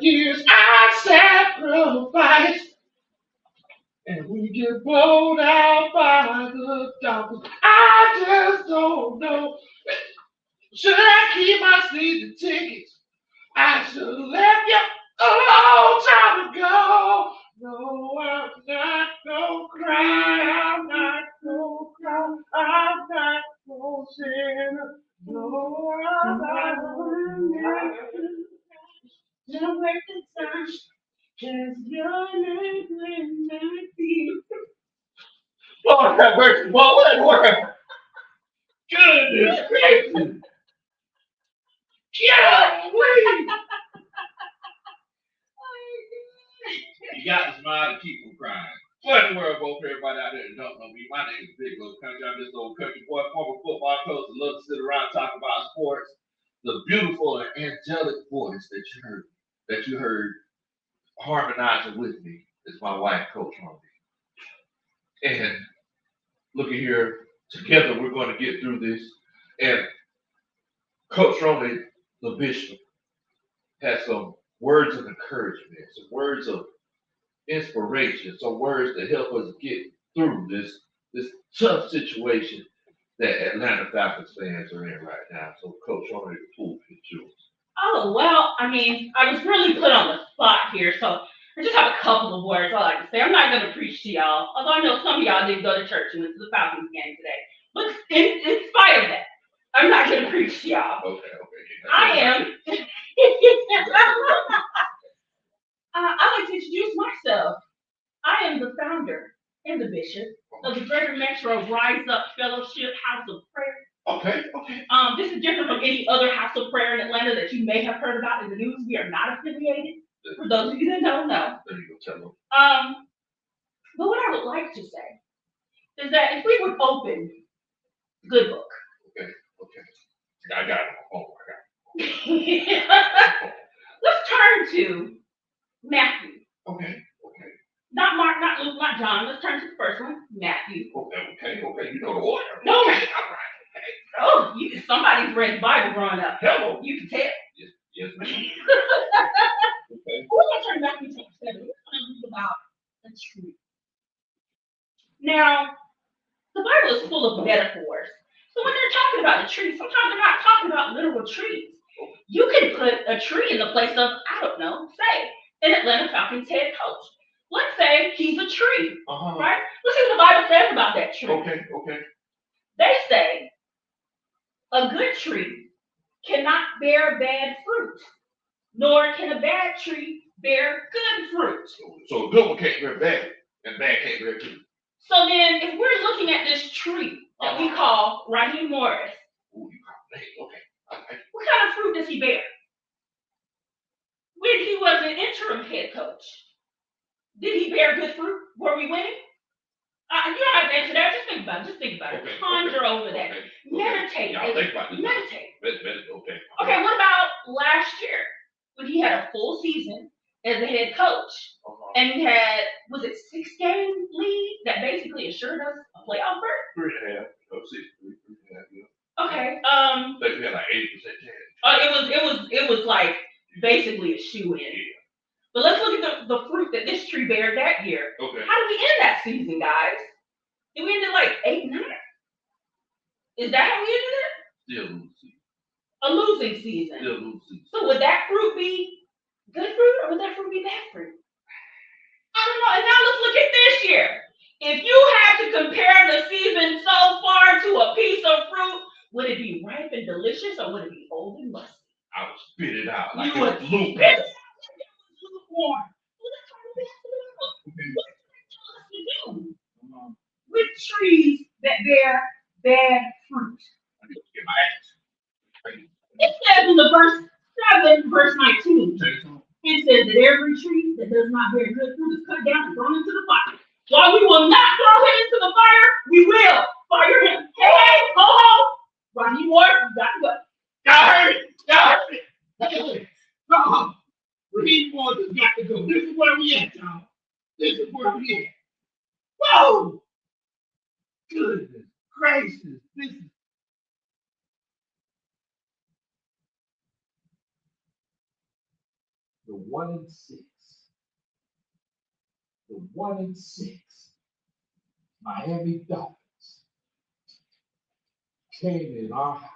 years I sacrificed, and we get blown out by the dollars. I just don't know. Should I keep my season tickets? I should have left you a long time ago. No, I'm not gonna cry. I'm not gonna cry. I'm not gonna sin. No, I'm not gonna cry. Don't break the time. Cause your name in my feet. Lord have mercy, Lord, what in the world? Goodness gracious. Yeah, wait. You got to smile to keep from crying. What in the world, both everybody out there that don't know me? My name is Big Little Country. I'm this old country boy, former football coach that loves to sit around talking about sports. The beautiful and angelic voice that you heard harmonizing with me is my wife, Coach Ronnie. And look at here, together we're going to get through this. And Coach Ronnie, the bishop, has some words of encouragement, some words of inspiration, some words to help us get through this tough situation that Atlanta Falcons fans are in right now. So, Coach, Ronnie, the pool is yours. Oh, well, I mean, I was really put on the spot here, so I just have a couple of words I like to say. I'm not going to preach to y'all, although I know some of y'all didn't go to church and went to the Falcons game today. But in spite of that, I'm not going to preach to y'all. Okay. I am. I like to introduce myself. I am the founder and the bishop of the Greater Metro Rise Up Fellowship House of Prayer. Okay. This is different from any other house of prayer in Atlanta that you may have heard about in the news. We are not affiliated. For those of you that don't know. There you go, tell them. But what I would like to say is that if we would open Good Book. Okay. I got it. Oh my God. Let's turn to Matthew. Okay. Not Mark, not Luke, not John. Let's turn to the first one, Matthew. Okay. You know the order. No. Okay. All right. Oh, somebody's read the Bible growing up. Hello. You can tell. Yes, ma'am. Okay. We're going to turn back to chapter 7. We're going to read about a tree. Now, the Bible is full of metaphors. So when they're talking about a tree, sometimes they're not talking about literal trees. You can put a tree in the place of, I don't know, say, an Atlanta Falcons head coach. Let's say he's a tree, right? Let's see what the Bible says about that tree. Okay. They say a good tree cannot bear bad fruit, nor can a bad tree bear good fruit. So a good one can't bear bad, and bad can't bear good. So then, if we're looking at this tree that we call Raheem Morris, Okay. What kind of fruit does he bear? When he was an interim head coach, did he bear good fruit? Were we winning? You don't have to answer that. Just think about it. Ponder over that. Meditate. Yeah, think about it. Meditate. Okay, what about last year when he had a full season as a head coach and he had, was it 6-game lead that basically assured us a playoff berth? 3.5. 3.5. Yeah. Okay. But we had like 80% chance. It was like basically a shoe in. Yeah. But let's look at the fruit that this tree bared that year. Okay. How did we end that season, guys? Did we end it like 8-9? Is that how we ended it? Still losing season. A losing season. Still losing season. So would that fruit be good fruit or would that fruit be bad fruit? I don't know. And now let's look at this year. If you had to compare the season so far to a piece of fruit, would it be ripe and delicious or would it be old and musty? I would spit it out like you would lukewarm. Spit it out like it was lukewarm. Well, that's what we have to do. What does that tell us to do with trees that bear bad fruit? I need to get my ass. It says in the verse 7, verse 19. It says that every tree that does not bear good fruit is cut down and thrown into the fire. While we will not throw him into the fire, we will fire him. Hey, ho, ho. Ronnie Ward, you got to go. Y'all heard it. Raheem Ward has got to go. This is where we at, y'all. This is where we at. Whoa! Goodness gracious. This is. The 1-6. The 1-6 Miami Dolphins came in our house,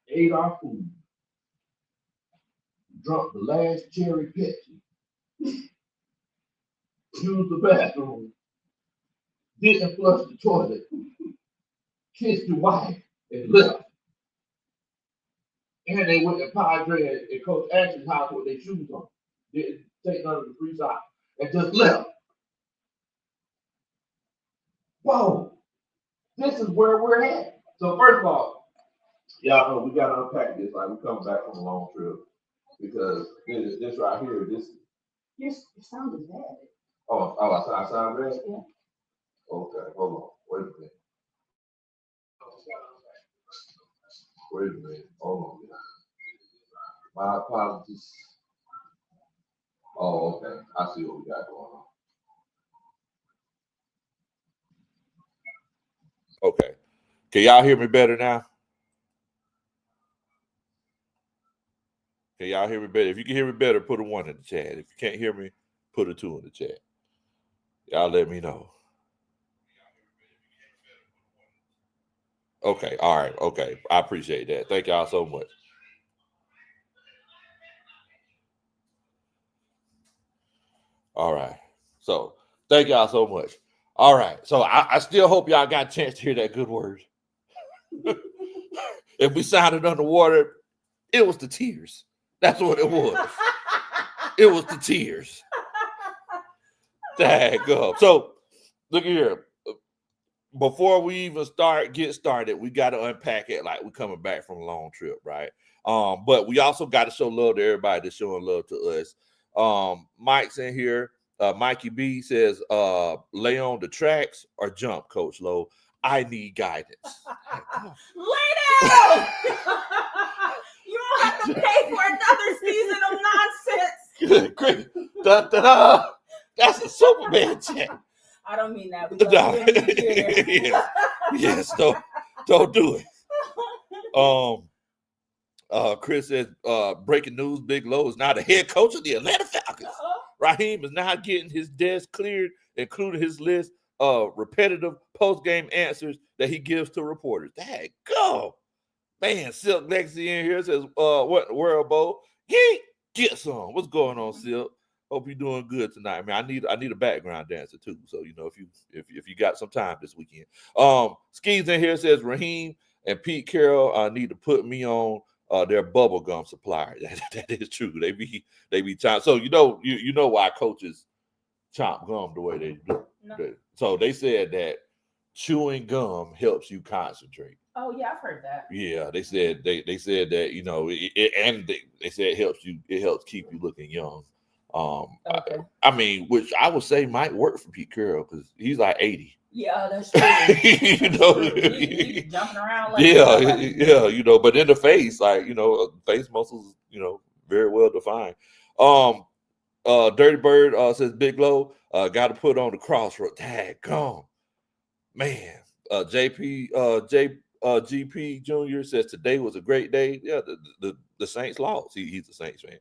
ate our food, drunk the last cherry Pepsi, used the bathroom, didn't flush the toilet, kissed your wife, and left. And they went to Padre and Coach Ash's house with their shoes on. Didn't take none of the free socks and just left. Whoa, this is where we're at. So first of all, y'all know we gotta unpack this like we come back from a long trip because this right here, this. Yes, it sounded bad. Oh, I sound bad? Yeah. Okay, hold on. Wait a minute. Hold on. My apologies. Oh, okay. I see what we got going on. Okay. Can y'all hear me better now? Can y'all hear me better? If you can hear me better, put a 1 in the chat. If you can't hear me, put a 2 in the chat. Y'all let me know. Okay. All right. Okay. I appreciate that. Thank y'all so much. All right. So thank y'all so much. All right. So I still hope y'all got a chance to hear that good word. If we sounded underwater, it was the tears. That's what it was. It was the tears. Dang up. So look here. Before we even get started, we got to unpack it like we're coming back from a long trip, right? But we also got to show love to everybody that's showing love to us. Mike's in here. Mikey B says, lay on the tracks or jump, Coach Lowe. I need guidance. Lay down! You don't have to pay for another season of nonsense. Da-da-da. That's a Superman check. I don't mean that. Yes, don't do it. Chris says, breaking news, Big Low is now the head coach of the Atlanta Falcons. Raheem is now getting his desk cleared, including his list of repetitive post-game answers that he gives to reporters. Dang, go. Man, Silk Lexi in here says, what in the world, Bo? Get some. What's going on, Silk? Hope you're doing good tonight, man. I need a background dancer too. So if you got some time this weekend. Skis in here says Raheem and Pete Carroll need to put me on their bubble gum supplier. That is true. They be trying. So you know why coaches chomp gum the way they do. No. So they said that chewing gum helps you concentrate. Oh yeah, I've heard that. Yeah, they said they said that they said it helps keep you looking young. Okay. I mean, which I would say might work for Pete Carroll because he's like 80. Yeah, that's true. He's jumping around like but in the face, face muscles, very well defined. Dirty Bird says Big Low got to put on the crossroad. Daggone, man. GP Jr. says today was a great day. Yeah, the Saints lost. He's a Saints fan.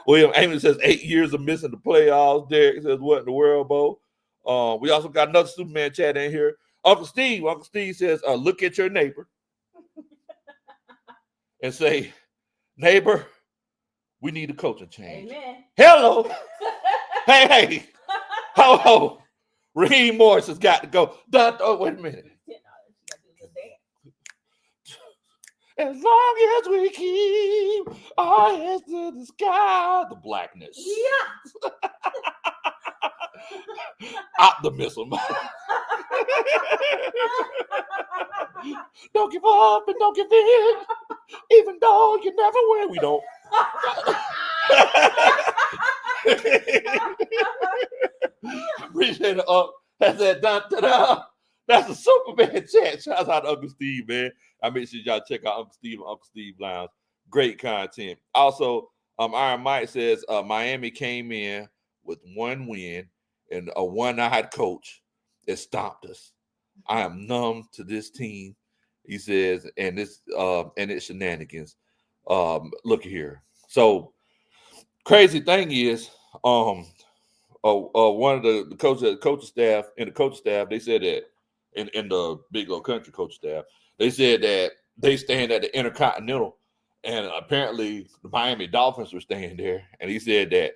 William Amos says 8 years of missing the playoffs. Derek says what in the world, Bo? We also got another Superman chat in here. Uncle Steve says look at your neighbor and say, neighbor, we need a coaching change. Amen. Hello. hey. Ho. Raheem Morris has got to go. Wait a minute. As long as we keep our heads to the sky, the blackness. Yeah. Optimism. Don't give up and don't give in, even though you never win. We don't. Appreciate it. That's that. That's a Superman chat. Shout out to Uncle Steve, man. I make sure y'all check out Uncle Steve and Uncle Steve Lounge. Great content. Also, Iron Mike says Miami came in with one win and a one-eyed coach that stopped us. I am numb to this team He says, and it's shenanigans. Look here. So crazy thing is, one of the coaching staff in the coaching staff, they said that in the Big Low Country coach staff, they said that they stand at the Intercontinental, and apparently the Miami Dolphins were staying there, and he said that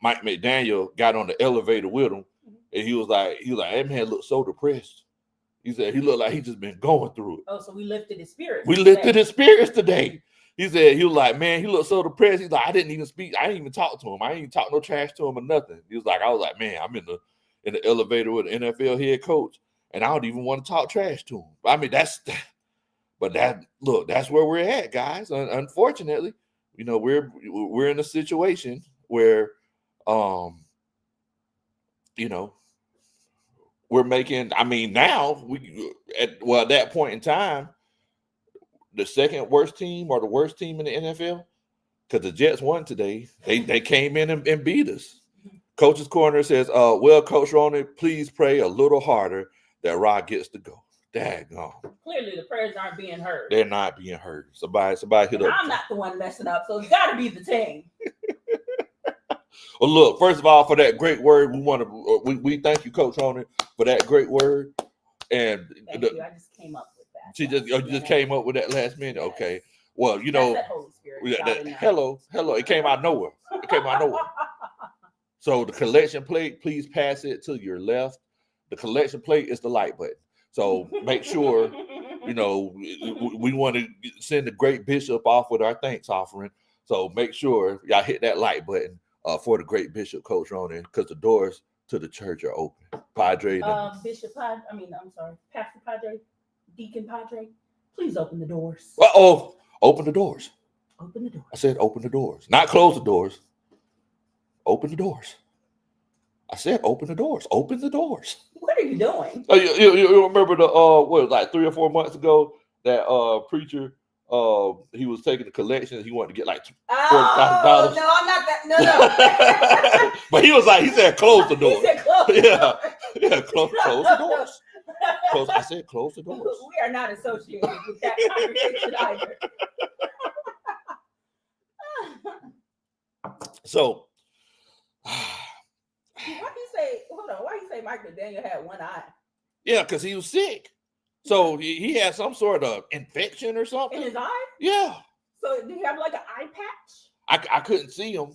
Mike McDaniel got on the elevator with him, and he was like, that man looked so depressed. He said he looked like he just been going through it. Oh, so we lifted his spirits. We lifted his spirits today. He said he was like, man, he looked so depressed. He's like, I didn't even speak. I didn't even talk to him. I didn't even talk no trash to him or nothing. He was like, I was like, man, I'm in the elevator with the NFL head coach, and I don't even want to talk trash to him. I mean, that's where we're at, guys. Unfortunately, we're in a situation where, we're making. I mean, now at that point in time, the second worst team or the worst team in the NFL, because the Jets won today. They came in and beat us. Coach's Corner says, well, Coach Ronnie, please pray a little harder that Rod gets to go. Daggone. Clearly, the prayers aren't being heard. They're not being heard. Somebody hit up. I'm not the one messing up, so it's got to be the team. Well, look, first of all, for that great word, we thank you, Coach Ronnie, for that great word. And Thank you. I just came up with that. You just came up with that last minute. Yes. Okay. Well, That's that Holy Spirit. Hello. It came out of nowhere. So the collection plate, please pass it to your left. The collection plate is the like button. So make sure, we want to send the great bishop off with our thanks offering. So make sure y'all hit that like button for the great bishop, Coach Ronan, because the doors to the church are open. Padre. Pastor Padre, Deacon Padre, please open the doors. Open the doors. Open the doors. I said open the doors. Not close the doors. Open the doors. I said open the doors. Open the doors. What are you doing? You remember like 3 or 4 months ago, that preacher, he was taking the collection. He wanted to get like $40,000. No, I'm not that. No. But he said close the door. He said close the door. Yeah, close the doors. I said close the doors. We are not associated with that conversation either. So, why you say Mike McDaniel had one eye? Yeah, because he was sick. So he had some sort of infection or something. In his eye? Yeah. So did he have like an eye patch? I couldn't see him,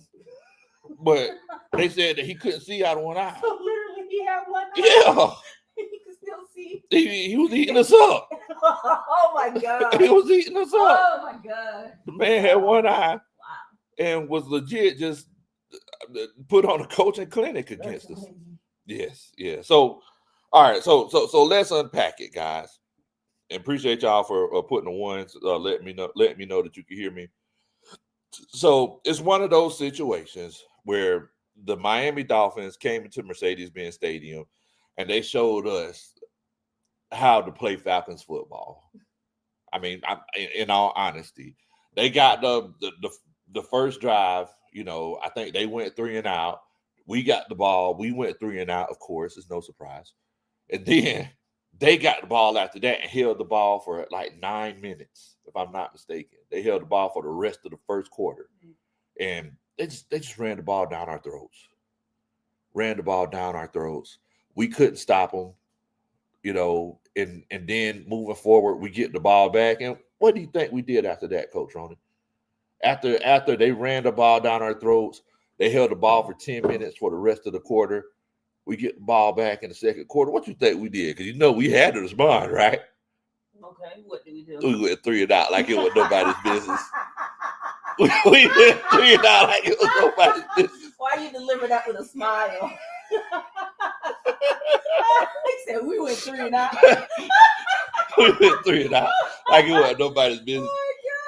but they said that he couldn't see out of one eye. So literally he had one eye? Yeah. He could still see. He was eating us up. Oh my God. He was eating us up. Oh my God. The man had one eye. Wow. And was legit just put on a coaching clinic against us. Yes, yeah. So, all right. So let's unpack it, guys. And appreciate y'all for putting the ones. Let me know that you can hear me. So it's one of those situations where the Miami Dolphins came into Mercedes-Benz Stadium, and they showed us how to play Falcons football. I mean, in all honesty, they got the first drive. I think they went 3 and out. We got the ball. We went 3 and out, of course. It's no surprise. And then they got the ball after that and held the ball for like 9 minutes, if I'm not mistaken. They held the ball for the rest of the first quarter. And they just ran the ball down our throats. We couldn't stop them, and then moving forward, we get the ball back. And what do you think we did after that, Coach Ronan? After they ran the ball down our throats, they held the ball for 10 minutes for the rest of the quarter. We get the ball back in the second quarter. What you think we did? Because we had to respond, right? Okay, what did we do? We went 3 and out like it was nobody's business. we went 3 and out like it was nobody's business. Why you deliver that with a smile? He said we went 3 and out. We went 3 and out like it was nobody's business.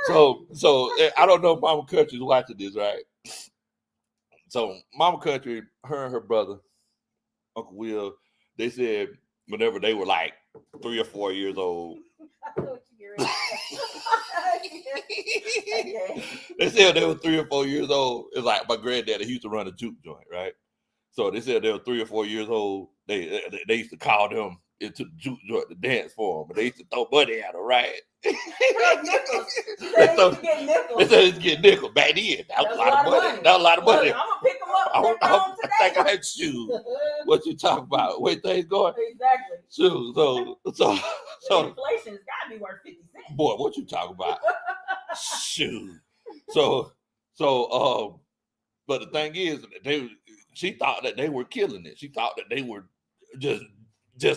So I don't know if Mama Country's watching this, right? So Mama Country, her and her brother, Uncle Will, they said whenever they were like 3 or 4 years old. I know what you're okay. They said they were 3 or 4 years old. It's like my granddaddy, he used to run a juke joint, right? So they said they were 3 or 4 years old. They used to call them into the juke joint to dance for them. And they used to throw money at her, right? Nickels. They They used to get nickels. They said it's getting nickel back then. That was a lot of money. That was a lot of money. Look, I'm gonna pick them up and take them home today. I think I had shoes. What you talking about? Where things going? Exactly. Shoes. So Inflation has got to be worth 50 cents. boy, what you talking about? Shoes. But the thing is, she thought that they were killing it. She thought that they were just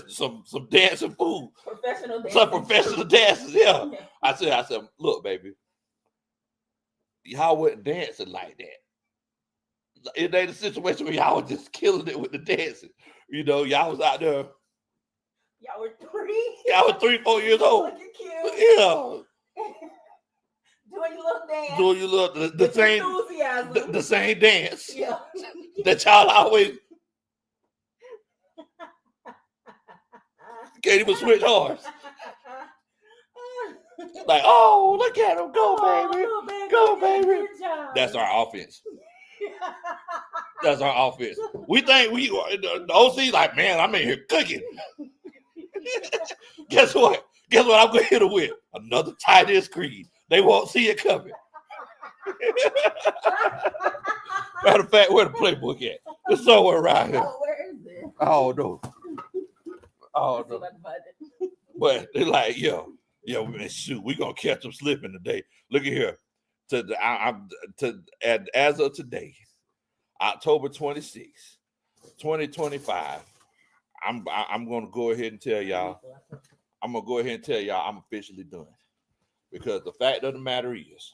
some dancing fool. Professional dancers. Some professional dancers, yeah. I said, look, baby, y'all wasn't dancing like that. It ain't a situation where y'all was just killing it with the dancing. You know, y'all was out there. Y'all were 3. Y'all was 3, 4 years old. Looking cute. Yeah. Doing your little dance. Doing your little the same enthusiasm. the same dance Yeah. that y'all always can't even switch horse. Like, oh, look at him go, baby. Go, baby. That's our offense. That's our offense. We think the OC like, man, I'm in here cooking. Guess what? I'm going to hit her with another tight end screen. They won't see it coming. Matter of fact, where the playbook at? It's somewhere around here. Oh, where is it? Oh no. Oh no. But they're like, yo, shoot, we gonna catch them slipping today. Look at here. As of today, October 26th, 2025. I'm gonna go ahead and tell y'all. I'm officially done. Because the fact of the matter is,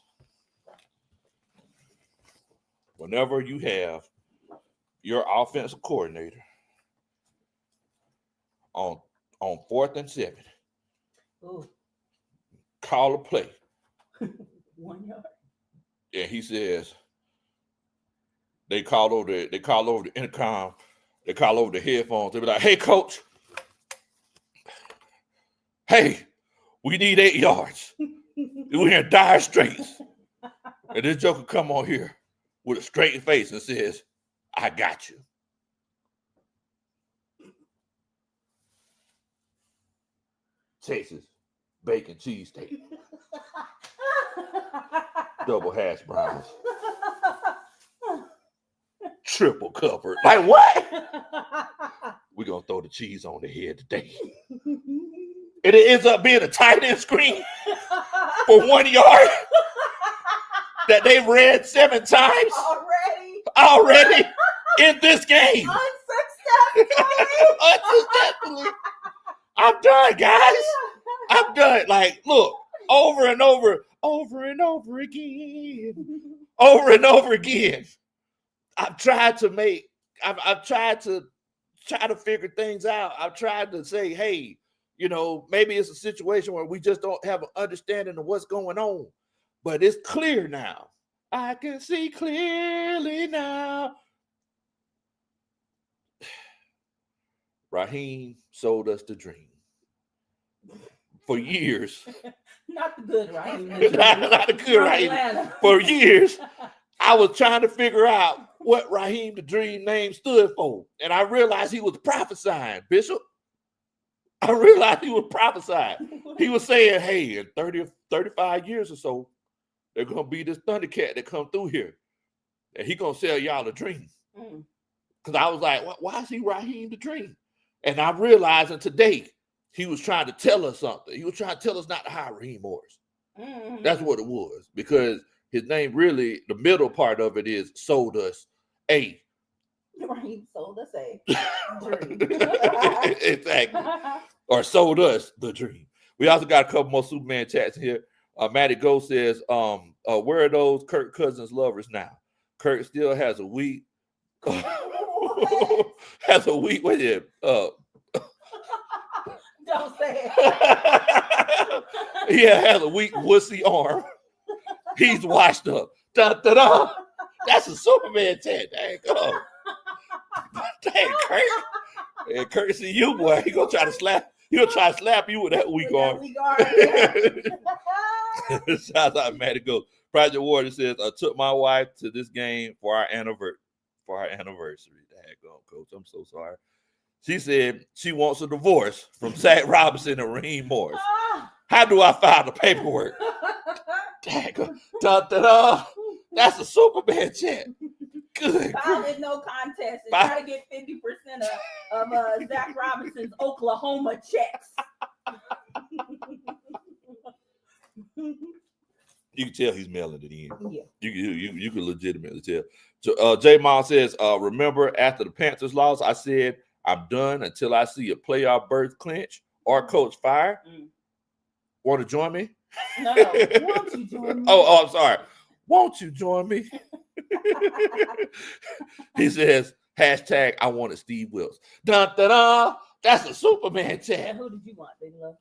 whenever you have your offensive coordinator on 4th and 7, ooh, call a play. 1 yard. And he says they call over the intercom, they call over the headphones, they be like, hey coach, hey, we need 8 yards. We're in dire straits. And this joker come on here with a straight face and says, I got you. Texas bacon cheesesteak. Double hash browns. Triple covered. Like what? We're going to throw the cheese on the head today. And it ends up being a tight end screen for 1 yard that they ran 7 times already in this game. Unsuccessfully. I'm done, guys. I'm done. Like, look, over and over again. I've tried to figure things out. I've tried to say, hey, you know, maybe it's a situation where we just don't have an understanding of what's going on. But it's clear now. I can see clearly now. Raheem sold us the dream. For years. Not the good Raheem. Not the good Raheem. For years, I was trying to figure out what Raheem the Dream name stood for. And I realized he was prophesying, Bishop. I realized he was prophesying. He was saying, hey, in 30 or 35 years or so, there's going to be this Thundercat that come through here. And he going to sell y'all a dream. Because I was like, why is he Raheem the Dream? And I realized that today, he was trying to tell us something. He was trying to tell us not to hire Raheem Morris. That's what it was. Because his name really, the middle part of it is sold us a. Raheem sold us a dream. Exactly. Or sold us the dream. We also got a couple more Superman chats here. Matty Go says, where are those Kirk Cousins lovers now? Kirk still has a weak wait there. Don't say it. Yeah, has a weak wussy arm. He's washed up. Dun, dun, dun. That's a Superman tat. Dang, oh. Dang, Kirk. And courtesy you, boy. He'll try to slap you with that weak arm. Shout out Matty Go. Project Warrior says, I took my wife to this game for our anniversary. Dang, coach. I'm so sorry. She said she wants a divorce from Zach Robinson and Raheem Morris. Ah. How do I file the paperwork? Da-da-da. That's a Superman check. Good. File it no contest and try to get 50% of Zach Robinson's Oklahoma checks. You can tell he's mailing it in. Yeah. You can legitimately tell. So, J Mom says, remember after the Panthers lost, I said I'm done until I see a playoff berth clinch or coach fire. Want to join me? No. Won't you join me? Oh, I'm sorry. Won't you join me? He says, hashtag I wanted Steve Wilkes. Dun, dun, dun. That's a Superman chat. And who did you want, baby love?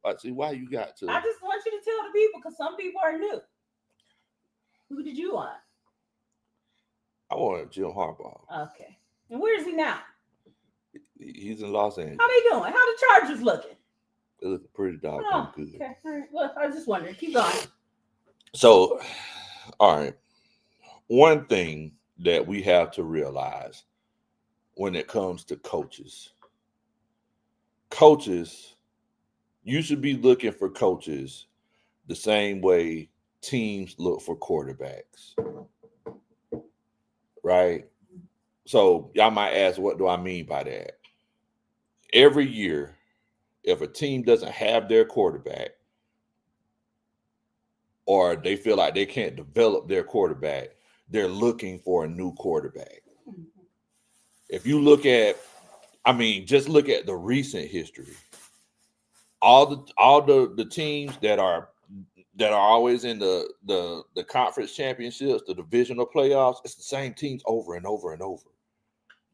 I see why you got to. I just want you to tell the people because some people are new. Who did you want? I wanted Jim Harbaugh. Okay. And where is he now? He's in Los Angeles. How they doing? How the Chargers looking? They look pretty doggone Oh, good. okay. All right. Well, I was just wondering. Keep going. So, all right. One thing that we have to realize when it comes to coaches, you should be looking for coaches the same way teams look for quarterbacks. Right? So y'all might ask, what do I mean by that? Every year, if a team doesn't have their quarterback or they feel like they can't develop their quarterback, they're looking for a new quarterback. If you look at, just look at the recent history. All the teams that are always in the conference championships, the divisional playoffs, it's the same teams over and over and over.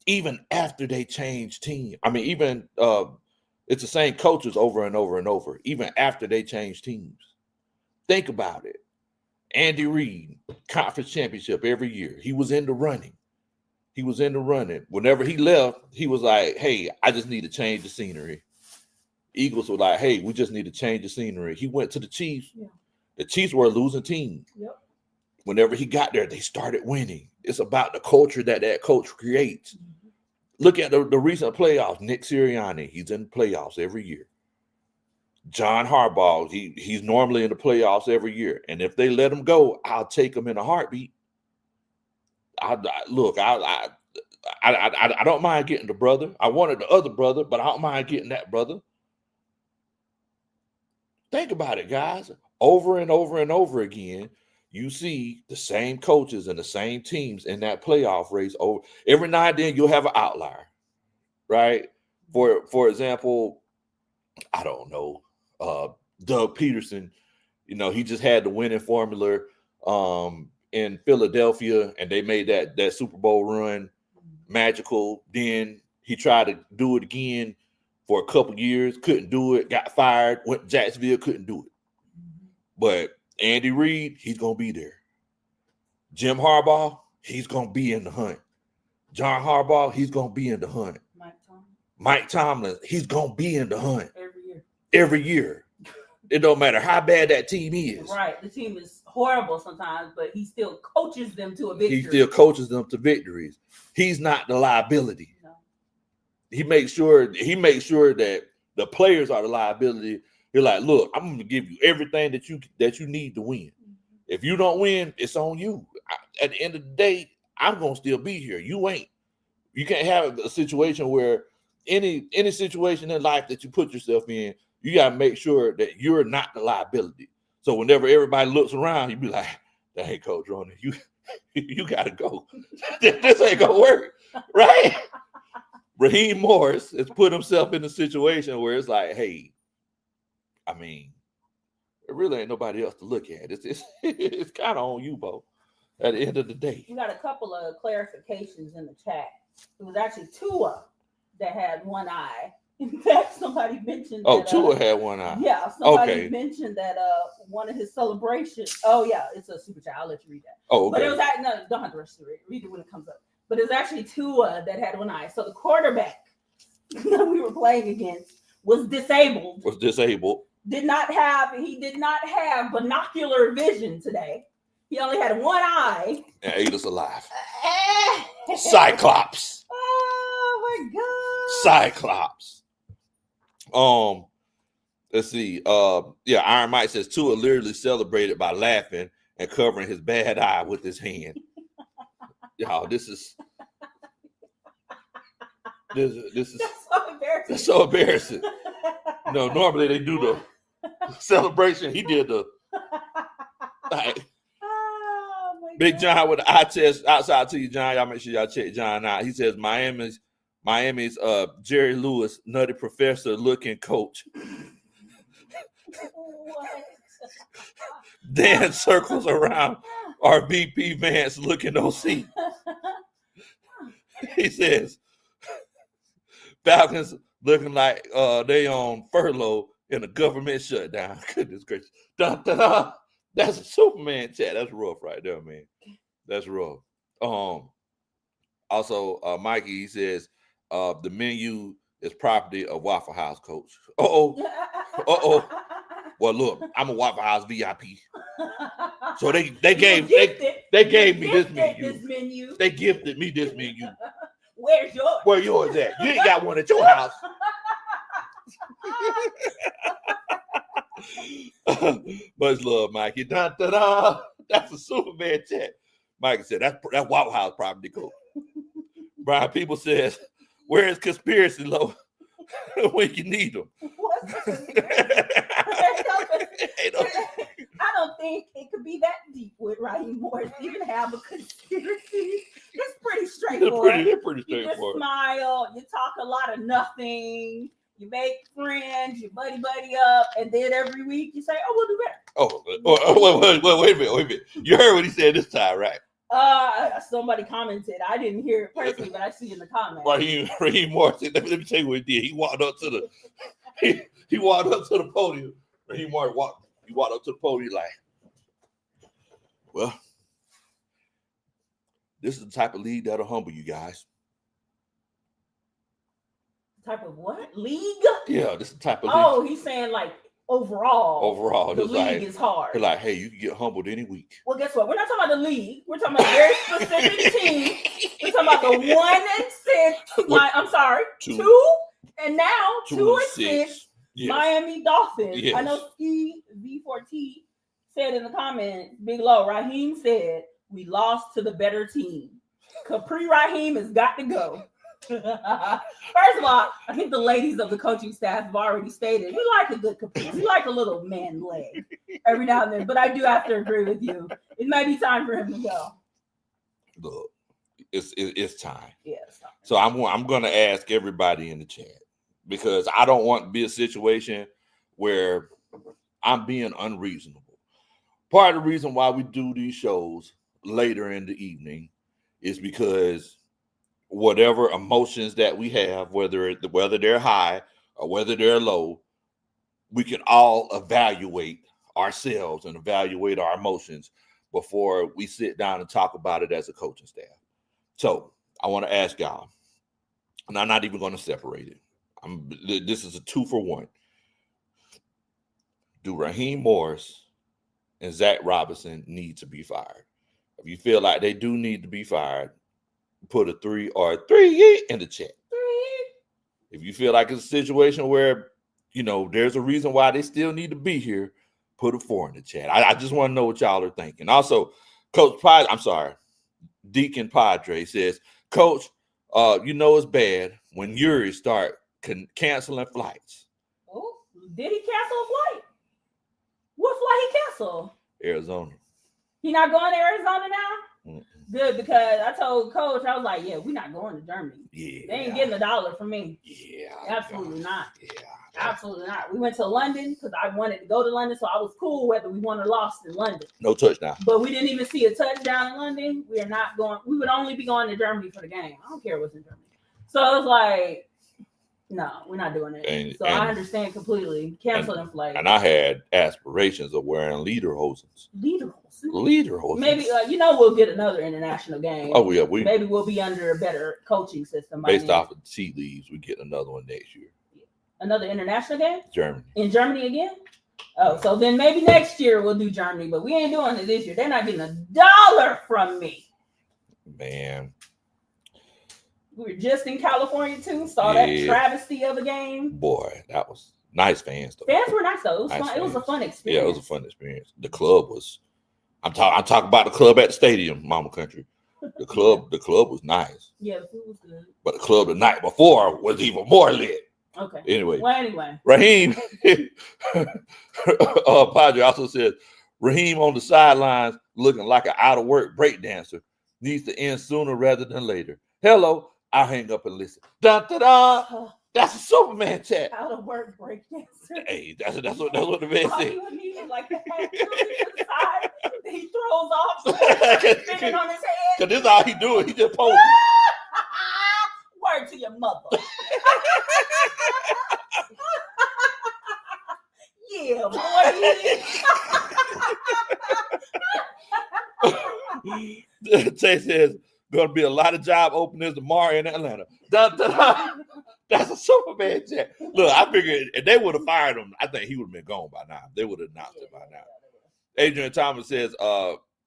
Even after they change team, it's the same coaches over and over and over, even after they change teams. Think about it. Andy Reid, conference championship every year. He was in the running. Whenever he left, he was like, hey, I just need to change the scenery. Eagles were like, hey, we just need to change the scenery. He went to the Chiefs. Yeah. The Chiefs were a losing team. Yep. Whenever he got there, they started winning. It's about the culture that coach creates. Mm-hmm. Look at the recent playoffs. Nick Sirianni, he's in the playoffs every year. John Harbaugh, he's normally in the playoffs every year. And if they let him go, I'll take him in a heartbeat. I don't mind getting the brother. I wanted the other brother, but I don't mind getting that brother. Think about it, guys. Over and over and over again, you see the same coaches and the same teams in that playoff race. Over every now and then, you'll have an outlier, right? For example, I don't know, Doug Peterson. He just had the winning formula in Philadelphia, and they made that Super Bowl run magical. Then he tried to do it again for a couple years, couldn't do it, got fired, went to Jacksonville, couldn't do it. But Andy Reid, he's going to be there. Jim Harbaugh, he's going to be in the hunt. John Harbaugh, he's going to be in the hunt. Mike Tomlin, he's going to be in the hunt. Every year. It don't matter how bad that team is. Right. The team is horrible sometimes, but he still coaches them to a victory. He still coaches them to victories. He's not the liability. No. He makes sure that the players are the liability. You're like, look, I'm going to give you everything that you need to win. Mm-hmm. If you don't win, it's on you. At the end of the day, I'm going to still be here. You ain't. You can't have a situation where any situation in life that you put yourself in, you got to make sure that you're not the liability. So whenever everybody looks around, you be like, dang, Coach Ronan, you got to go. This ain't going to work, right? Raheem Morris has put himself in a situation where it's like, hey, there really ain't nobody else to look at. It's kind of on you, Bo, at the end of the day. We got a couple of clarifications in the chat. It was actually Tua that had one eye. In fact, somebody mentioned that. Oh, Tua had one eye. Yeah, somebody mentioned that one of his celebrations. Oh, yeah, it's a super chat. I'll let you read that. Oh, okay. But it was actually, no, don't have to rush to read it when it comes up. But it's actually Tua that had one eye. So the quarterback that we were playing against was disabled. He did not have binocular vision today. He only had one eye. And ate us alive. Cyclops. Oh my God. Cyclops. Let's see. Iron Mike says Tua literally celebrated by laughing and covering his bad eye with his hand. Y'all, this is that's so embarrassing. Normally they do the celebration. He did the Big John with the eye test outside to you, John. Y'all make sure y'all check John out. He says Miami's Jerry Lewis, nutty professor looking coach. What? Dan circles around our BP Vance looking OC. He says Falcons looking like they on furlough in a government shutdown. Goodness gracious. Dun, dun, dun. That's a Superman chat. That's rough right there, man. That's rough. Also, Mikey, he says the menu is property of Waffle House coach. Uh-oh. Well, look, I'm a Waffle House VIP. So they gave me this menu. They gifted me this menu. Where's yours? Where yours at? You ain't got one at your house. Much love, Mikey. Dun, dun, dun. That's a Superman chat. Mikey said that's Waffle House property coach. Brian People says, where is conspiracy low when you need them? I don't think it could be that deep with Raheem Morris to even have a conspiracy. It's pretty straightforward. They're pretty straightforward. You just smile, you talk a lot of nothing, you make friends, you buddy up, and then every week you say, oh, we'll do better. Wait a minute. You heard what he said this time, right? Somebody commented. I didn't hear it personally, but I see in the comments. Raheem Morris, let me tell you what he did. He walked up to the he walked up to the podium. Raheem Morris walked up to the podium like, well, this is the type of league that'll humble you guys. Type of what? League? Yeah, this is the type of league. Oh, he's saying like overall, the league is hard. They're like, hey, you can get humbled any week. Well, guess what? We're not talking about the league. We're talking about a very specific team. We're talking about the 1-6. Two, and now 2-6. Yes. Miami Dolphins. Yes. I know Ski V4T said in the comments, Big Low, Raheem said, we lost to the better team. Capri Raheem has got to go. First of all, I think the ladies of the coaching staff have already stated we like a good Capri. We like a little man leg every now and then. But I do have to agree with you. It may be time for him to go. Look, it's time. Yeah, it's time. So I'm going to ask everybody in the chat, because I don't want to be a situation where I'm being unreasonable. Part of the reason why we do these shows later in the evening is because whatever emotions that we have, whether they're high or whether they're low, we can all evaluate ourselves and evaluate our emotions before we sit down and talk about it as a coaching staff. So I want to ask y'all, and I'm not even going to separate it. This is a 2-for-1. Do Raheem Morris and Zach Robinson need to be fired? If you feel like they do need to be fired, put a 3 or a 3 in the chat. 3. If you feel like it's a situation where, there's a reason why they still need to be here, put a 4 in the chat. I just want to know what y'all are thinking. Also, Deacon Padre says, Coach, it's bad when Yuri start canceling flights. Oh, did he cancel a flight? What flight he canceled? Arizona. He not going to Arizona now? Mm-mm. Good, because I told Coach, I was like, yeah, we're not going to Germany. Yeah. They ain't getting $1 from me. Yeah. Absolutely not. Yeah. Absolutely not. We went to London because I wanted to go to London, so I was cool whether we won or lost in London. No touchdown. But we didn't even see a touchdown in London. We are not going. We would only be going to Germany for the game. I don't care what's in Germany. So I was like, no, we're not doing it. I understand completely. Canceling flight. And I had aspirations of wearing lederhosen. Lederhosen. Maybe we'll get another international game. Oh yeah, maybe we'll be under a better coaching system. Based off of tea leaves, we get another one next year. Another international game? Germany. In Germany again? Oh, so then maybe next year we'll do Germany, but we ain't doing it this year. They're not getting $1 from me. Man. We were just in California too. Saw that travesty of a game. Boy, that was nice fans though. Fans were nice though. It was fun. It was a fun experience. Yeah, it was a fun experience. The club was. I'm talking about the club at the stadium, Mama Country. The club was nice. Yeah, the food was good. But the club the night before was even more lit. Okay. Anyway. Raheem. Padre also says Raheem on the sidelines looking like an out of work break dancer needs to end sooner rather than later. Hello, I'll hang up and listen. Da da da. That's a Superman chat. Out of work break dancer. Hey, that's what the man said. You need him like that to the side. He throws off spinning on his head. Cause this is all he doing. He just posing. Word to your mother. Yeah, boy. Tay says gonna be a lot of job openings tomorrow in Atlanta. Da, da, da. That's a Superman chat. Look, I figured if they would have fired him, I think he would have been gone by now. They would have announced it by now. Adrian Thomas says,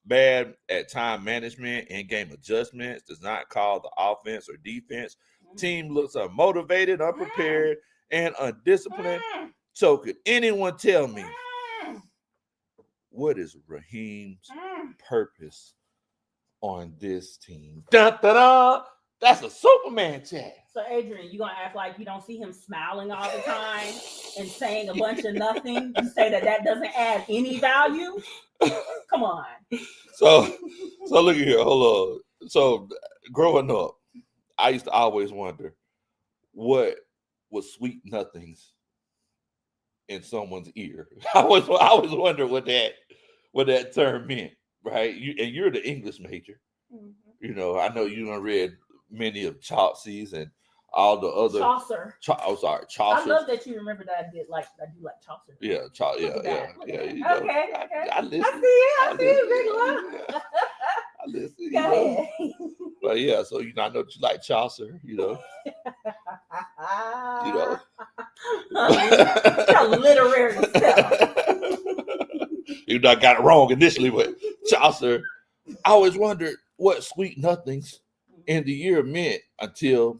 bad at time management and game adjustments, does not call the offense or defense. Team looks unmotivated, unprepared, and undisciplined. So could anyone tell me what is Raheem's purpose on this team? Da, da, da. That's a Superman chat. So Adrian, you gonna act like you don't see him smiling all the time and saying a bunch of nothing? You say that doesn't add any value? Come on. So look at here. Hold on. So growing up, I used to always wonder what was sweet nothings in someone's ear. I always wonder what that term meant, right? You're the English major. Mm-hmm. You know, I know you done read many of Chaucer's and all the other Chaucer. Chaucer. I love that you remember that I do like Chaucer. Yeah, Okay. I listen. I see it, big love. I listen. Go ahead. But yeah, so I know you like Chaucer, literary stuff. You know, I got it wrong initially, but Chaucer. I always wondered what sweet nothings in the year meant until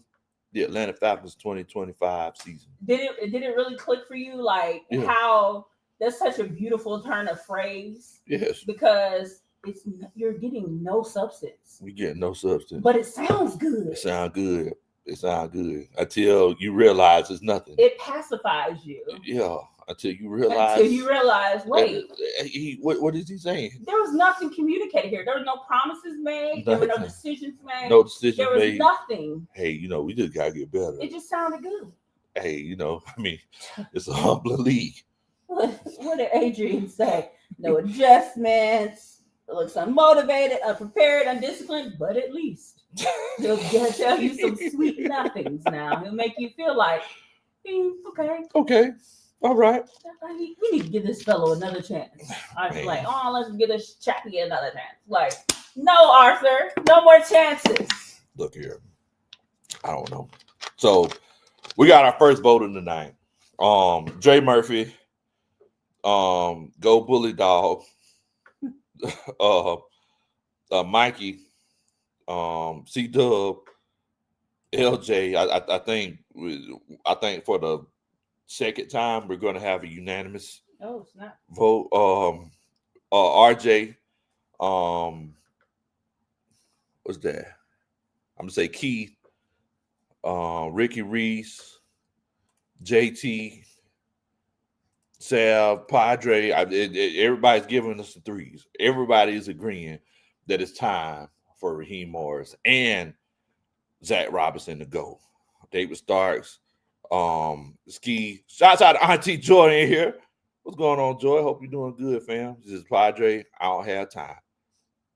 the Atlanta Falcons 2025 season. Did it really click for you? Like how that's such a beautiful turn of phrase? Yes. Because you're getting no substance. We get no substance. But it sounds good. It sounds good. Until you realize it's nothing. It pacifies you. Yeah. Until you realize, wait. What is he saying? There was nothing communicated here. There were no promises made. There were no decisions made. No decisions made. There was made. Nothing. Hey, we just gotta get better. It just sounded good. Hey, it's a humbling league. What did Adrian say? No adjustments. It looks unmotivated, unprepared, undisciplined, but at least he'll tell you some sweet nothings now. He'll make you feel like, okay. All right. We need to give this fellow another chance. I was like, let's give this chappy another chance. Like, no, Arthur, no more chances. Look here. I don't know. So we got our first vote in the night. Dre Murphy, Go Bully Dog, Mikey, C Dub, LJ. I think for the second time we're going to have a unanimous vote. RJ, what's that? I'm gonna say Keith, Ricky Reese, JT, Sal, Padre. Everybody's giving us the threes. Everybody is agreeing that it's time for Raheem Morris and Zach Robinson to go. David Starks, Ski. Shouts out to Auntie Joy in here. What's going on, Joy? Hope you're doing good, fam. This is Padre. I don't have time.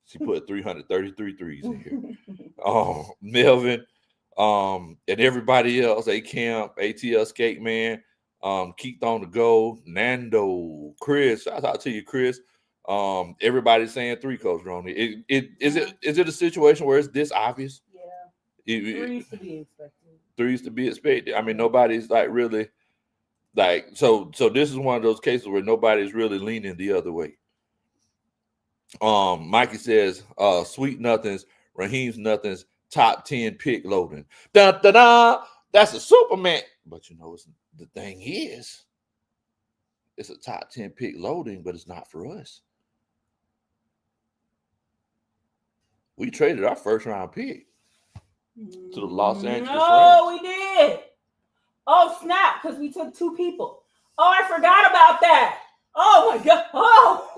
She put 333 threes in here. Melvin, and everybody else, A-Camp, ATL Skate Man, Keith on the go, Nando, Chris. Shout out to you, Chris. Everybody's saying three, Coach Roney. Is it a situation where it's this obvious? Yeah. Threes to be expected. Threes to be expected. I mean, nobody's like really like so this is one of those cases where nobody's really leaning the other way. Mikey says, sweet nothings, Raheem's nothings, top 10 pick loading. Da da da. That's a Superman. But you know, the thing is, it's a top 10 pick loading, but it's not for us. We traded our first round pick to the Los Angeles Rams. No, we did. Oh, snap, because we took 2 people. Oh, I forgot about that. Oh my God. Oh.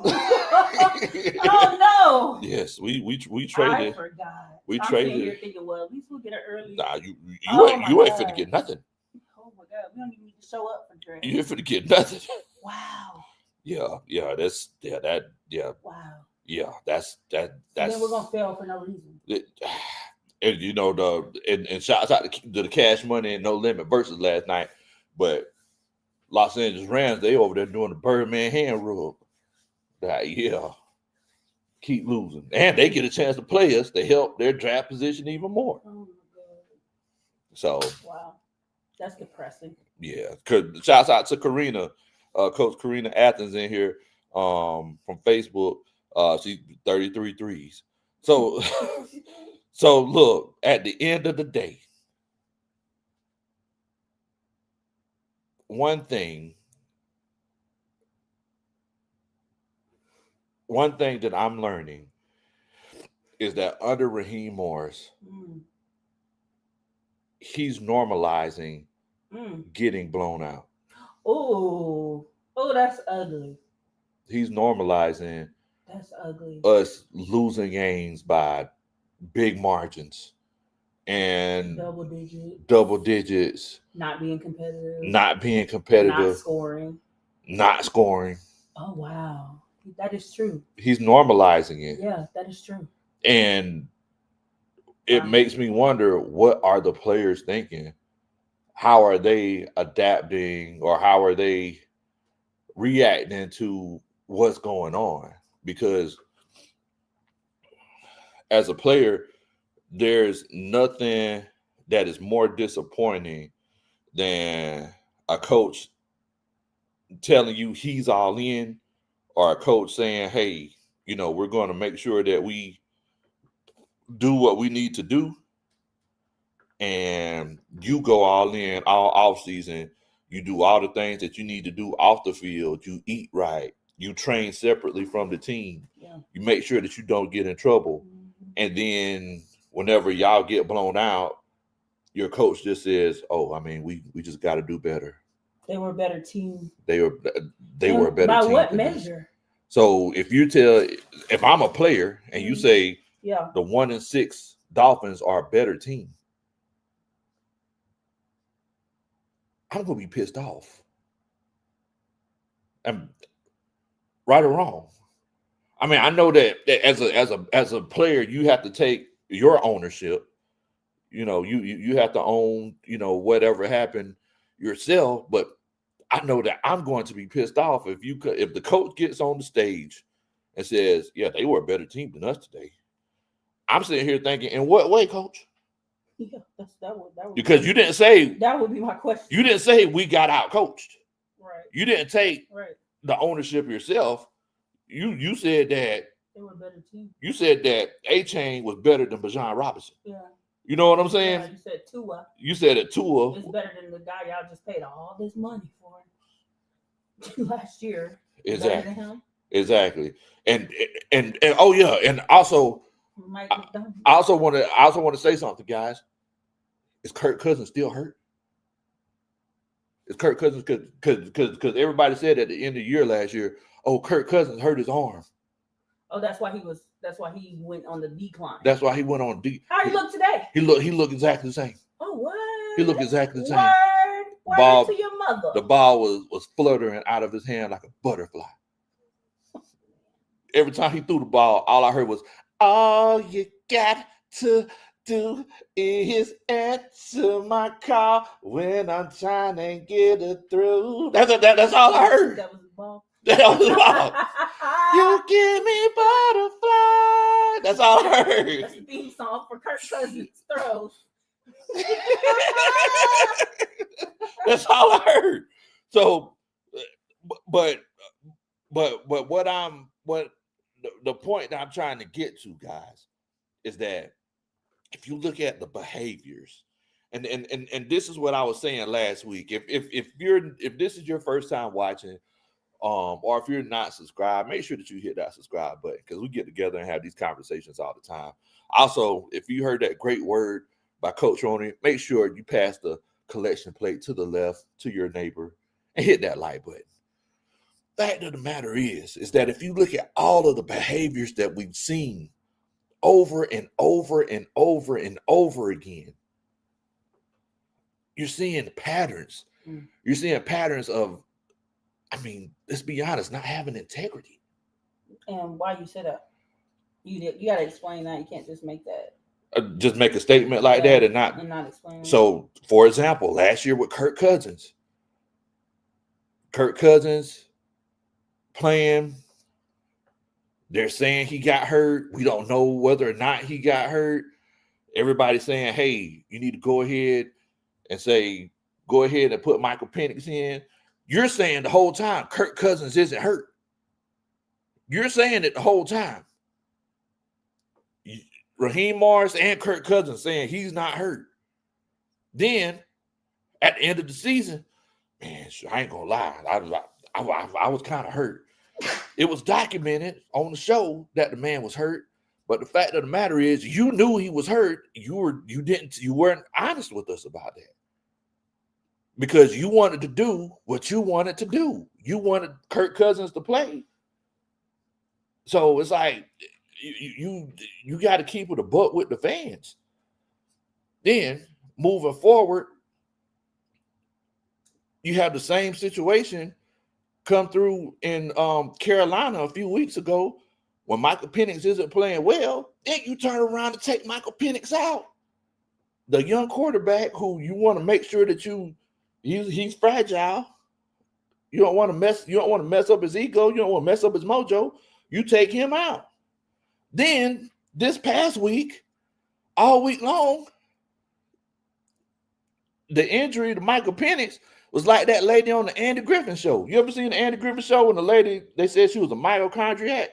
Oh no. Yes, we traded. I forgot. We I'm traded. Sitting here thinking, well, at least we'll get it early. Nah, you Oh ain't finna get nothing. Oh my God, we don't even need to show up for draft. You ain't finna get nothing. Wow. Yeah, that's that. And then we're gonna fail for no reason. And you know and shouts out to the Cash Money and No Limit versus last night, but Los Angeles Rams, they over there doing the Birdman hand rub. Yeah, keep losing, and they get a chance to play us to help their draft position even more. Oh my God. So wow, that's depressing. Yeah, shouts out to Karina, Coach Karina Athens in here from Facebook. She's 33 threes. So so look, at the end of the day, one thing that I'm learning is that under Raheem Morris, he's normalizing getting blown out. Oh, that's ugly. He's normalizing That's ugly. us losing games by big margins and double digits, not being competitive, not scoring. Oh wow, that is true. He's normalizing it. Yeah, that is true. And it makes me wonder, what are the players thinking? How are they adapting, or how are they reacting to what's going on? Because as a player, there's nothing that is more disappointing than a coach telling you he's all in, or a coach saying, hey, you know, we're going to make sure that we do what we need to do, and you go all in all off season. You do all the things that you need to do off the field. You eat right. You train separately from the team. Yeah. You make sure that you don't get in trouble. And then whenever y'all get blown out, your coach just says, oh, I mean, we just got to do better. They were a better team. They were a better team. By what measure? So if I'm a player and you say the 1-6 Dolphins are a better team, I'm gonna be pissed off. And right or wrong. I mean, I know that as a player, you have to take your ownership. You know, you have to own, you know, whatever happened yourself. But I know that I'm going to be pissed off if the coach gets on the stage and says, yeah, they were a better team than us today. I'm sitting here thinking, in what way, coach? Yeah, that would because you didn't say that would be my question. You didn't say we got out coached. Right. You didn't take the ownership yourself. You said that they were a better team. You said that A-Chain was better than Bijan Robinson. Yeah. You know what I'm saying? Yeah, you said Tua. You said that Tua is better than the guy y'all just paid all this money for last year. Exactly. Better than him? Exactly. And oh yeah, and also I also want to say something, guys. Is Kirk Cousins still hurt? Is Kirk Cousins because everybody said at the end of the year last year, oh, Kirk Cousins hurt his arm. Oh, that's why he went on the decline. That's why he went on decline. How he look today? He look exactly the same. Oh, what? He looked exactly the same. Word ball, to your mother. The ball was fluttering out of his hand like a butterfly. Every time he threw the ball, all I heard was, all you got to do is answer my call when I'm trying to get it through. That's all I heard. That was the ball. That was the ball. You give me butterfly. That's all I heard. That's the theme song for Kirk Cousins throws. That's all I heard. So, but what the point that I'm trying to get to, guys, is that if you look at the behaviors, and this is what I was saying last week. If this is your first time watching, or if you're not subscribed, make sure that you hit that subscribe button, because we get together and have these conversations all the time. Also, if you heard that great word by Coach Roney, make sure you pass the collection plate to the left to your neighbor and hit that like button. Fact of the matter is that if you look at all of the behaviors that we've seen over and over and over and over again, you're seeing patterns. You're seeing patterns of, I mean, let's be honest, not having integrity. And why you say that? You got to explain that. You can't just make that. Just make a statement like that and not explain. So, for example, last year with Kirk Cousins playing, they're saying he got hurt. We don't know whether or not he got hurt. Everybody's saying, hey, you need to go ahead and put Michael Penix in. You're saying the whole time Kirk Cousins isn't hurt. You're saying it the whole time. Raheem Morris and Kirk Cousins saying he's not hurt. Then, at the end of the season, man, I ain't gonna lie, I was kind of hurt. It was documented on the show that the man was hurt, but the fact of the matter is, you knew he was hurt. You weren't honest with us about that, because you wanted to do what you wanted to do. You wanted Kirk Cousins to play. So it's like you got to keep it a buck with the fans. Then moving forward, you have the same situation come through in Carolina a few weeks ago when Michael Penix isn't playing well. Then you turn around to take Michael Penix out, the young quarterback who you want to make sure that he's fragile. You don't want to mess up his ego. You don't want to mess up his mojo. You take him out. Then this past week, all week long, the injury to Michael Penix was like that lady on the Andy Griffin show. You ever seen the Andy Griffin show when the lady, they said she was a mitochondriac?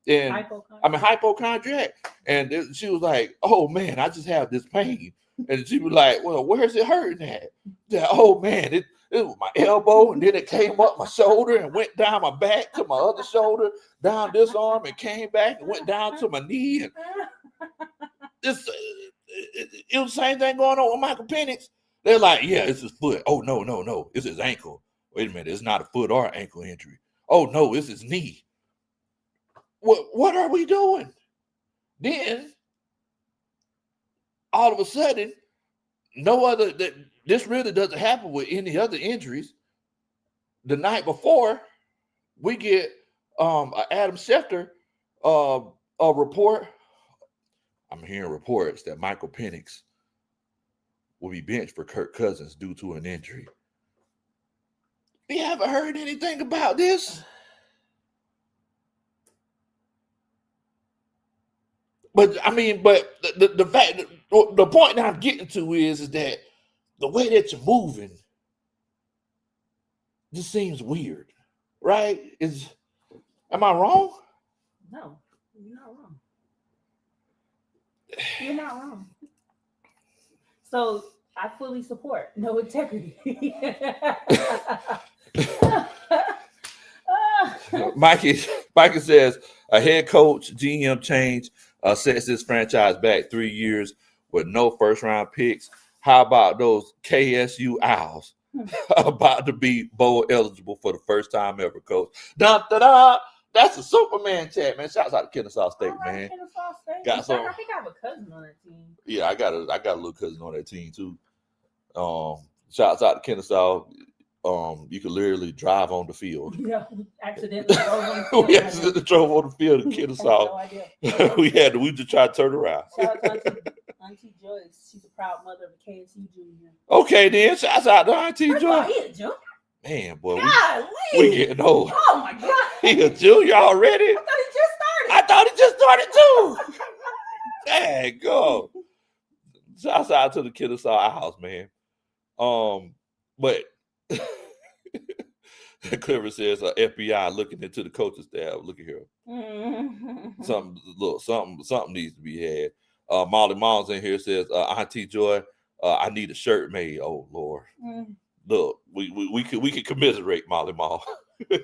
Hypochondriac. And she was like, oh man, I just have this pain. And she was like, well, where's it hurting at? Oh man, it was my elbow, and then it came up my shoulder and went down my back to my other shoulder, down this arm, and came back and went down to my knee. And it was the same thing going on with Michael Penix. They're like, yeah, it's his foot. Oh, no, it's his ankle. Wait a minute, it's not a foot or ankle injury. Oh, no, it's his knee. What are we doing? Then, all of a sudden, this really doesn't happen with any other injuries. The night before, we get Adam Schefter a report. I'm hearing reports that Michael Penix will be benched for Kirk Cousins due to an injury. We haven't heard anything about this. But the fact, the point that I'm getting to is that the way that you're moving just seems weird, right? Am I wrong? No, you're not wrong. You're not wrong. So I fully support no integrity. Mikey says a head coach GM change sets this franchise back 3 years with no first round picks. How about those KSU Owls about to be bowl eligible for the first time ever, coach? Da da da. That's a Superman chat, man. Shouts out to Kennesaw State, man. Kennesaw State. Got some. I think I have a cousin on that team. Yeah, I got a little cousin on that team too. Shouts out to Kennesaw. You could literally drive on the field. Yeah, accidentally drove on the field. We accidentally drove on the field in Kennesaw. No idea. we just tried to turn around. Shout out to Auntie Joyce. She's a proud mother of a KSU junior. Okay, then. Shouts out to Auntie Joyce. He a junior? Man, boy, we getting old. Oh my God. He a junior already? I thought he just started. too. Dang, go. Shouts out to the Kennesaw House, man. But Clever says FBI looking into the coaching staff. Look at here. Something needs to be had. Molly Moms in here says, Auntie Joy, I need a shirt made. Oh Lord. Look, we could commiserate Molly Mom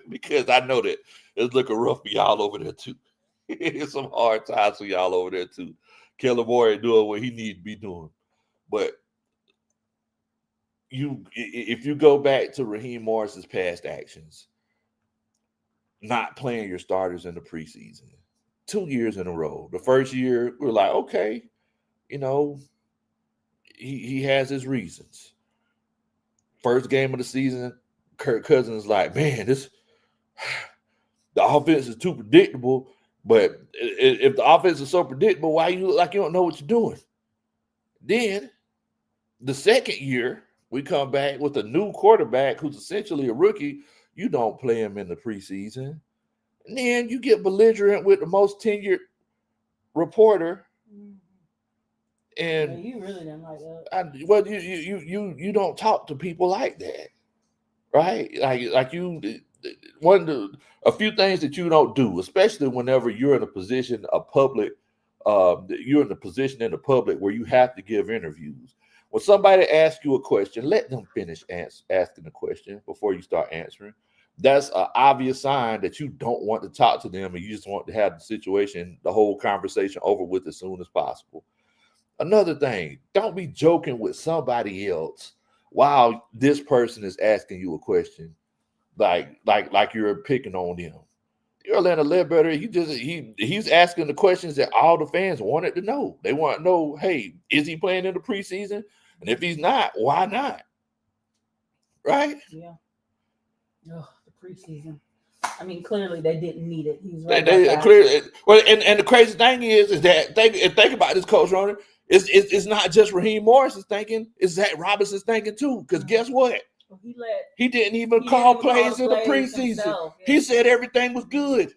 because I know that it's looking rough for y'all over there too. It's some hard times for y'all over there too. Keller Moore ain't doing what he need to be doing. But if you go back to Raheem Morris's past actions, not playing your starters in the preseason, 2 years in a row. The first year, we're like, okay, you know, he has his reasons. First game of the season, Kirk Cousins like, man, the offense is too predictable. But if the offense is so predictable, why you look like you don't know what you're doing? Then the second year, we come back with a new quarterback who's essentially a rookie. You don't play him in the preseason. And then you get belligerent with the most tenured reporter. And you really didn't like that. Well, you don't talk to people like that, right? Like you, a few things that you don't do, especially whenever you're in a position, you're in a position in the public where you have to give interviews. When somebody asks you a question, let them finish asking the question before you start answering. That's an obvious sign that you don't want to talk to them and you just want to have the whole conversation over with as soon as possible. Another thing, don't be joking with somebody else while this person is asking you a question, like you're picking on them. You're Atlanta Ledbetter. He's asking the questions that all the fans wanted to know. They want to know, hey, is he playing in the preseason? And if he's not, why not? Right? Yeah. Oh, the preseason. I mean, clearly they didn't need it. He's right. Clearly, well, and the crazy thing is that think about this, Coach Ronan. It's not just Raheem Morris is thinking; it's Zach Robinson's thinking too. Because guess what? Well, he didn't even call plays in the preseason. Himself, yeah. He said everything was good.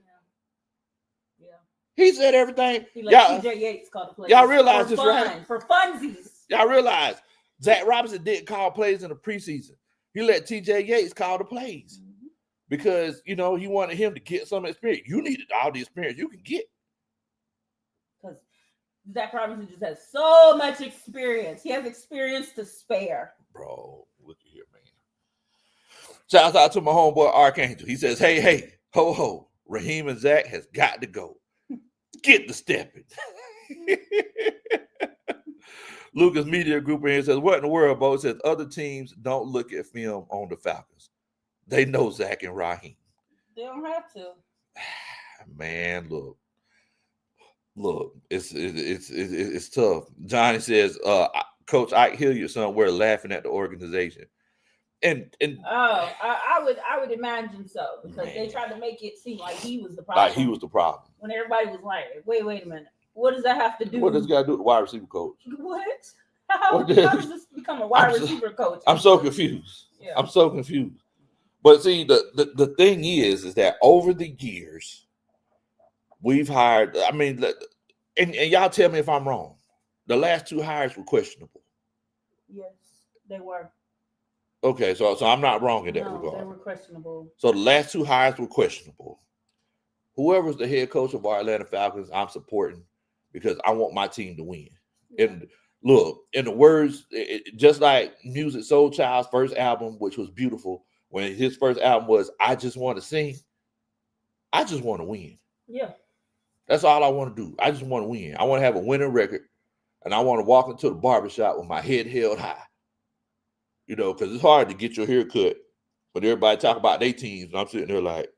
Yeah. He said everything. He let TJ Yates call the plays. Y'all realize this, right? For funsies. Y'all realize Zach Robinson didn't call plays in the preseason. He let TJ Yates call the plays. Because, he wanted him to get some experience. You needed all the experience you can get. Because Zach Robinson just has so much experience. He has experience to spare. Bro, look at here, man. Shouts out to my homeboy Archangel. He says, hey, ho, Raheem and Zach has got to go. Get the stepping. Lucas Media Group in here says, what in the world, Bo? It says, other teams don't look at film on the Falcons. They know Zach and Raheem. They don't have to. Man, look, it's tough. Johnny says, Coach Ike Hilliard somewhere laughing at the organization. And I would imagine so because they tried to make it seem like he was the problem. Like he was the problem. When everybody was like, wait a minute, what does that have to do? What does this got to do with the wide receiver coach? What? How does this become a wide receiver coach? I'm so confused. Yeah. I'm so confused. But see, the thing is that over the years, we've hired, and y'all tell me if I'm wrong. The last two hires were questionable. Yes, they were. Okay, so I'm not wrong in that regard. They were questionable. So the last two hires were questionable. Whoever's the head coach of our Atlanta Falcons, I'm supporting because I want my team to win. Yeah. And look, in the words, just like Music Soul Child's first album, which was beautiful, when his first album was, I Just Want to Sing, I just want to win. Yeah. That's all I want to do. I just want to win. I want to have a winning record, and I want to walk into the barbershop with my head held high. Because it's hard to get your hair cut, but everybody talk about their teams, and I'm sitting there like,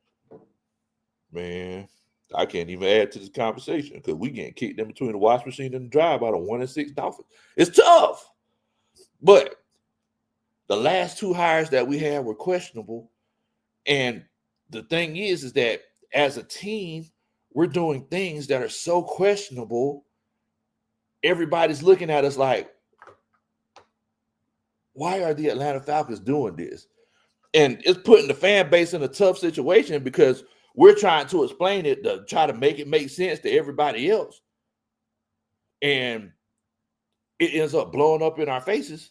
man, I can't even add to this conversation because we getting kicked in between the wash machine and the dryer by the 1-6 Dolphins. It's tough, but the last two hires that we had were questionable. And the thing is that as a team, we're doing things that are so questionable. Everybody's looking at us like, why are the Atlanta Falcons doing this? And it's putting the fan base in a tough situation because we're trying to explain it to try to make it make sense to everybody else. And it ends up blowing up in our faces.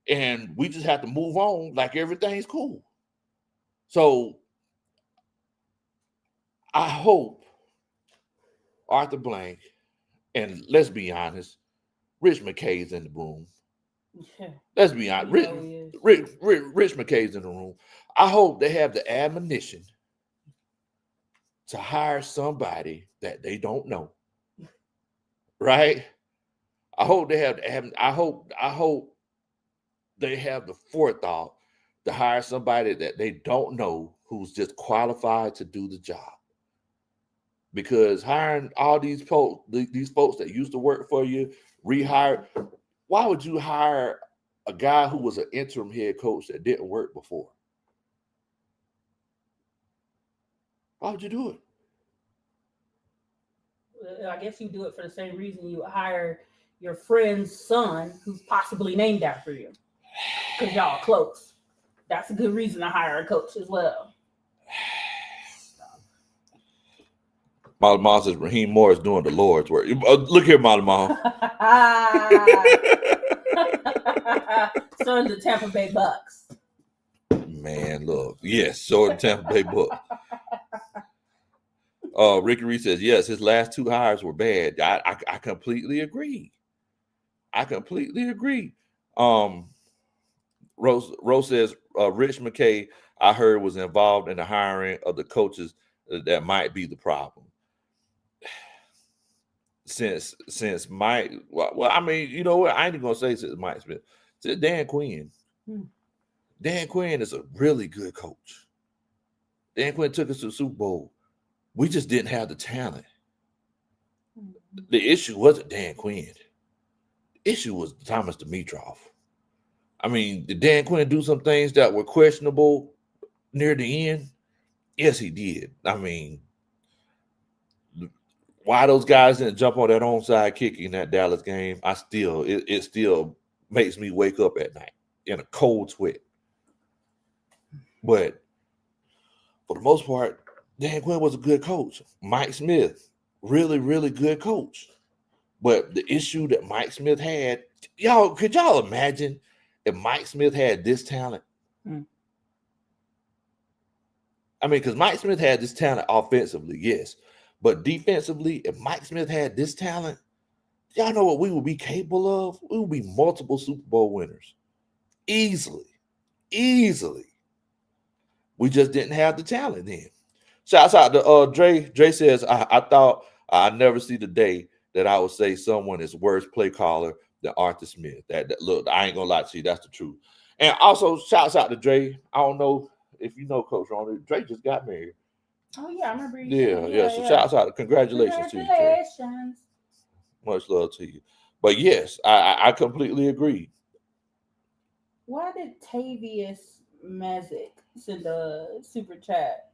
And we just have to move on like everything's cool. So I hope Arthur Blank And let's be honest, Rich McKay's in the room. Yeah. Let's be honest. Rich McKay's in the room. I hope they have the admonition to hire somebody that they don't know. Right? I hope they have I hope they have the forethought to hire somebody that they don't know who's just qualified to do the job. Because hiring all these folks that used to work for you, rehire, why would you hire a guy who was an interim head coach that didn't work before? Why would you do it? I guess you do it for the same reason you hire your friend's son who's possibly named after you. Because y'all are close. That's a good reason to hire a coach as well. Molly Mom says Raheem Moore is doing the Lord's work. Look here, Molly Mom. So in the Tampa Bay Bucks. Man, look. Yes, so in Tampa Bay Bucks. Ricky Reed says, yes, his last two hires were bad. I completely agree. Rose says, Rich McKay, I heard, was involved in the hiring of the coaches that might be the problem. Since Mike, well, I mean, you know what? I ain't even gonna say since Mike Smith. Since Dan Quinn. Dan Quinn is a really good coach. Dan Quinn took us to the Super Bowl. We just didn't have the talent. The issue wasn't Dan Quinn. The issue was Thomas Dimitroff. I mean, did Dan Quinn do some things that were questionable near the end? Yes, he did. I mean, why those guys didn't jump on that onside kick in that Dallas game, it still makes me wake up at night in a cold sweat. But for the most part, Dan Quinn was a good coach. Mike Smith, really, really good coach. But the issue that Mike Smith had, could y'all imagine if Mike Smith had this talent? I mean, because Mike Smith had this talent offensively, yes. But defensively, if Mike Smith had this talent, y'all know what we would be capable of? We would be multiple Super Bowl winners. Easily. We just didn't have the talent then. Shouts out to Dre. Dre says, I thought I'd never see the day that I would say someone is worse play caller than Arthur Smith. Look, I ain't gonna lie to you, that's the truth. And also, shouts out to Dre. I don't know if you know Coach Ronald. Dre just got married. Oh yeah, I remember. So shouts out, congratulations to you, Dre. Much love to you. But yes, I completely agree. Why did Tavius Mazik send a super chat?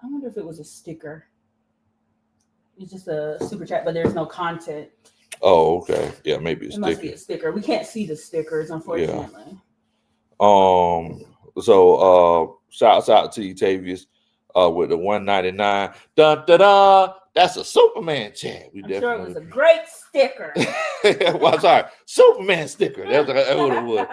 I wonder if it was a sticker. It's just a super chat, but there's no content. Oh, okay. Yeah, maybe it must be a sticker. We can't see the stickers, unfortunately. Yeah. So shouts out to you, Tavius, with the 199. Dun da da. That's a Superman chat. I'm sure it was a great sticker. Well, sorry, Superman sticker. That's what it was.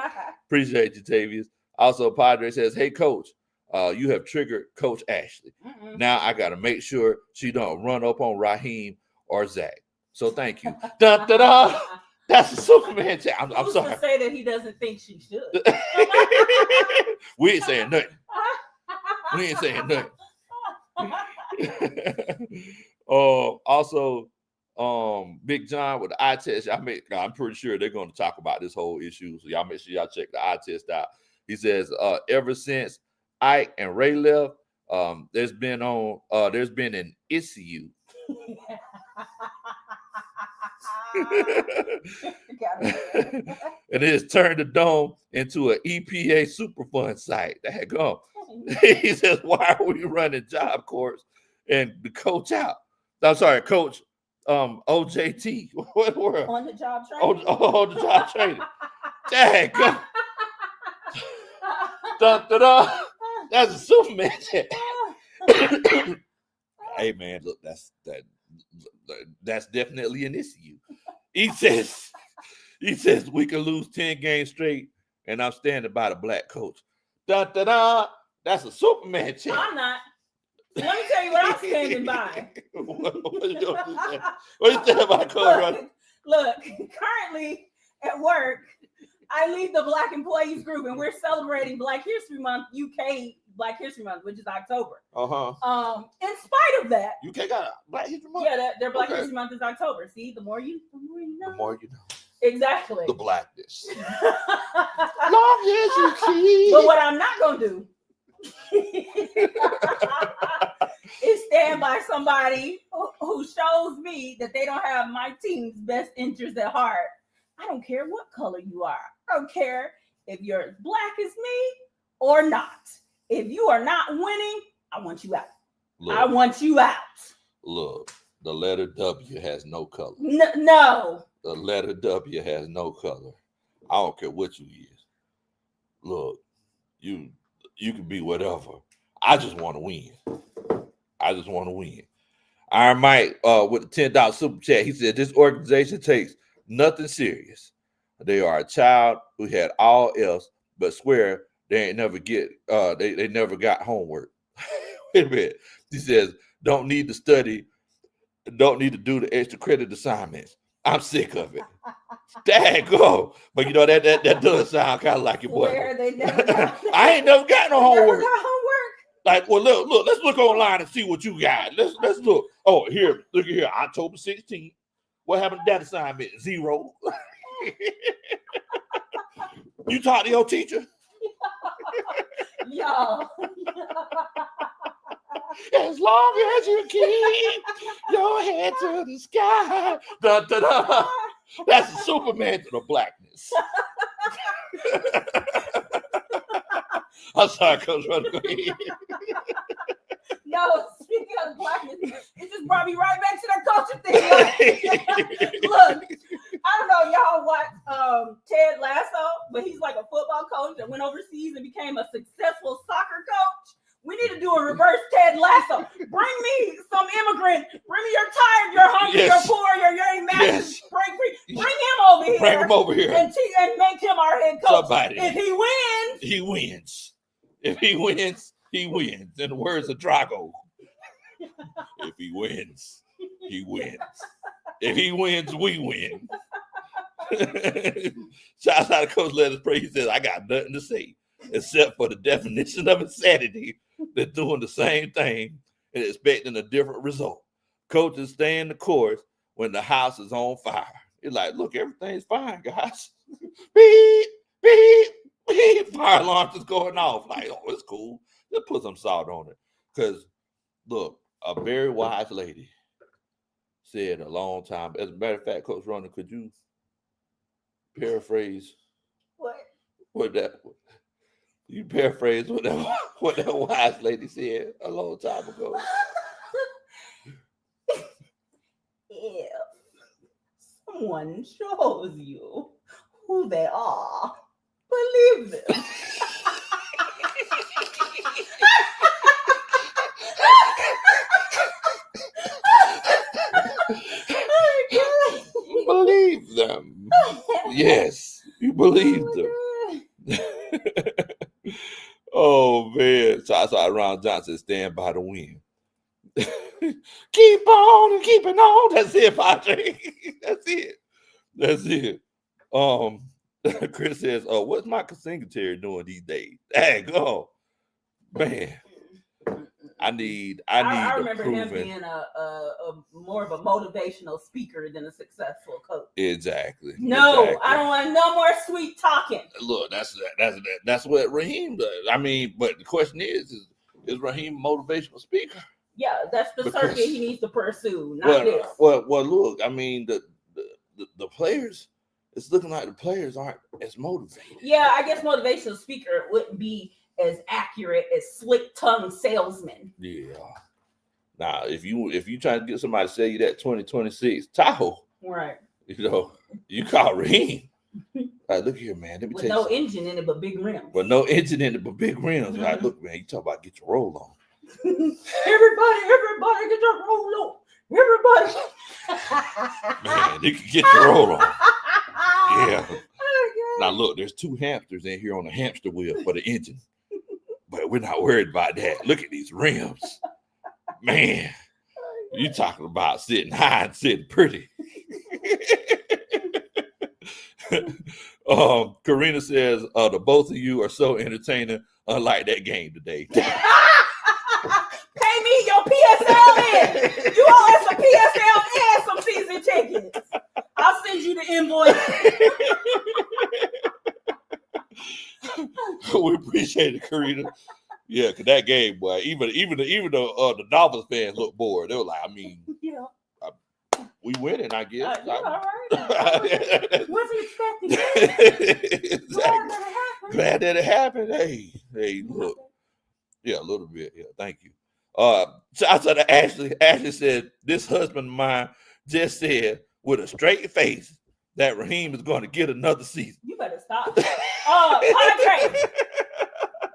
Appreciate you, Tavius. Also, Padre says, "Hey, Coach, you have triggered Coach Ashley. Now I got to make sure she don't run up on Raheem or Zach. So thank you." Dun, da, da. That's a Superman chat. I'm sorry. To say that he doesn't think she should. We ain't saying nothing. Also, Big John with the eye test. I'm pretty sure they're going to talk about this whole issue. So y'all make sure y'all check the eye test out. He says, ever since Ike and Ray left, there's been an issue. And it has turned the dome into an EPA Superfund site. That go. He says, why are we running Job Corps and the coach out? I'm sorry, Coach OJT. What word? On the job training. On the job training. Dang, go. Dun, dun, dun. That's a Superman chat. Hey man, look, that's definitely an issue. He says we can lose 10 games straight, and I'm standing by the black coach. Dun, dun, dun. That's a Superman chat. I'm not. So let me tell you what I'm standing by. What you say about Coach Ronnie? Look, currently at work, I lead the Black Employees Group, and we're celebrating Black History Month, UK Black History Month, which is October. In spite of that, UK got Black History Month. Yeah, their Black History Month is October. See, the more you know. The more you know. Exactly. The blackness. Long as you keep. But what I'm not gonna do is stand by somebody who shows me that they don't have my team's best interest at heart. I don't care what color you are. I don't care if you're as black as me or not. If you are not winning, I want you out. Look, I want you out. Look, the letter W has no color. No. The letter W has no color. I don't care what you is. Look, you can be whatever. I just want to win. I just want to win. Iron Mike with the $10 super chat, he said, this organization takes nothing serious. They are a child who had all else, but swear they ain't never get they never got homework. Wait a minute. He says, don't need to study, don't need to do the extra credit assignments. I'm sick of it. Daggone. But you know that does sound kind of like your boy. I ain't never got no homework. Like, well, look, let's look online and see what you got. Let's look. Oh, look here, October 16th. What happened to that assignment? 0. You talk to your teacher? Yo. As long as you keep your head to the sky. Da, da, da. That's a Superman to the blackness. I'm sorry, Coach Ronnie. Go ahead. No, speaking of blackness, it just brought me right back to that culture thing. Look, I don't know y'all watch Ted Lasso, but he's like a football coach that went overseas and became a successful soccer coach. We need to do a reverse Ted Lasso. Bring me some immigrant. Bring me you're tired, you're hungry, Yes. you're poor, you're ain't massive. Yes. Bring him over here. Bring him over here. And make him our head coach. Somebody. If he wins. He wins. If he wins, he wins. In the words of Drago. If he wins, he wins. If he wins, we win. Shout out to Coach Let Us Pray. He says, I got nothing to say except for the definition of insanity. They're doing the same thing and expecting a different result. Coaches stay in the course when the house is on fire. It's like, look, everything's fine, guys. Beep, beep, beep. Fire alarms is going off. Like, oh, it's cool. Just put some salt on it. Because, look, a very wise lady said a long time. As a matter of fact, Coach Ronnie, could you paraphrase what that? You paraphrase what that wise lady said a long time ago. If someone shows you who they are, believe them. Believe them. Yes, you believe them. Oh man. So Ron Johnson, stand by the win. Keep on and keeping on. That's it, Padre. That's it. Chris says, what's my Singletary doing these days? Dang, oh man. I remember him being a more of a motivational speaker than a successful coach. Exactly. No, exactly. I don't want no more sweet talking. Look, that's what Raheem does. I mean, but the question is Raheem a motivational speaker? Yeah, that's the circuit he needs to pursue. Not this. Well, look, I mean, the players. It's looking like the players aren't as motivated. Yeah, I guess motivational speaker wouldn't be as accurate as slick-tongued salesman. Yeah. Now, if you try to get somebody to sell you that 2026 Tahoe, right? You know, you call Raheem. Like, look here, man. Let me with no engine in it, but big rims. With no engine in it, but big rims. Mm-hmm. Like, look, man, you talk about get your roll on. Everybody, get your roll on. Everybody. Man, you can get your roll on. Yeah. Oh, now look, there's 2 hamsters in here on the hamster wheel for the engine, but we're not worried about that. Look at these rims. Man, you talking about sitting high and sitting pretty. Karina says, the both of you are so entertaining, unlike that game today. Pay me your PSL in. You owe us a PSL and some season tickets. I'll send you the invoice. We appreciate it, Karina. Yeah, because that game, boy, even the Dolphins fans look bored. They were like, I mean, Yeah. We winning, I guess. Yeah, all right. Wasn't expecting it. Exactly. Glad that it happened. Hey, look. Yeah, a little bit. Yeah, thank you. Shout out to Ashley. Ashley said, this husband of mine just said with a straight face that Raheem is going to get another season. You better stop.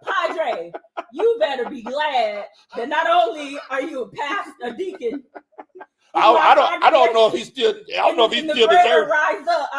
Padre, you better be glad that not only are you a pastor, a deacon. I don't know if he still. I don't know if he still deserves. Rise up.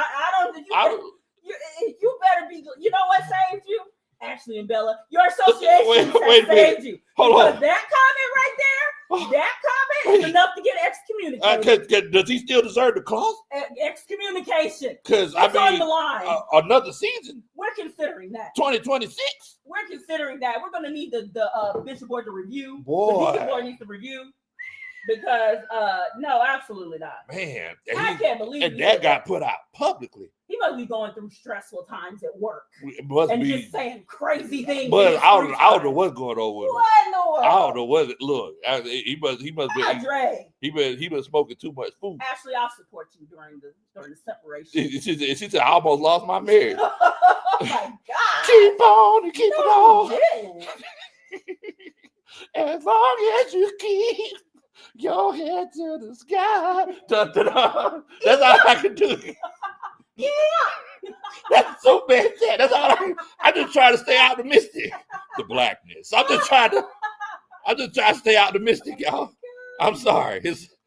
You better be. You know what saved you? Ashley and Bella, your association saved you. Hold on. That comment right there, that comment is enough to get excommunicated. Does he still deserve the clause? Excommunication. Because I mean, on the line. Another season. We're considering that. 2026. We're considering that. We're going to need the bishop board to review. Boy. The deacon board needs to review. Because no, absolutely not. Man, I can't believe and that got put out publicly. He must be going through stressful times at work. Just saying crazy things. But I don't know what's going on with him. What in the world? I don't know what it look. He must be he been smoking too much food. Ashley, I'll support you during the separation. She said I almost lost my marriage. Oh my God. Keep on and keep it on. Yeah. As long as you keep your head to the sky. Dun, dun, dun. That's all I can do. Yeah. That's so bad. That's all I just try to stay optimistic. The blackness. I'm just trying to stay optimistic, y'all. I'm sorry.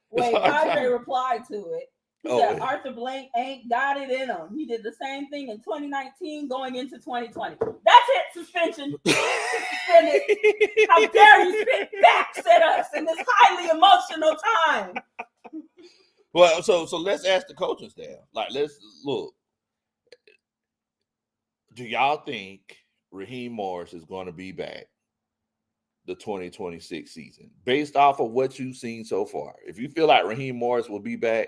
Wait, Padre replied to it. He said Arthur Blank ain't got it in him. He did the same thing in 2019 going into 2020. That's it, suspension. Suspended. How dare you spit facts at us in this highly emotional time? Well, so let's ask the coaching staff. Like, let's look. Do y'all think Raheem Morris is going to be back the 2026 season based off of what you've seen so far? If you feel like Raheem Morris will be back,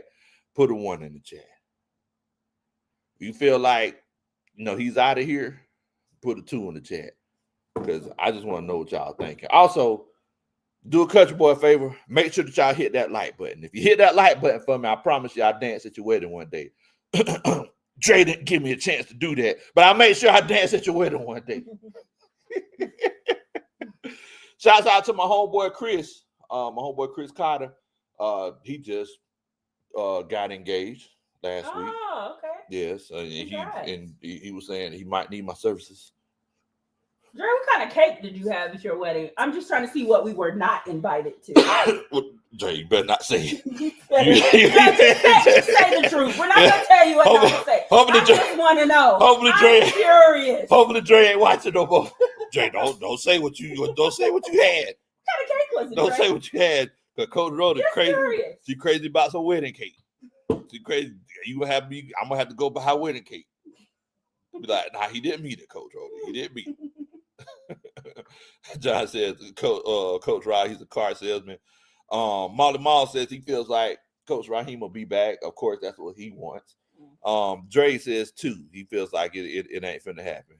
put a 1 in the chat. If you feel like, he's out of here, put a 2 in the chat. Because I just want to know what y'all thinking. Also, do a country boy a favor. Make sure that y'all hit that like button. If you hit that like button for me, I promise you I'll dance at your wedding one day. Dre didn't give me a chance to do that, but I'll make sure I dance at your wedding one day. Shouts out to my homeboy Chris. Chris Carter. He just got engaged last week. Oh, okay. Yes, he was saying he might need my services. Dre, what kind of cake did you have at your wedding? I'm just trying to see what we were not invited to. Well, Dre, you better not say it. Just say the truth. We're not going to tell you what not to say. I just want to know. I'm curious. Hopefully Dre ain't watching no more. Dre, don't say what you had. What kind of cake was it, Don't Dre? say what you had. Because Coach Rhoda crazy. Curious. She crazy about some wedding cake. She crazy. I'm gonna have to go buy wedding cake. Be like, nah, he didn't meet it, Coach Rhoda. He didn't meet it. John says, Coach Rod, he's a car salesman. Molly Mall says he feels like Coach Raheem will be back. Of course, that's what he wants. Dre says 2. He feels like it ain't finna happen.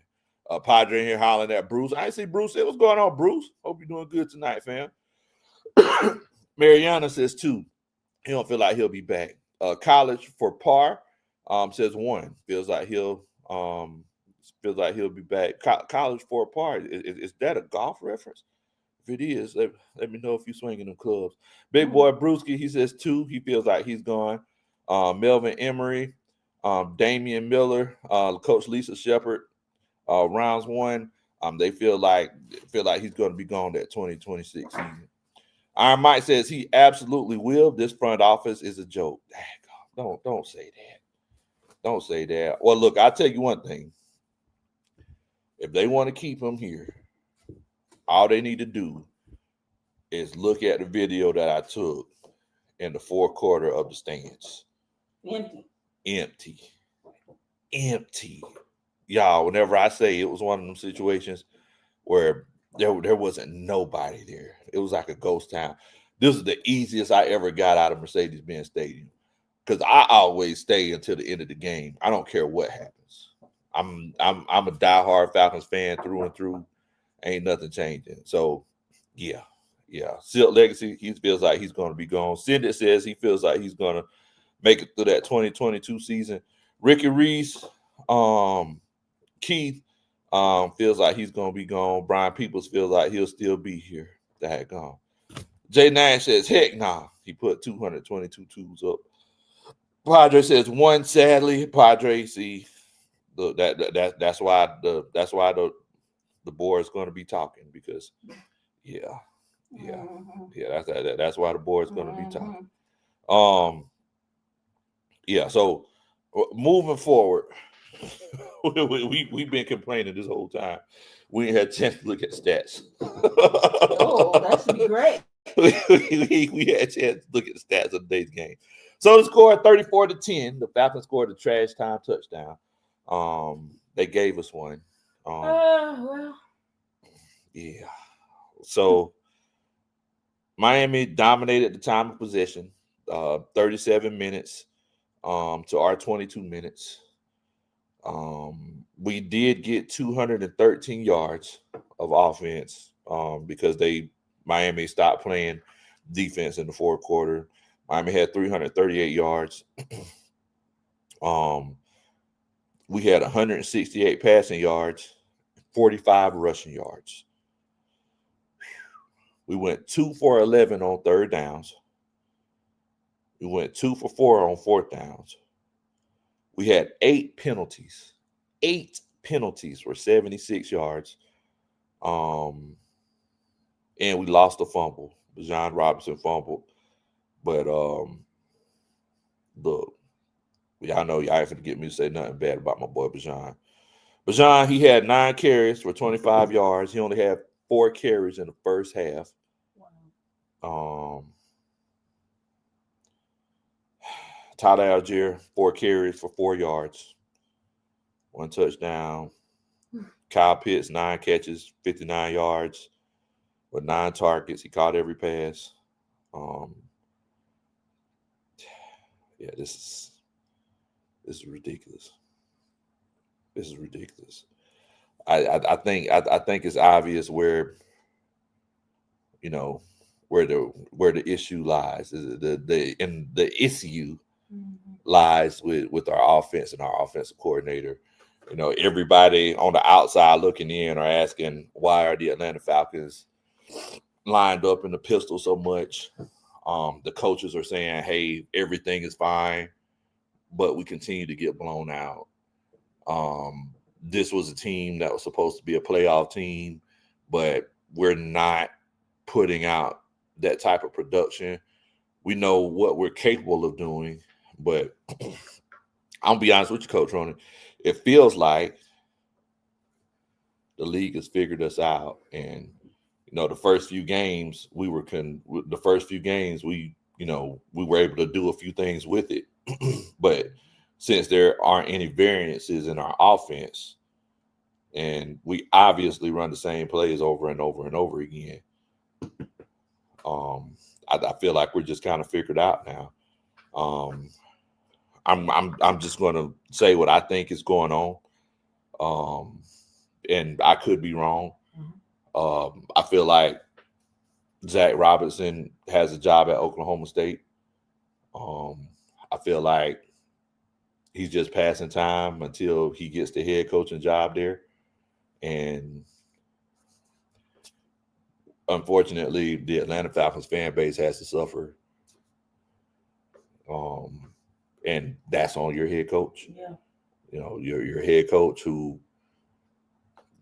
Padre here hollering at Bruce. I see Bruce. What's going on, Bruce? Hope you're doing good tonight, fam. Mariana says 2. He don't feel like he'll be back. College for par says 1. Feels like he'll be back. College for par. Is that a golf reference? If it is, let me know if you swinging them clubs. Big boy Brewski, he says 2. He feels like he's gone. Melvin Emery, Damian Miller, Coach Lisa Shepard, rounds 1. They feel like he's going to be gone that 2026 season. Iron Mike says he absolutely will. This front office is a joke. Don't say that. Don't say that. Well, look, I'll tell you one thing. If they want to keep him here, all they need to do is look at the video that I took in the fourth quarter of the stands. Empty. Y'all, whenever I say it was one of them situations where there wasn't nobody there. It was like a ghost town. This is the easiest I ever got out of Mercedes-Benz Stadium. Because I always stay until the end of the game. I don't care what happens. I'm a diehard Falcons fan through and through. Ain't nothing changing. So, yeah. Silk Legacy, he feels like he's going to be gone. Cindy says he feels like he's going to make it through that 2022 season. Ricky Reese, Keith feels like he's going to be gone. Brian Peoples feels like he'll still be here. That gone. Jay Nash says, heck nah. He put 222 twos up. Padre says one. Sadly, Padre, see, that's why the board is going to be talking because, that's why the board is going to be talking. So moving forward, we've been complaining this whole time. We ain't had a chance to look at stats. That should be great. we had a chance to look at the stats of today's game. So the score 34-10. The Falcons scored a trash time touchdown. They gave us one. Yeah. So Miami dominated the time of possession, 37 minutes to our 22 minutes. We did get 213 yards of offense because Miami stopped playing defense in the fourth quarter. Miami had 338 yards. We had 168 passing yards, 45 rushing yards. We went 2 for 11 on third downs. We went 2 for 4 on fourth downs. We had 8 penalties. 8 penalties for 76 yards. And we lost a fumble. John Robinson fumbled. But look, y'all know y'all ain't finna get me to say nothing bad about my boy Bajan. Bajan, he had 9 carries for 25 yards. He only had 4 carries in the first half. Tyler Algier, 4 carries for 4 yards, 1 touchdown. Kyle Pitts, 9 catches, 59 yards, with 9 targets. He caught every pass. This is ridiculous. This is ridiculous. I think it's obvious where where the issue lies. The issue lies with our offense and our offensive coordinator. Everybody on the outside looking in are asking, why are the Atlanta Falcons lined up in the pistol so much? The coaches are saying, hey, everything is fine, but we continue to get blown out. This was a team that was supposed to be a playoff team, but we're not putting out that type of production. We know what we're capable of doing, but I'll be honest with you, Coach Ronan. It feels like the league has figured us out, and the first few games we were we were able to do a few things with it, but since there aren't any variances in our offense, and we obviously run the same plays over and over and over again, I feel like we're just kind of figured out now. I'm just going to say what I think is going on, and I could be wrong. I feel like Zach Robinson has a job at Oklahoma State. I feel like he's just passing time until he gets the head coaching job there. And unfortunately, the Atlanta Falcons fan base has to suffer. And that's on your head coach. Yeah. Your head coach who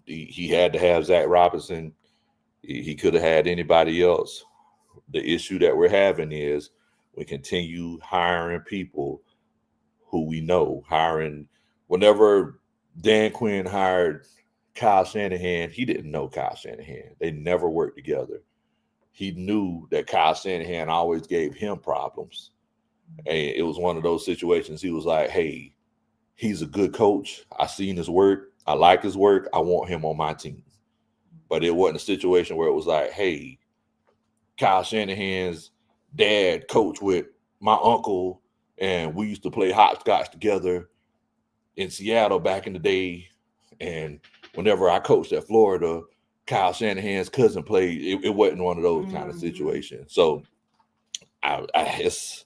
he had to have Zach Robinson. He could have had anybody else. The issue that we're having is we continue hiring people who we know. Whenever Dan Quinn hired Kyle Shanahan, he didn't know Kyle Shanahan. They never worked together. he knew that Kyle Shanahan always gave him problems. And it was one of those situations. He was like, hey, he's a good coach. I seen his work. I like his work. I want him on my team. But it wasn't a situation where it was like, hey, Kyle Shanahan's dad coached with my uncle, and we used to play hopscotch together in Seattle back in the day. And whenever I coached at Florida, Kyle Shanahan's cousin played. It wasn't one of those kind of situations. So it's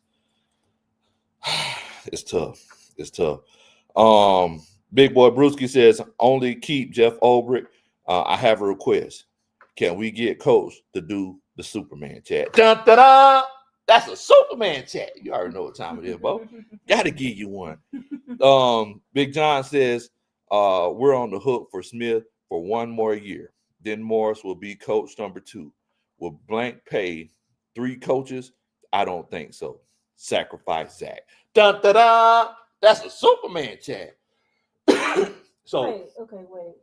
tough. It's tough. Big Boy Brewski says, only keep Jeff Ulbrich. I have a request. Can we get Coach to do the Superman chat? Dun, dun, dun. That's a Superman chat. You already know what time it is, Bo. Gotta give you one. Big John says, we're on the hook for Smith for one more year. Then Morris will be coach number 2. Will Blank pay 3 coaches? I don't think so. Sacrifice Zach. Dun, dun, dun. That's a Superman chat. So wait.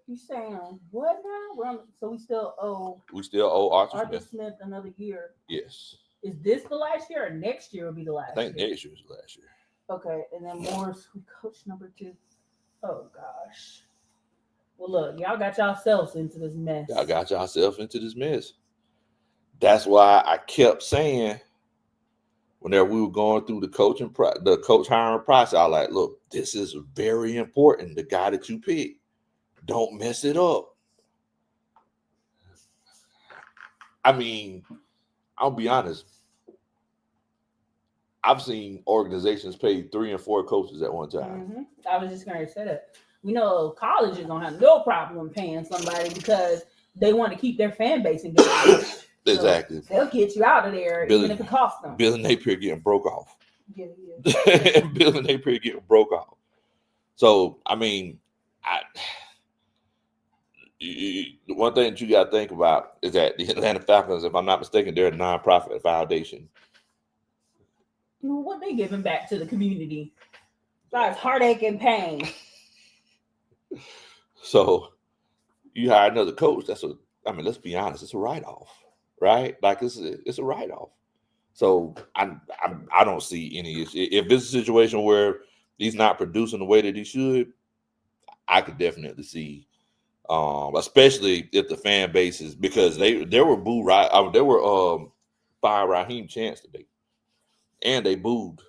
You saying what now? So we still owe Arthur Smith another year. Yes. Is this the last year, or next year will be the last? I think next year is the last year. Okay, and then Morris, coach number 2. Oh gosh. Well, look, y'all got yourselves into this mess. That's why I kept saying, whenever we were going through the coach hiring process, I was like, look, this is very important. The guy that you pick, don't mess it up. I mean, I'll be honest. I've seen organizations pay 3 and 4 coaches at one time. Mm-hmm. I was just going to say that. We know colleges don't have no problem paying somebody because they want to keep their fan base engaged. Exactly. So they'll get you out of there even if it costs them. Bill Napier getting broke off. Yeah. Bill Napier getting broke off. So, I mean, one thing that you got to think about is that the Atlanta Falcons, if I'm not mistaken, they're a nonprofit foundation. What they giving back to the community? Besides heartache and pain. So, you hire another coach. Let's be honest, it's a write-off. Right? Like it's a write-off. So I don't see any issue. If it's a situation where he's not producing the way that he should, I could definitely see, especially if the fan base is, because they were fire Raheem chants today, and they booed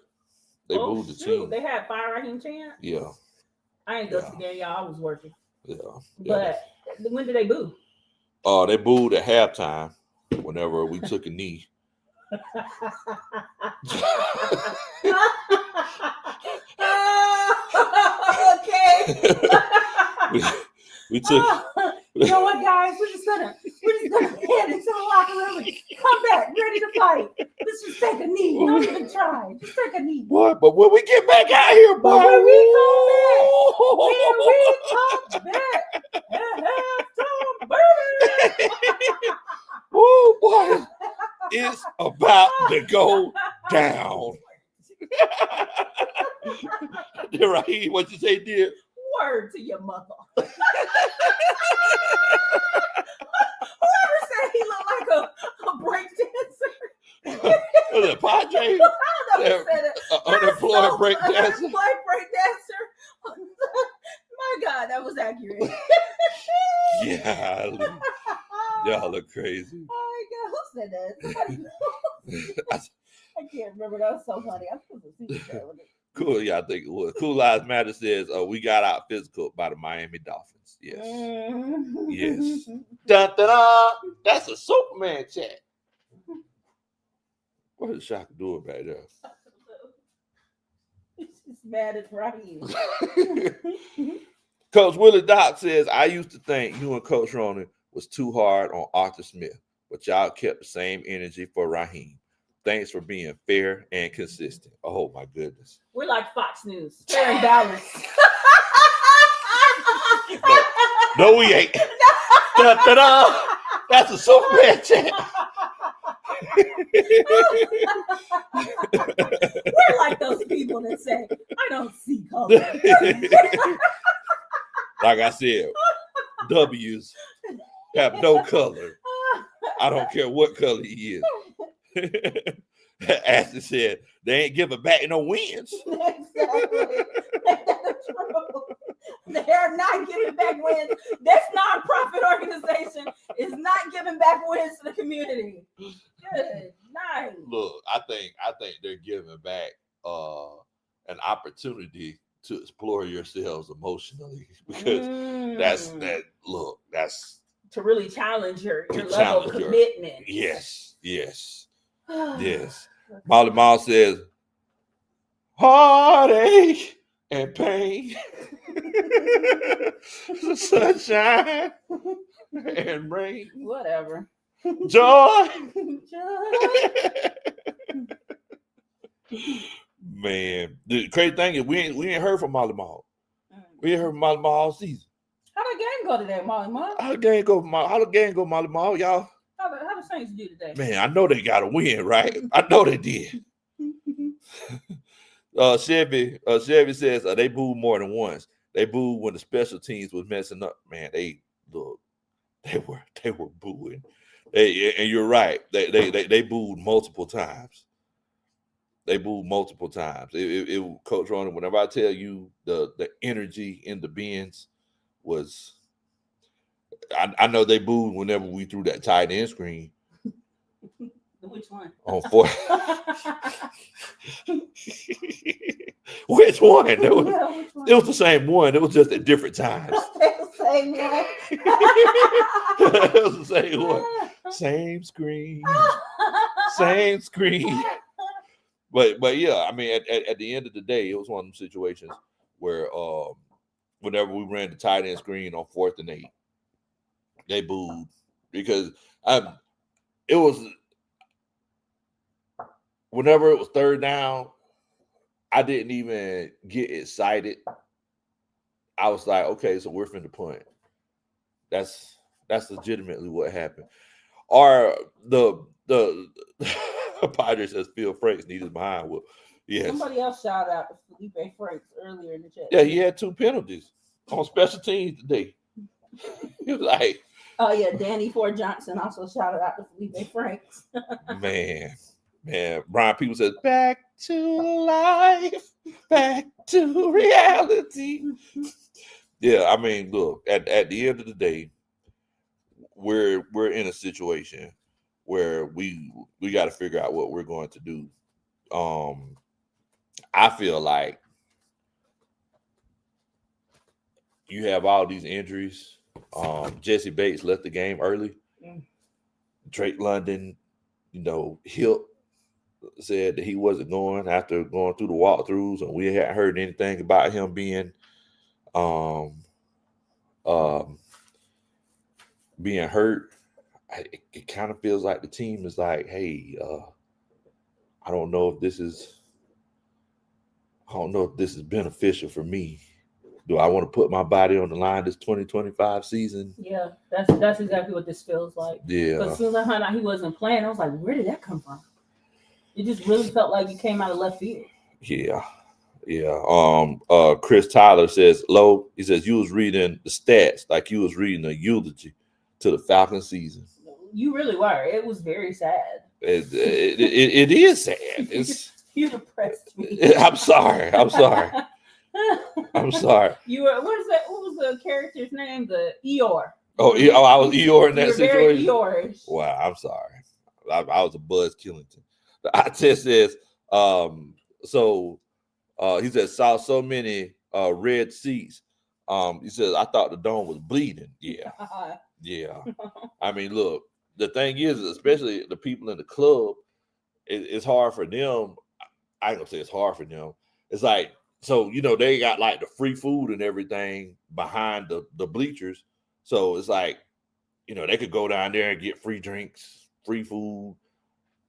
the team. They had fire Raheem chant. Yeah. I ain't go to the game, y'all. I was working. Yeah. But when did they boo? They booed at halftime. Whenever we took a knee. Okay. we took. You know what, guys? We're just gonna head into the locker room and come back ready to fight. Let's just take a knee. Don't even try. Just take a knee. Boy, but when we get back out here, boy. When we come back, baby. Oh boy, it's about to go down. Raheem, what you say, dear? Word to your mother. Whoever said he looked like a break dancer. Was it Padre? Unemployed break dancer. Unemployed break dancer. My God, that was accurate. Yeah. Y'all look crazy. Oh my God, who said that? I can't remember. That was so funny. I'm supposed to see that. Cool, yeah, I think it was. Cool Lives Matter says, we got out physical by the Miami Dolphins. Yes. Yes. Dun, dun, dun. That's a Superman chat. What is Shaka doing back there? He's just mad at Raheem. Coach Willie Doc says, I used to think you and Coach Ronan was too hard on Arthur Smith, but y'all kept the same energy for Raheem. Thanks for being fair and consistent. Oh, my goodness. We're like Fox News. Fair and balanced. No, we ain't. Da, da, da. That's a Superman chat. We're like those people that say, I don't see color. Like I said, W's have no color. I don't care what color he is. Ashley said they ain't giving back no wins. Exactly. That's true. They're not giving back wins. This nonprofit organization is not giving back wins to the community. Good night. Look, I think they're giving back an opportunity to explore yourselves emotionally, because that's to really challenge your level of commitment. Yes. Molly Mall says heartache and pain, sunshine and rain, whatever, joy. Man, the crazy thing is we ain't heard from Molly Mall. We ain't heard from Molly Mall all season. How the game go today, Molly Mall? How the game go, Molly Mall, y'all? How the Saints do today? Man, I know they got a win, right? I know they did. Chevy says they booed more than once. They booed when the special teams was messing up. Man, they were booing. And you're right. They booed multiple times. It Coach Ronald, whenever I tell you the energy in the bins was, I know they booed whenever we threw that tight end screen. Which one? On four. Which one? It was the same one. It was just at different times. The same one. It was the same one. Same screen. Same screen. But yeah, I mean, at the end of the day, it was one of them situations where whenever we ran the tight end screen on 4th and 8, they booed because it was whenever it was 3rd down, I didn't even get excited. I was like, okay, so we're finna punt. That's legitimately what happened. Or the Padres says Phil Franks needed behind. Well, yes. Somebody else shouted out to Felipe Franks earlier in the chat. Yeah, he had 2 penalties on special teams today. He was like, oh yeah, Danny Ford Johnson also shouted out to Felipe Franks. man. Brian People says, back to life, back to reality. Yeah, I mean, look, at the end of the day, we're in a situation where we got to figure out what we're going to do. I feel like you have all these injuries. Jesse Bates left the game early. Drake London, Hilt said that he wasn't going after going through the walkthroughs, and we hadn't heard anything about him being hurt. It kind of feels like the team is like, hey, I don't know if this is beneficial for me. Do I want to put my body on the line this 2025 season? Yeah, that's exactly what this feels like. Yeah. Because as soon as I found out he wasn't playing, I was like, where did that come from? It just really felt like it came out of left field. Yeah. Chris Tyler says, Lo, he says you was reading the stats like you was reading a eulogy to the Falcons season. You really were. It was very sad. It is sad. You depressed me. I'm sorry. I'm sorry. You were. What was the character's name? The Eeyore. Oh, I was Eeyore in that situation. Very Eeyore-ish. Wow, I'm sorry. I was a Buzz Killington. The test says, he says, saw so many red seats. He says, I thought the dome was bleeding. Yeah. I mean, look, the thing is, especially the people in the club, it's hard for them. I ain't gonna say it's hard for them. It's like, so, they got like the free food and everything behind the bleachers. So it's like, they could go down there and get free drinks, free food.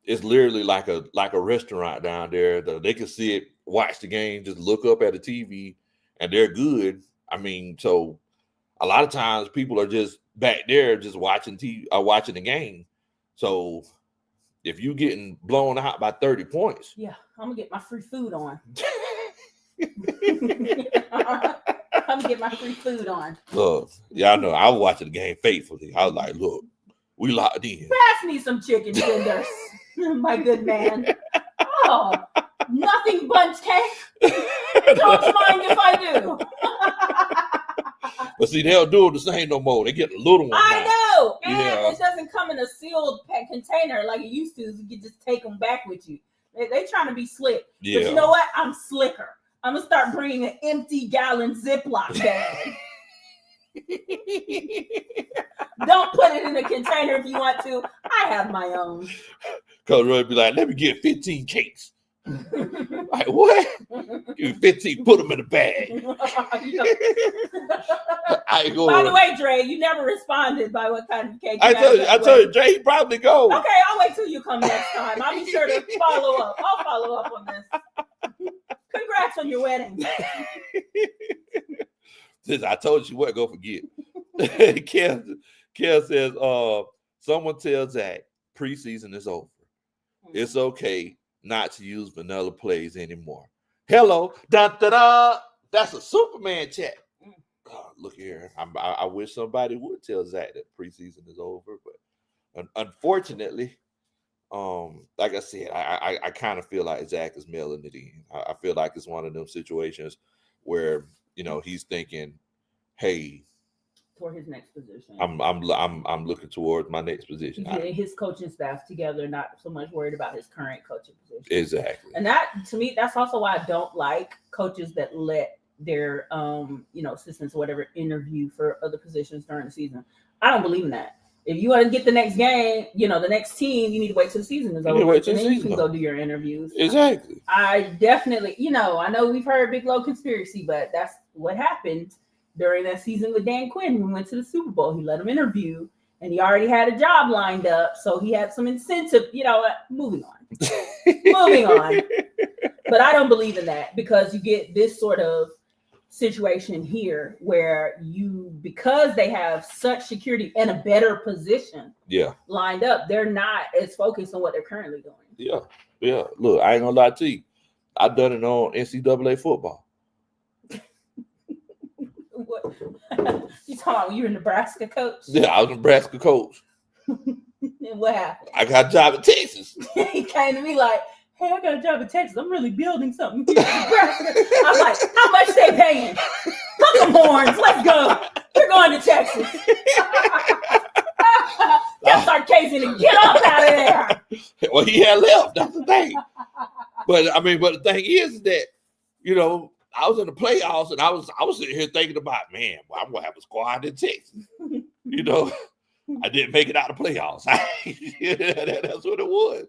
It's literally like a restaurant down there. They can see it, watch the game, just look up at the TV, and they're good. I mean, so a lot of times people are just back there just watching TV, watching the game. So if you getting blown out by 30 points, yeah, I'm gonna get my free food on. I'm gonna get my free food on. Look, y'all know I was watching the game faithfully. I was like, look, We locked in. Pass me some chicken tenders, my good man. Oh, nothing bundt cake. Don't mind if I do. But see, they don't do it the same no more. They get the little one. I know. And Yeah. it doesn't come in a sealed container like it used to. You can just take them back with you. They trying to be slick. Yeah. But you know what? I'm slicker. I'm going to start bringing an empty gallon Ziploc bag. Don't put it in a container if you want to. I have my own. Because Roy be like, let me get 15 cakes. Like, what? Give me 15, put them in a bag. By the way, Dre, you never responded by what kind of cake. I told you, Dre, he probably go. Okay, I'll wait till you come next time. I'll be sure to follow up. I'll follow up on this. Congrats on your wedding. Since I told you, she wasn't gonna forget. Kel says, someone tell Zach preseason is over. It's okay not to use vanilla plays anymore. Hello, dun, dun, dun. That's a Superman chat. God, look here. I wish somebody would tell Zach that preseason is over, but unfortunately, like I said, I kind of feel like Zach is mailing it in. I feel like it's one of them situations where he's thinking, "Hey, toward his next position. I'm looking towards my next position." His coaching staff together, not so much worried about his current coaching position. Exactly. And that, to me, that's also why I don't like coaches that let their assistants or whatever interview for other positions during the season. I don't believe in that. If you want to get the next game, the next team, you need to wait till the season is over. And then you can go do your interviews. Exactly. I definitely, I know we've heard big low conspiracy, but that's what happened during that season with Dan Quinn. When we went to the Super Bowl, he let him interview, and he already had a job lined up, so he had some incentive. Moving on. Moving on. But I don't believe in that, because you get this sort of situation here where because they have such security and a better position lined up, they're not as focused on what they're currently doing. Yeah. Look, I ain't gonna lie to you. I've done it on NCAA football. What? You talking about when you were a Nebraska coach? Yeah, I was a Nebraska coach. And what happened? I got a job in Texas. He came to me like, "Hey, I got a job in Texas. I'm really building something here in Nebraska." I'm like, "How much they paying? Hook 'em horns. Let's go. We're going to Texas." Tell Sarkisian to get up out of there. Well, he had left. That's the thing. But the thing is that, I was in the playoffs, and I was sitting here thinking about, man, well, I'm gonna have a squad in Texas. I didn't make it out of the playoffs. That's what it was.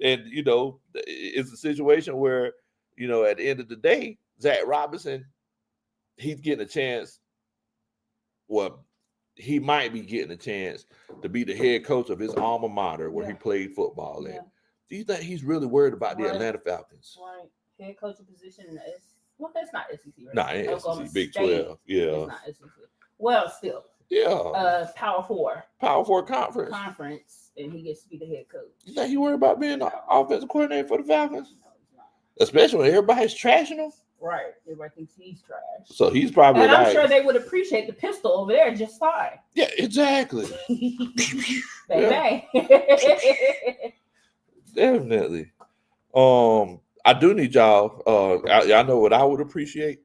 And it's a situation where, at the end of the day, Zach Robinson, he's getting a chance. Well, he might be getting a chance to be the head coach of his alma mater where he played football in. Do you think he's really worried about the Atlanta Falcons? Right. Head coaching position is, that's not SEC, right? Nah, it ain't SEC. Big 12. Yeah. It's not SEC. Well, still. Yeah. Power 4. Power 4 conference. And he gets to be the head coach. You think he worried about being the offensive coordinator for the Falcons? No, he's not. Especially when everybody's trashing him. Right. Everybody thinks he's trash. So he's probably and I'm sure they would appreciate the pistol over there just fine. Yeah, exactly. Bang. Definitely. I do need y'all. Y'all know what I would appreciate?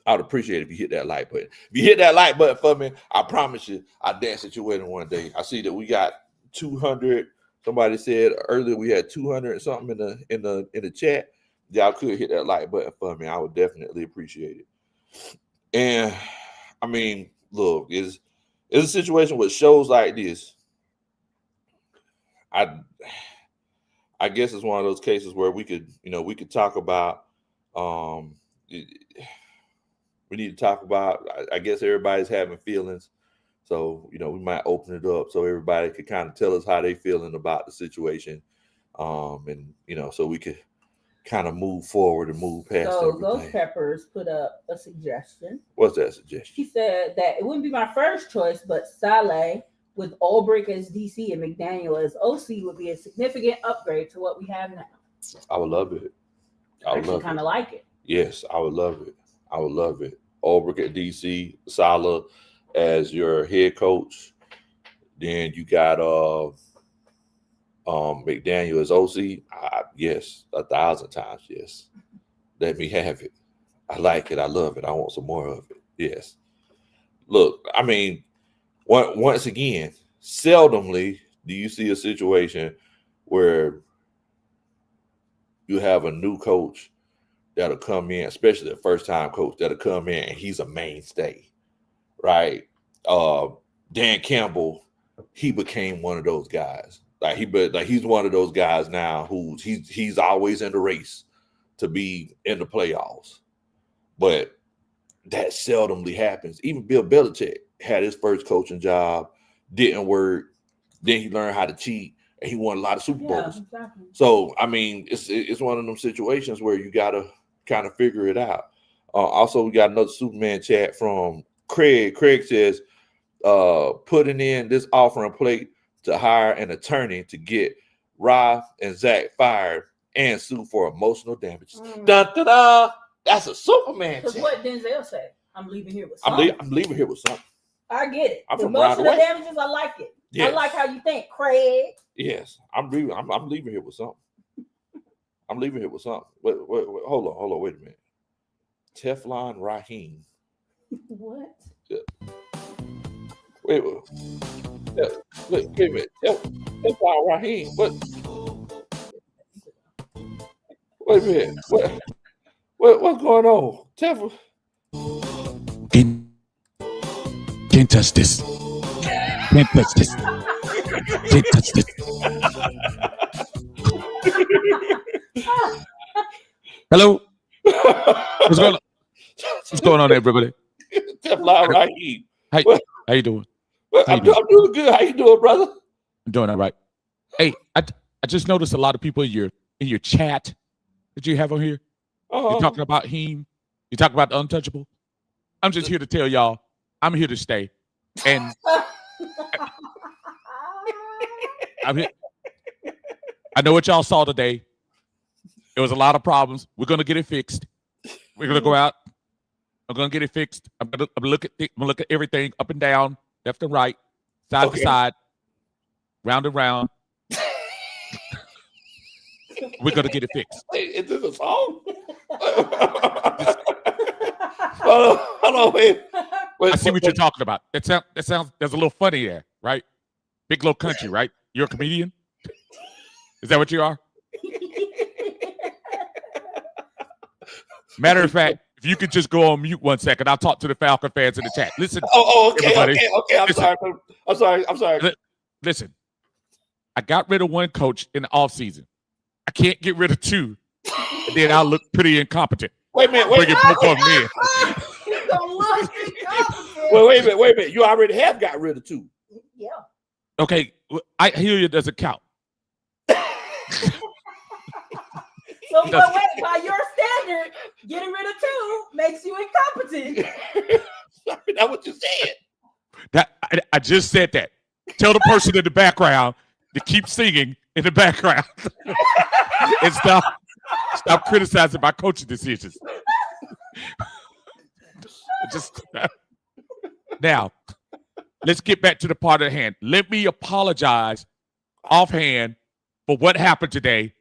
I would appreciate if you hit that like button. If you hit that like button for me, I promise you, I'll dance at your wedding one day. I see that we got 200. Somebody said earlier we had 200 and something in the chat. Y'all could hit that like button for me. I would definitely appreciate it. And look, it's a situation with shows like this. I guess it's one of those cases where we could talk about. We need to talk about. I guess everybody's having feelings, so we might open it up so everybody could kind of tell us how they feeling about the situation, and so we could kind of move forward and move past. So Ghost Peppers put up a suggestion. What's that suggestion? He said that it wouldn't be my first choice, but Saleh with Ulbrich as DC and McDaniel as OC would be a significant upgrade to what we have now. I would love it. I actually kind of like it. Yes, I would love it. I would love it. Ulbrich at DC, Saleh as your head coach. Then you got McDaniel as OC. Yes, 1,000 times yes. Let me have it. I like it. I love it. I want some more of it. Yes. Look, I mean, once again, seldomly do you see a situation where you have a new coach that'll come in, especially a first-time coach that'll come in and he's a mainstay, right? Dan Campbell, he became one of those guys. He's one of those guys now he's always in the race to be in the playoffs. But that seldomly happens. Even Bill Belichick had his first coaching job, didn't work. Then he learned how to cheat, and he won a lot of Super Bowls. Exactly. So, I mean, it's one of them situations where you got to kind of figure it out. Also, we got another Superman chat from Craig. Craig says, putting in this offering plate to hire an attorney to get Ra and Zach fired and sue for emotional damages. Dun, da, da. That's a Superman Because chat. what Denzel said, I'm leaving here with something. I'm leaving here with something. I get it. I'm from Emotional right away. damages, I like it. Yes. I like how you think, Craig. Yes, I'm leaving here with something. I'm leaving here with something. Wait, hold on, wait a minute. Teflon Raheem. What? Wait a minute. Teflon Raheem. What? Wait a minute. What's going on? Teflon. Can't touch this. Can't touch this. Can't touch this. Hello. What's going on, everybody? Teflon Raheem. How you doing? I'm doing good. How you doing, brother? I'm doing all right. Hey, I just noticed a lot of people in your chat that you have on here. You're talking about him. You're talking about the untouchable. I'm just here to tell y'all, I'm here to stay. And I'm here. I know what y'all saw today. There was a lot of problems. We're gonna get it fixed. We're gonna go out. I'm gonna get it fixed. I'm gonna look at everything up and down, left and right, side to side, round and round. We're gonna get it fixed. Wait, is this a song? Hold on, wait. I see what you're talking about. That sounds. There's a little funny there, right? Big Low Country, right? You're a comedian. Is that what you are? Matter of fact, if you could just go on mute 1 second, I'll talk to the Falcon fans in the chat. Listen. Okay. Listen. I'm sorry. Listen, I got rid of one coach in the offseason. I can't get rid of two. And then I'll look pretty incompetent. Wait a minute. Bring it both of them in. Wait a minute. You already have got rid of two. Yeah. Okay, I hear you doesn't count. So, but wait, by your standard, getting rid of two makes you incompetent. That's what you said. I just said that. Tell the person in the background to keep singing in the background and stop criticizing my coaching decisions. Now, let's get back to the part at hand. Let me apologize offhand for what happened today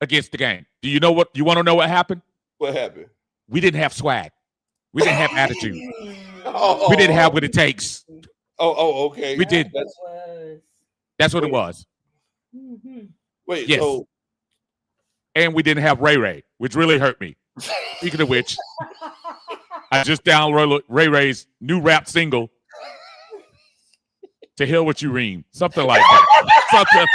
against the game. Do you know what you want to know? What happened? What happened? We didn't have swag. We didn't have attitude. We didn't have what it takes. Okay. We did. That's what it was. Wait. Yes. So... And we didn't have Ray Ray, which really hurt me. Speaking of which, I just downloaded Ray Ray's new rap single. To hell with you, Reem. Something like that. Something.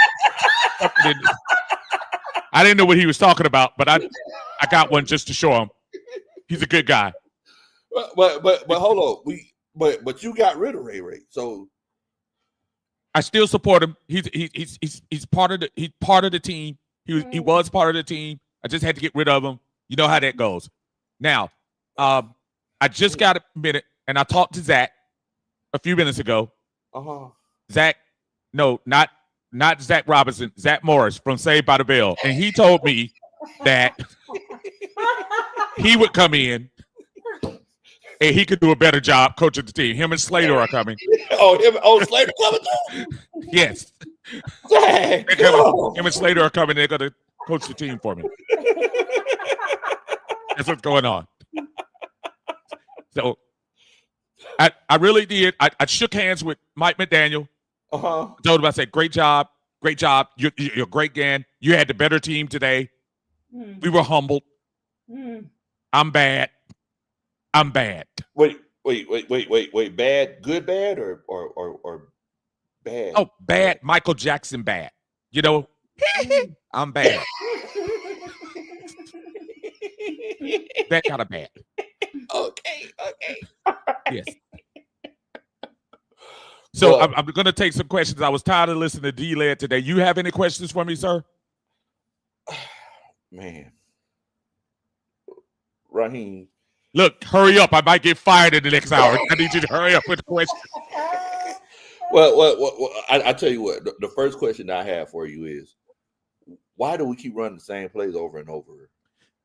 I didn't know what he was talking about, but I got one just to show him. He's a good guy. But hold on. But you got rid of Ray Ray, so I still support him. He's part of the team. He was part of the team. I just had to get rid of him. You know how that goes. Now, I just got a minute, and I talked to Zach a few minutes ago. Zach, no, not Zach Robinson, Zach Morris from Saved by the Bell. And he told me that he would come in and he could do a better job coaching the team. Him and Slater are coming. Slater coming too? Yes. Dang, Him and Slater are coming. They're going to coach the team for me. That's what's going on. So I really did. I shook hands with Mike McDaniel. Uh-huh. Told him, I said, great job. Great job. You're great, Gan. You had the better team today. We were humbled. I'm bad. Wait. Bad, good, bad, or bad? Oh, bad. Michael Jackson bad. You know, I'm bad. That kind of bad. Okay. Yes. So I'm going to take some questions. I was tired of listening to D-Led today. You have any questions for me, sir? Man. Raheem. Look, hurry up. I might get fired in the next hour. I need you to hurry up with the question. Well, I tell you what. The first question I have for you is, why do we keep running the same plays over and over?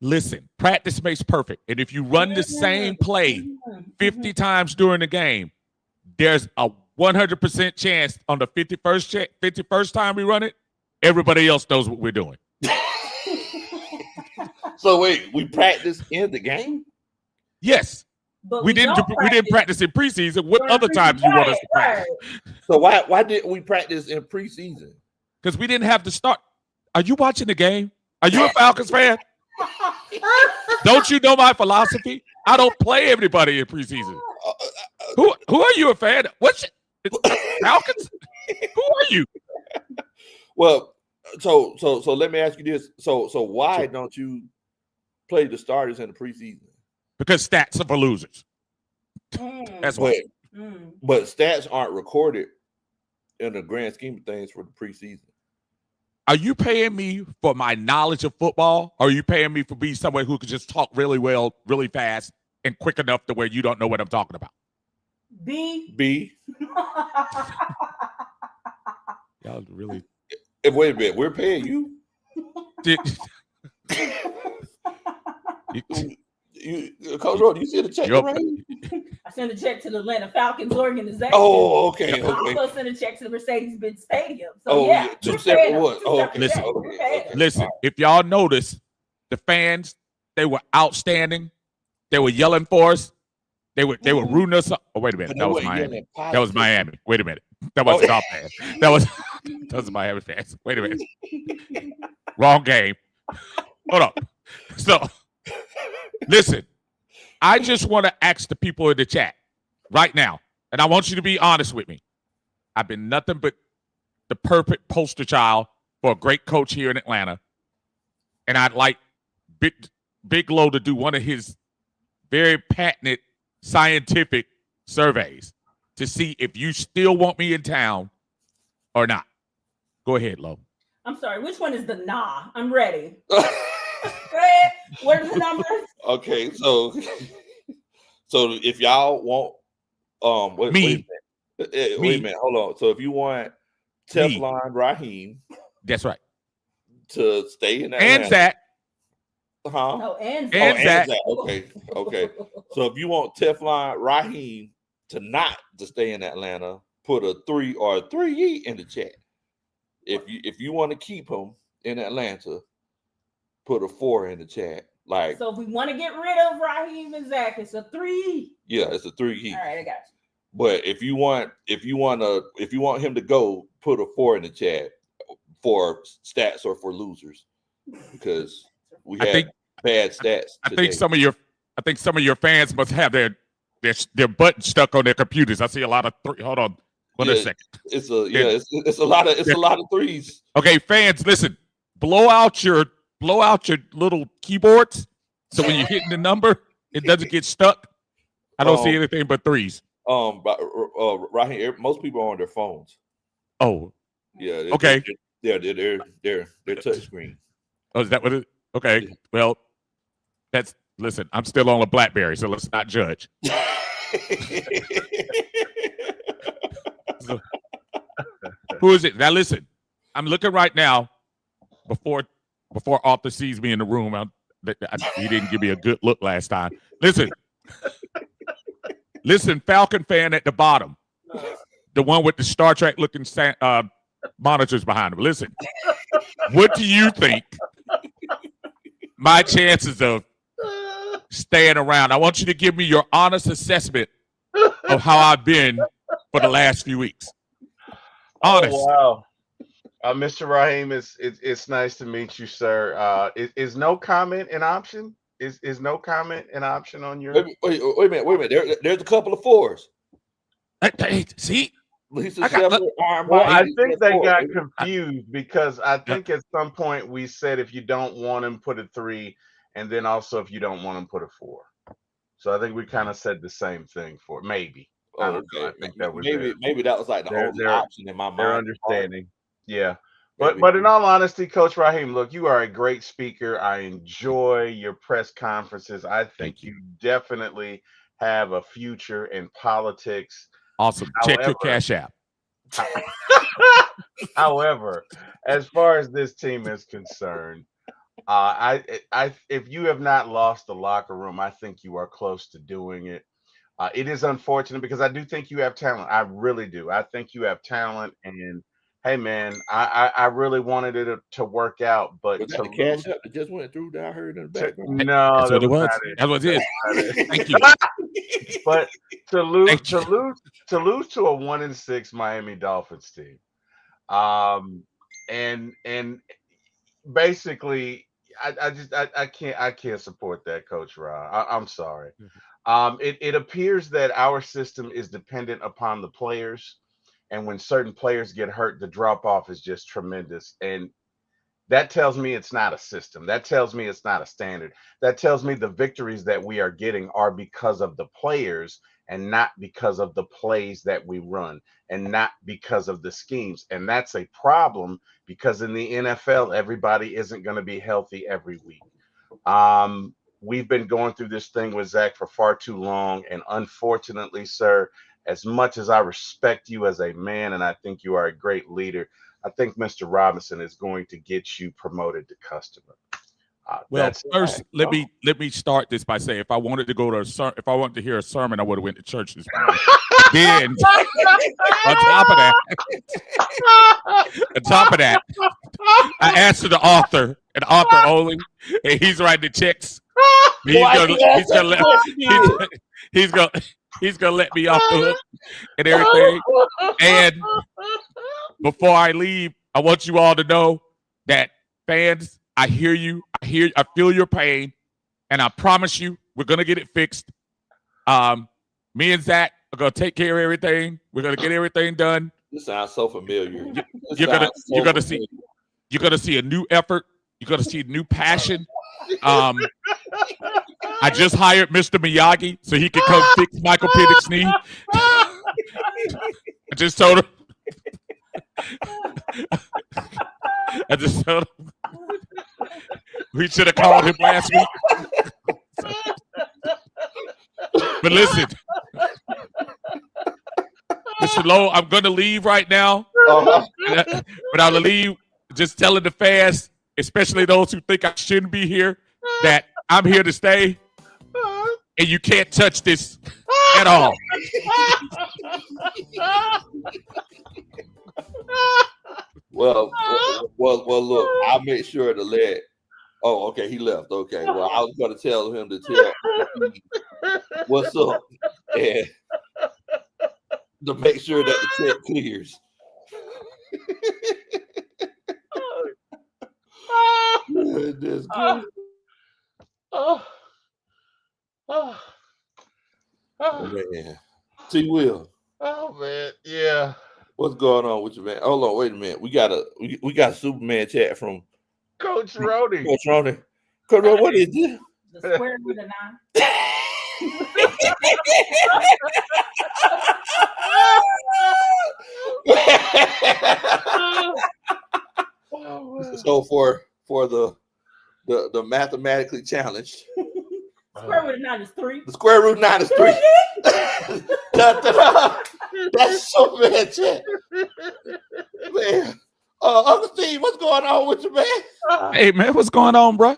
Listen, practice makes perfect. And if you run the same play 50 times during the game, there's a 100% chance on the 51st time we run it, everybody else knows what we're doing. So wait, we practice in the game? Yes. But we didn't practice in preseason. What other times you want us to practice? So why didn't we practice in preseason? Because we didn't have to start. Are you watching the game? Are you a Falcons fan? Don't you know my philosophy? I don't play everybody in preseason. Who are you a fan of? What's Falcons? Who are you? Well, so let me ask you this. So why don't you play the starters in the preseason? Because stats are for losers. That's why. But stats aren't recorded in the grand scheme of things for the preseason. Are you paying me for my knowledge of football? Or are you paying me for being someone who can just talk really well, really fast, and quick enough to where you don't know what I'm talking about? B. Y'all really. Wait a minute, we're paying you. Coach Road, you see the check? I sent a check to the Atlanta Falcons organization. Oh, okay. I also sent a check to the Mercedes-Benz Stadium. So oh, yeah, two separate ones. Oh, okay. Listen, if y'all notice, the fans, they were outstanding. They were yelling for us. They were rooting us up. Oh, wait a minute. That was Miami. That was Miami. Wait a minute. That wasn't our fans. That was Miami fans. Wait a minute. Wrong game. Hold on. So, listen, I just want to ask the people in the chat right now, and I want you to be honest with me. I've been nothing but the perfect poster child for a great coach here in Atlanta, and I'd like Big Low to do one of his very patented scientific surveys to see if you still want me in town or not. Go ahead, Low. I'm sorry. Which one is the nah? I'm ready. Go ahead. What are the numbers? Okay, so if y'all want wait a minute, hold on. So if you want Teflon Raheem, that's right, to stay in Atlanta. And Zach. Oh, and Zach. Okay. So if you want Teflon Raheem to stay in Atlanta, put a 3 or a 3 in the chat. If you want to keep him in Atlanta, put a 4 in the chat. Like, so if we want to get rid of Raheem and Zach, it's a 3. Yeah, it's a 3. All right, I got you. But if you want him to go, put a 4 in the chat for stats or for losers, because we have bad stats. I think some of your fans must have their button stuck on their computers. I see a lot of 3. Hold on, a second. It's a lot of 3s. Okay, fans, listen. Blow out your little keyboards so when you're hitting the number, it doesn't get stuck. I don't see anything but 3s. Raheem, most people are on their phones. Oh, yeah. Okay. They're touchscreen. Oh, is that what it? Okay. Well, listen. I'm still on a BlackBerry, so let's not judge. So, who is it? Now listen. I'm looking right now. Before Arthur sees me in the room, he didn't give me a good look last time. Listen, Falcon fan at the bottom. the one with the Star Trek looking monitors behind him. Listen, what do you think my chances of staying around? I want you to give me your honest assessment of how I've been for the last few weeks. Honest. Oh, wow. Mr. Raheem, it's nice to meet you, sir. Is no comment an option? Is no comment an option on your? Wait a minute. There's a couple of fours. Hey, see, I think they got confused because I think at some point we said if you don't want him, put a 3, and then also if you don't want him, put a 4. So I think we kind of said the same thing for maybe. I don't know. I think that was maybe that was like the only option in my mind. Their understanding. Yeah. But in all honesty, Coach Raheem, look, you are a great speaker. I enjoy your press conferences. I think you definitely have a future in politics. Awesome. Check your Cash App. However, as far as this team is concerned, if you have not lost the locker room, I think you are close to doing it. It is unfortunate because I do think you have talent. I really do. I think you have talent, and hey, man, I really wanted it to work out, but was that the Cash App that just went through that I heard in the background? No, that's what it was. That's what it is. Thank you. But to lose to a 1-6 Miami Dolphins team, and basically, I can't support that, Coach Ra. I'm sorry. It appears that our system is dependent upon the players. And when certain players get hurt, the drop off is just tremendous. And that tells me it's not a system. That tells me it's not a standard. That tells me the victories that we are getting are because of the players and not because of the plays that we run and not because of the schemes. And that's a problem because in the NFL, everybody isn't going to be healthy every week. We've been going through this thing with Zach for far too long. And unfortunately, sir, as much as I respect you as a man, and I think you are a great leader, I think Mr. Robinson is going to get you promoted to customer. Well, first, let me start this by saying, if I wanted to go to if I wanted to hear a sermon, I would have went to church this morning. Then, on top of that, I asked the author, and author only, and he's writing the checks. He's gonna let me off the hook and everything. And before I leave, I want you all to know that fans, I hear you. I feel your pain, and I promise you, we're gonna get it fixed. Me and Zach are gonna take care of everything. We're gonna get everything done. This sounds so familiar. You're gonna see a new effort. You're gonna see a new passion. I just hired Mr. Miyagi so he could come fix Michael Penix's knee. I just told him. We should have called him last week. But listen, Mr. Lowe, I'm going to leave right now. But I'll leave just telling the fans, especially those who think I shouldn't be here, that I'm here to stay. And you can't touch this at all. Well, look, I'll make sure to let. Oh, okay, he left. Okay, well, I was going to tell him to tell what's up and to make sure that the check clears. Goodness, man. T. Will. Oh man, yeah. What's going on with you, man? Hold on, wait a minute. We got a Superman chat from Coach Rody. Coach Rody. Coach Rody, what is this? The square root of 9. So for the mathematically challenged. Square root of 9 is 3. The square root of 9 is 3. That's so bad, chat. Man. Uncle Steve, what's going on with you, man? Hey, man, what's going on, bro?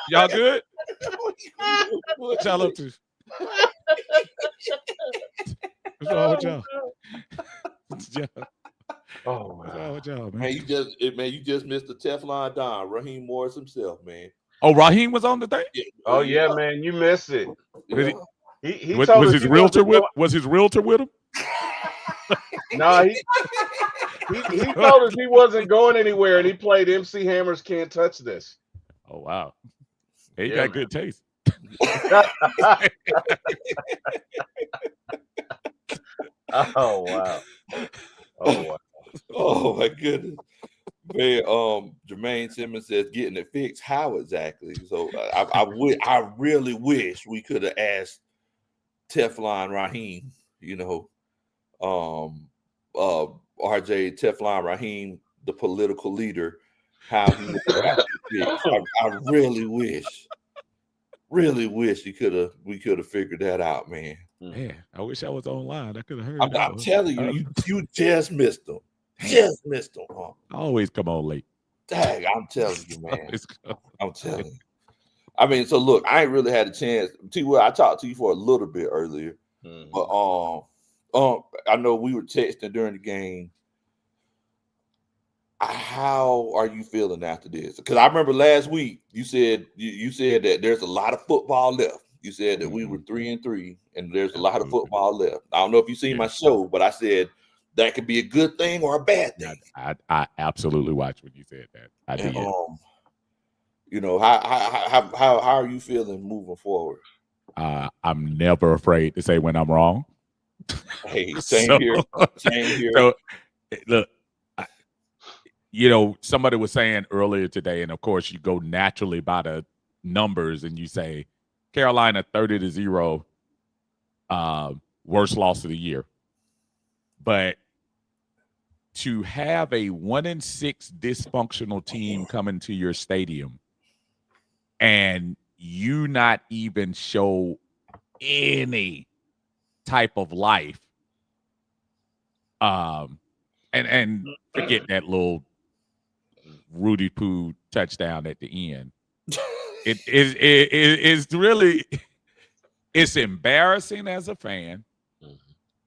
Y'all good? What y'all up to? What's wrong with y'all? Oh, What's up, man? Man, you just missed the Teflon Don, Raheem Morris himself, man. Oh, Raheem was on the thing. Oh yeah, man, you missed it. Yeah. He Was told us his he realtor wasn't with? Was his realtor with him? No, he told us he wasn't going anywhere, and he played MC Hammer's "Can't Touch This." Oh wow, he Yeah, got man. good taste. Oh wow. Oh wow. Oh my goodness. Man, Jermaine Simmons says getting it fixed. How exactly? So I really wish we could have asked Teflon Raheem, RJ Teflon Raheem, the political leader, how he would have got it fixed. I really wish we could have figured that out, man. Man, I wish I was online. I could have heard. I'm telling you, you just missed them. Just missed them, huh? I always come on late. Dang, I'm telling you, man. I'm telling you. I mean, so look, I ain't really had a chance. T-Will, I talked to you for a little bit earlier, but I know we were texting during the game. How are you feeling after this? Because I remember last week you said that there's a lot of football left. You said that we were 3-3, and there's a lot of football left. I don't know if you've seen my show, but I said that could be a good thing or a bad thing. I absolutely watched when you said that. I did. How are you feeling moving forward? I'm never afraid to say when I'm wrong. Hey, same here. Same here. So, look, somebody was saying earlier today, and of course you go naturally by the numbers, and you say Carolina 30-0, worst loss of the year. But to have a 1-6 dysfunctional team come into your stadium and you not even show any type of life, and forget that little Rudy Poo touchdown at the end. It's really, it's embarrassing as a fan.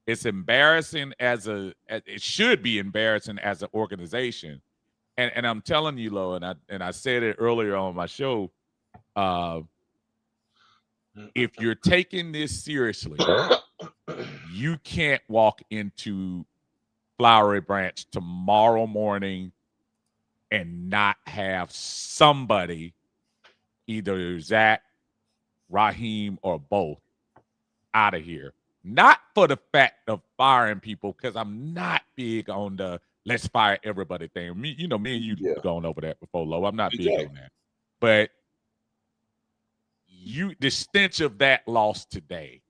It's embarrassing it should be embarrassing as an organization. And I'm telling you, Lo, and I said it earlier on my show, if you're taking this seriously, you can't walk into Flowery Branch tomorrow morning and not have somebody, either Zach, Raheem, or both, out of here. Not for the fact of firing people, because I'm not big on the let's fire everybody thing. Me and you gone over that before, Lo. I'm not big on that. But the stench of that loss today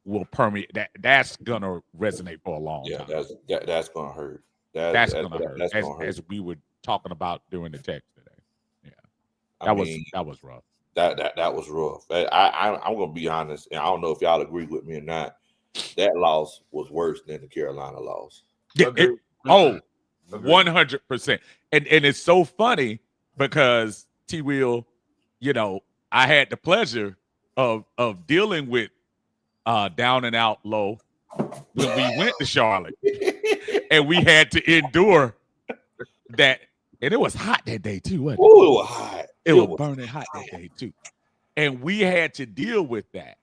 will permeate. That's gonna resonate for a long time. That's gonna hurt. That's gonna hurt. As we were talking about during the text today. Yeah, that was rough. That was rough. I'm gonna be honest, and I don't know if y'all agree with me or not. That loss was worse than the Carolina loss. Yeah, 100%. And it's so funny because T-Will, I had the pleasure of dealing with Down and Out Low when we went to Charlotte, and we had to endure that. And it was hot that day too, wasn't it? Oh, it was hot. It was burning hot that day too. And we had to deal with that.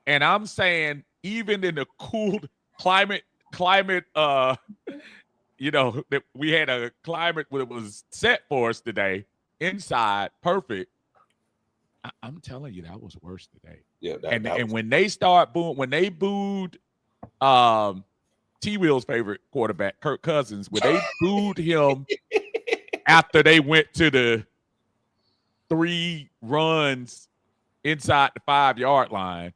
And I'm saying, even in the cool climate, that we had a climate that was set for us today, inside, perfect. I'm telling you, that was worse today. Yeah. And when they booed T-Will's favorite quarterback, Kirk Cousins, when they booed him after they went to the 3 runs inside the 5-yard line,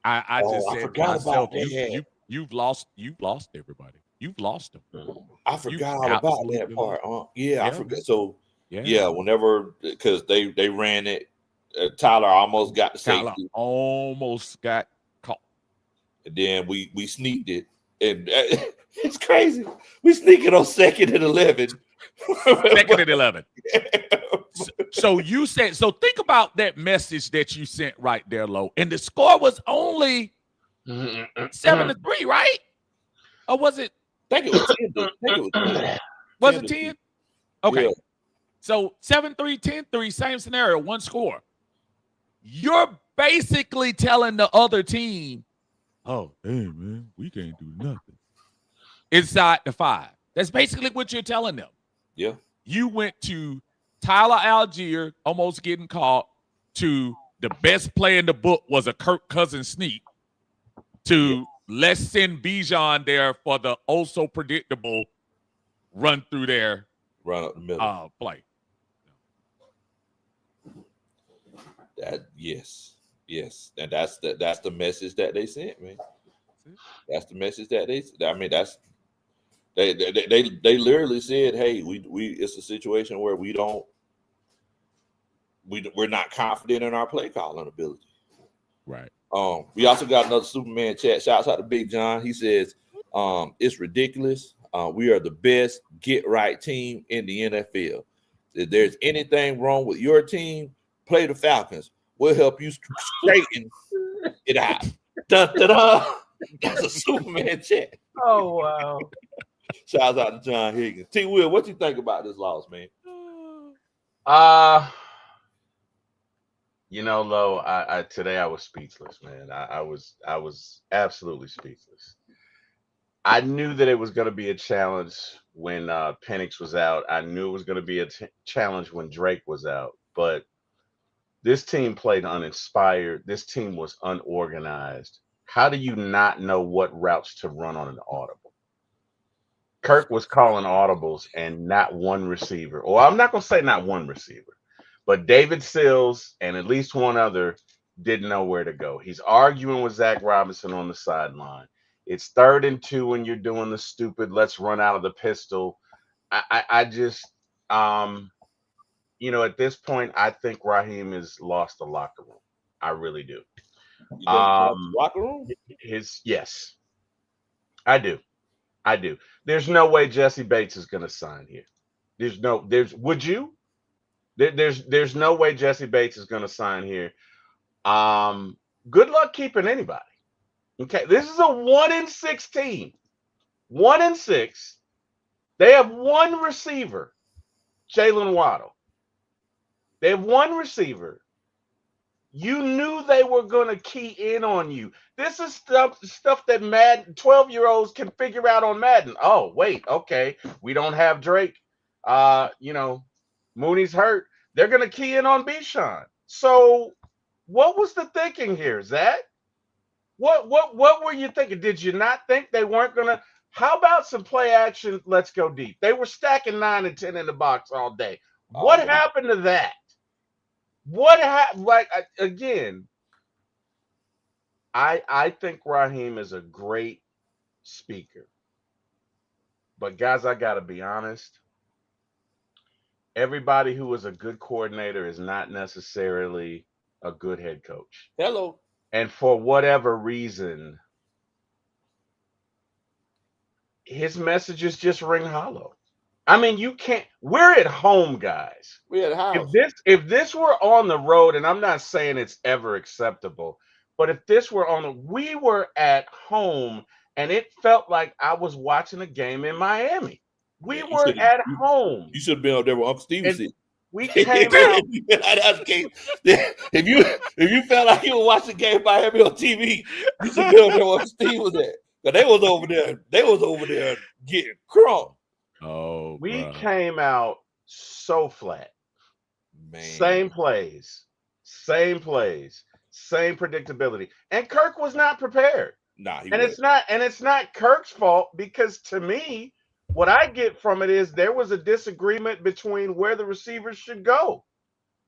I just said to myself, you've lost everybody. You've lost them. I forgot all about that part. I forgot. So whenever, because they ran it, Tyler almost got the safety. Tyler almost got caught. And then we sneaked it, and it's crazy. We sneak it on 2nd and 11. 2nd and 11. So you said, so think about that message that you sent right there, Lo. And the score was only 7-3, right? Or was it? I think it was 10. I think it was 10. Was it 10? Okay. Yeah. So 7-3, 10-3, same scenario, one score. You're basically telling the other team, oh, hey, man, we can't do nothing inside the 5. That's basically what you're telling them. Yeah. You went to Tyler Algier almost getting caught, to the best play in the book was a Kirk Cousins sneak, to let's send Bijan there for the also predictable run through there. Run up the middle. Play. Yes. And that's the message that they sent, man. That's the message that they literally said, hey, we it's a situation where we're not confident in our play calling ability. Right. We also got another Superman chat. Shouts out to Big John. He says, it's ridiculous. We are the best get right team in the NFL. If there's anything wrong with your team, play the Falcons. We'll help you straighten it out. Dun, dun, dun. That's a Superman chat. Oh, wow. Shouts out to John Higgins. T. Will, what you think about this loss, man? Lo, I today I was speechless, man. I was absolutely speechless. I knew that it was going to be a challenge when Penix was out. I knew it was going to be a challenge when Drake was out. But this team played uninspired. This team was unorganized. How do you not know what routes to run on an audible? Kirk was calling audibles and not one receiver. Or I'm not going to say not one receiver, but David Sills and at least one other didn't know where to go. He's arguing with Zach Robinson on the sideline. It's 3rd and 2 when you're doing the stupid, let's run out of the pistol. I just, at this point, I think Raheem has lost the locker room. I really do. Locker room? Yes, I do. There's no way Jesse Bates is going to sign here. Would you? There's no way Jesse Bates is going to sign here. Good luck keeping anybody. Okay, this is a 1-6 team. 1-6. They have one receiver, Jalen Waddle. They have one receiver. You knew they were going to key in on you. This is stuff that 12-year-olds can figure out on Madden. Oh, wait, okay. We don't have Drake. Mooney's hurt. They're going to key in on Bijan. So what was the thinking here, Zach? What were you thinking? Did you not think they weren't going to? How about some play action? Let's go deep. They were stacking 9 and 10 in the box all day. What happened to that? What happened? Again, I think Raheem is a great speaker. But guys, I got to be honest. Everybody who is a good coordinator is not necessarily a good head coach. Hello. And for whatever reason, his messages just ring hollow. I mean, you can't. We're at home, guys. We're at house. If this were on the road, and I'm not saying it's ever acceptable, but if this were we were at home, and it felt like I was watching a game in Miami. We were at home. You should have been out there with Uncle Steve. We came out. If you felt like you were watching game by Miami on TV, you should be over there where Steve was at. But they was over there getting crunk. Oh, we came out so flat. Man. Same plays, same predictability. And Kirk was not prepared. It's not Kirk's fault, because to me, what I get from it is there was a disagreement between where the receivers should go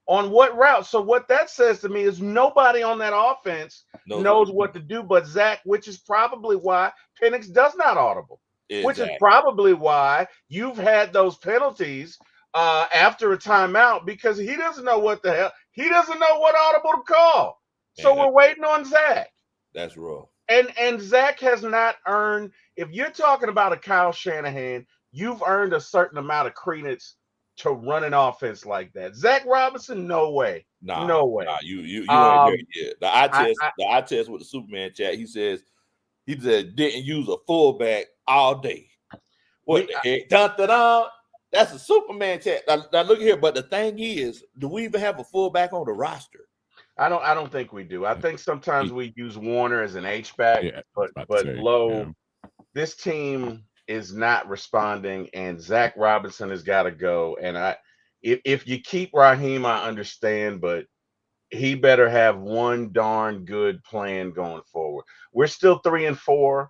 on what route. So what that says to me is nobody on that offense knows what to do but Zach, which is probably why Penix does not audible, which is probably why you've had those penalties after a timeout, because he doesn't know what the hell. He doesn't know what audible to call. So we're waiting on Zach. That's rough. And Zach has not earned, if you're talking about a Kyle Shanahan, you've earned a certain amount of credence to run an offense like that. Zach Robinson, no way. No way. You ain't there yet. The eye test with the Superman chat, he says He said didn't use a fullback all day. What the heck? Dun-dun-dun. That's a Superman chat. Now look here, but the thing is, do we even have a fullback on the roster? I don't think we do. I think sometimes we use Warner as an H-back, but Low, this team is not responding, and Zach Robinson has got to go. And if you keep Raheem, I understand, but he better have one darn good plan going forward. We're still 3-4.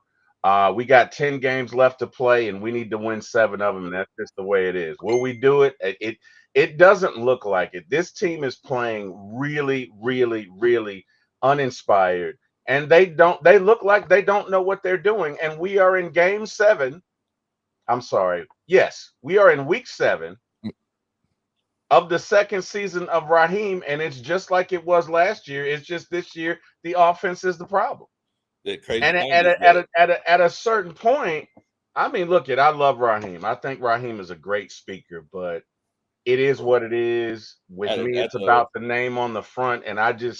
We got 10 games left to play, and we need to win 7 of them. And that's just the way it is. Will we do it? It doesn't look like it. This team is playing really, really, really uninspired, and they look like they don't know what they're doing. And we are in game 7. I'm sorry. Yes, we are in week 7 of the second season of Raheem, and it's just like it was last year. It's just this year the offense is the problem. And at a certain point, I mean, look, I love Raheem. I think Raheem is a great speaker, but it is what it is. With me, it's about the name on the front, and I think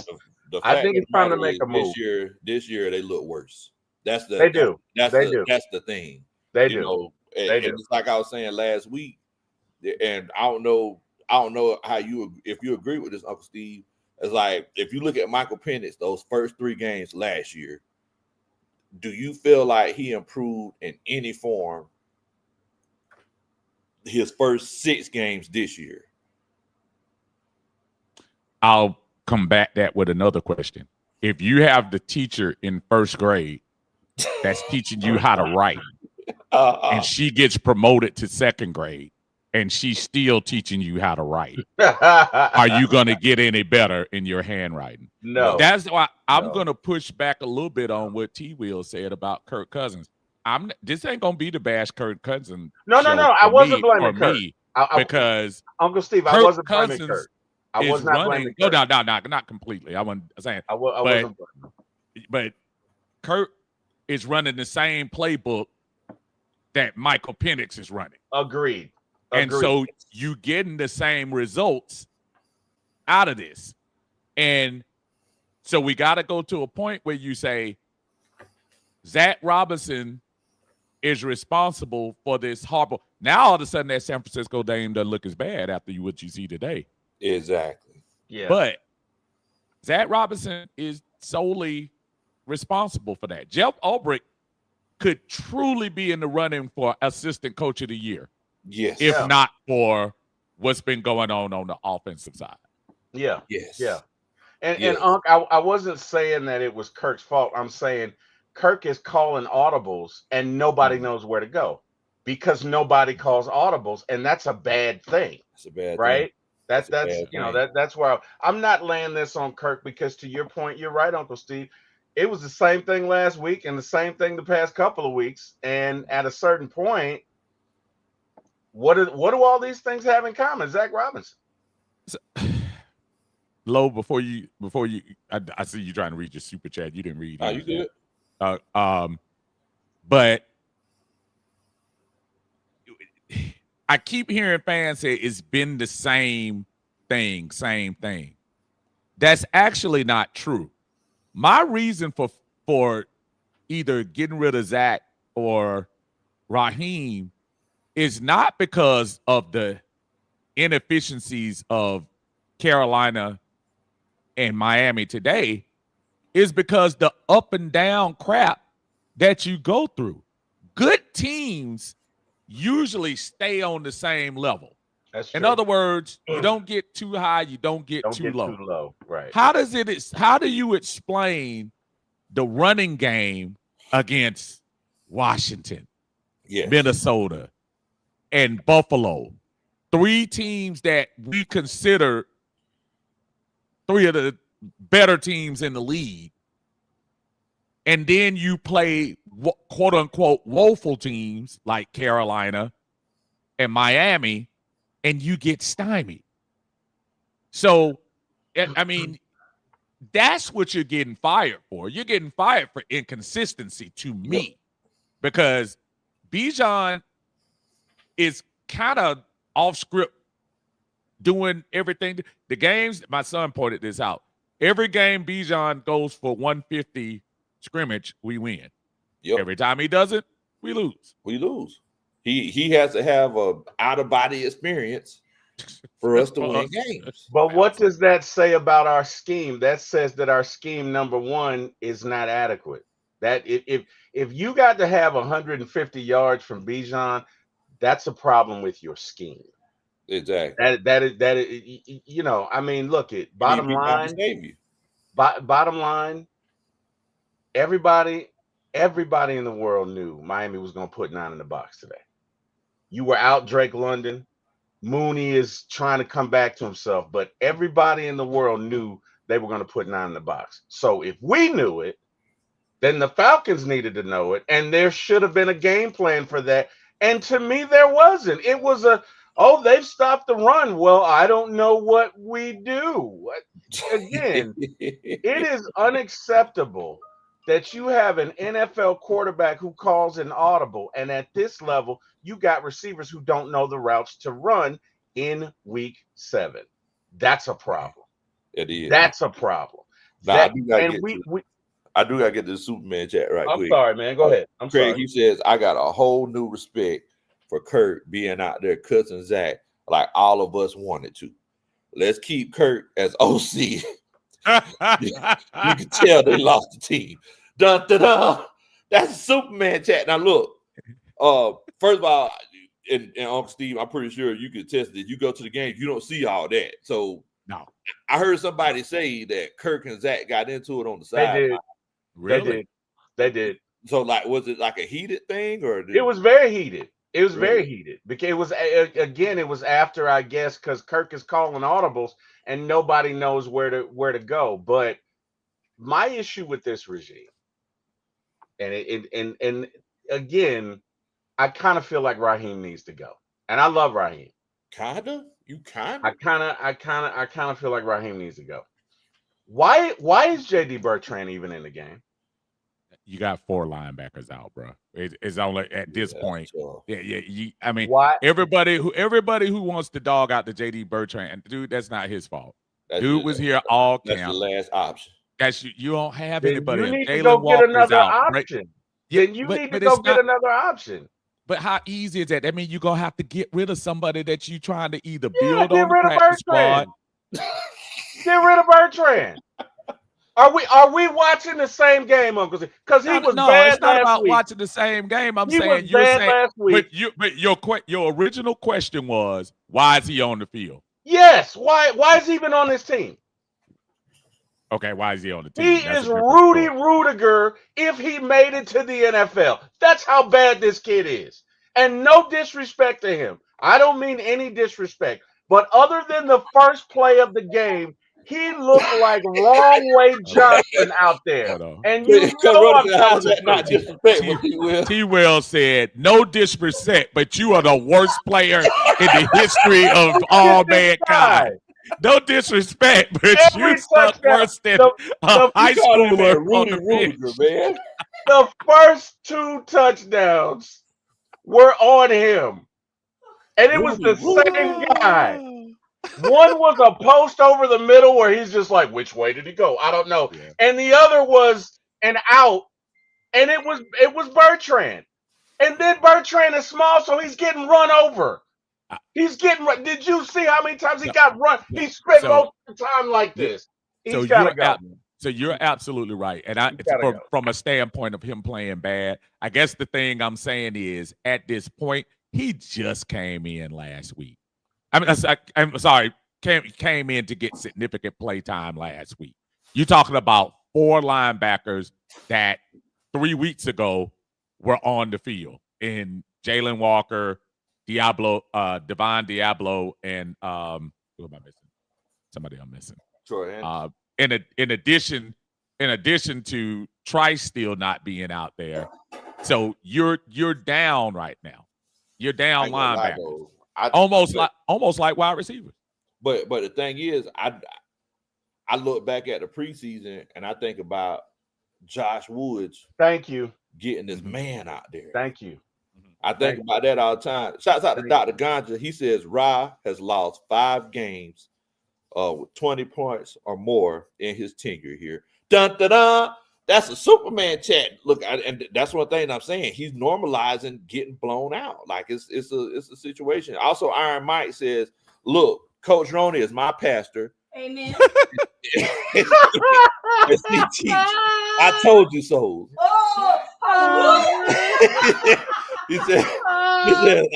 it's time to make a move. This year they look worse. That's the thing. They do. It's like I was saying last week, and I don't know how if you agree with this, Uncle Steve. It's like if you look at Michael Penix, those first 3 games last year, do you feel like he improved in any form his first 6 games this year? I'll combat that with another question. If you have the teacher in first grade that's teaching you how to write, and she gets promoted to second grade, and she's still teaching you how to write, are you going to get any better in your handwriting? No. That's why I'm going to push back a little bit on what T-Will said about Kirk Cousins. This ain't going to be the bash Kirk Cousins. No. I wasn't blaming Kirk. Because Uncle Steve, I wasn't blaming Kirk. I was not blaming Kirk. No, not completely. I wasn't saying. I wasn't blaming. But Kirk is running the same playbook that Michael Penix is running. Agreed. And so you getting the same results out of this. And so we got to go to a point where you say Zach Robinson is responsible for this horrible. Now all of a sudden that San Francisco game doesn't look as bad after what you see today. Exactly. Yeah. But Zach Robinson is solely responsible for that. Jeff Ulbrich could truly be in the running for assistant coach of the year. Yes. If not for what's been going on the offensive side. Yeah. Yes. Yeah. And Unc, I wasn't saying that it was Kirk's fault. I'm saying Kirk is calling audibles and nobody knows where to go because nobody calls audibles, and that's a bad thing. It's a bad right? thing. That's where I'm not laying this on Kirk, because to your point, you're right, Uncle Steve. It was the same thing last week and the same thing the past couple of weeks. And at a certain point, what do all these things have in common? Zach Robinson. Low, before you, I see you trying to read your super chat. You didn't read. Oh, you good? But I keep hearing fans say it's been the same thing. That's actually not true. My reason for either getting rid of Zach or Raheem is not because of the inefficiencies of Carolina and Miami today. Is because the up and down crap that you go through. Good teams usually stay on the same level. That's true. In other words, you don't get too high, you don't get too low. Right. How do you explain the running game against Washington, Minnesota, and Buffalo? 3 teams that we consider 3 of the better teams in the league. And then you play quote unquote woeful teams like Carolina and Miami, and you get stymied. So, I mean, that's what you're getting fired for. You're getting fired for inconsistency to me, because Bijan is kind of off script, doing everything. The games, my son pointed this out. Every game Bijan goes for 150 scrimmage, we win. Yep. Every time he does it, we lose. We lose. He has to have a out of body experience for us to win games. But what does that say about our scheme? That says that our scheme, number one, is not adequate. That if you got to have 150 yards from Bijan, that's a problem with your scheme. Exactly. That is you know. I mean, look at bottom line. Bottom line. Everybody in the world knew Miami was going to put 9 in the box today. You were out Drake London. Mooney is trying to come back to himself, but everybody in the world knew they were going to put 9 in the box. So if we knew it, then the Falcons needed to know it, and there should have been a game plan for that. And to me, there wasn't. It was they've stopped the run. Well, I don't know what we do. Again, it is unacceptable that you have an NFL quarterback who calls an audible, and at this level, you got receivers who don't know the routes to run in week 7. That's a problem. It is. That's a problem. I do gotta get to the Superman chat right quick. I'm sorry, man. Go ahead. I'm Craig, sorry. he says, I got a whole new respect for Kurt being out there cussing Zach like all of us wanted to. Let's keep Kurt as OC. You can tell they lost the team. Dun, dun, dun. That's a Superman chat. Now look, first of all, and Uncle Steve, I'm pretty sure you could attest that you go to the game, you don't see all that. So no, I heard somebody say that Kirk and Zach got into it on the side. They did. Really? They did. So like, was it like a heated thing, or it was very heated? It was Really? very heated because it was after, I guess, because Kirk is calling audibles and nobody knows where to go. But my issue with this regime, and again, I kind of feel like Raheem needs to go, and I love Raheem. I kind of feel like Raheem needs to go. Why is JD Bertrand even in the game? You got 4 linebackers out, bro. It's only at this point. Sure. Yeah. I mean, Why? everybody who wants to dog out the JD Bertrand, dude, that's not his fault. Dude was here all camp. That's the last option. You don't have Then anybody. you need to Jalen go get Walker's another out, option. right? Yeah, Then you but- need to but go it's get not- another option. But how easy is that? That means you're gonna have to get rid of somebody that you trying to either Yeah, build get on the rid of practice squad. Bertrand. Get rid of Bertrand. Are we watching the same game, Uncle? Because he was bad it's not last about week. watching the same game. I'm He saying was you're bad saying, last week. but your original question was, why is he on the field? Yes. Why is he even on this team? Okay, why is he on the team? He That's is a different Rudy story. Rudiger if he made it to the NFL. That's how bad this kid is. And no disrespect to him. I don't mean any disrespect. But other than the first play of the game, he looked like Wrong Way Johnson out there. Hold on. And you know I'm How's telling that the not truth. disrespectful, T-Will? T-Will said, no disrespect, but you are the worst player in the history of all mankind. No disrespect, but Every you suck touchdown, worse than the- a high You call him schooler that on Rudy the Rudiger, bench. man. The first 2 touchdowns were on him. And it was the same guy. One was a post over the middle where he's just like, which way did he go? I don't know. Yeah. And the other was an out, and it was Bertrand. And then Bertrand is small, so he's getting run over. He's getting run. Did you see how many times he got run? He spent most of the time like this. He's got to go. So you're absolutely right. And from a standpoint of him playing bad, I guess the thing I'm saying is at this point, he just came in last week. I'm sorry, came in to get significant play time last week. You're talking about 4 linebackers that 3 weeks ago were on the field in Jalen Walker, Devon Diablo, and who am I missing? Somebody I'm missing. Sure. In addition to Trice still not being out there, so you're down right now. You're down linebackers, almost like wide receivers. But the thing is, I look back at the preseason and I think about Josh Woods. Thank you. Getting this man out there. Thank you. I think about that all the time. Shouts out to Dr. Ganja. He says Ra has lost 5 games with 20 points or more in his tenure here. Dun, dun, dun. That's a Superman chat. Look, and that's one thing I'm saying. He's normalizing getting blown out. Like it's a situation. Also, Iron Mike says, "Look, Coach Roney is my pastor. Amen. As he teach, I told you so." Oh, hallelujah. he said,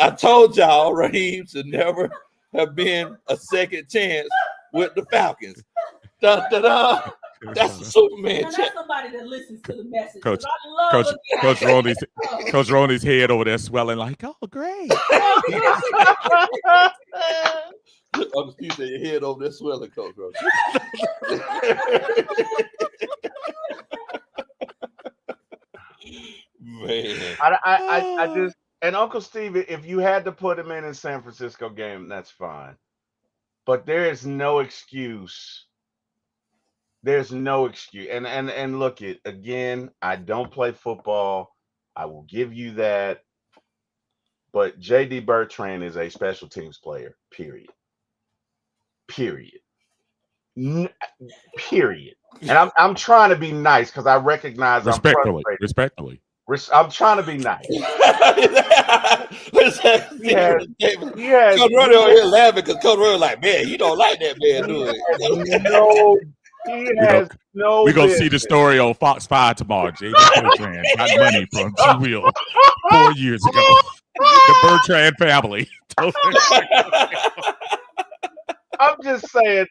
"I told y'all Raheem should never have been a second chance with the Falcons." Da, da, da. That's a Superman Now, chat. that's somebody that listens to the message. Coach- 'Cause I love Coach Roney's head over there swelling like, oh, great. Uncle Steve said your head over there swelling, Coach Roney. Man. I just, and Uncle Steve, if you had to put him in San Francisco game, that's fine. But there is no excuse. There's no excuse. And look it again, I don't play football. I will give you that. But JD Bertrand is a special teams player, period. Period. Period. And I'm trying to be nice because I recognize Respectfully. I'm trying to be nice. He has Coach Roney over here laughing because Coach Roney like, man, you don't like that man, do it? We're going to see the story on Fox 5 tomorrow. J.D. Bertrand got money from T-Will 4 years ago. The Bertrand family. I'm just saying,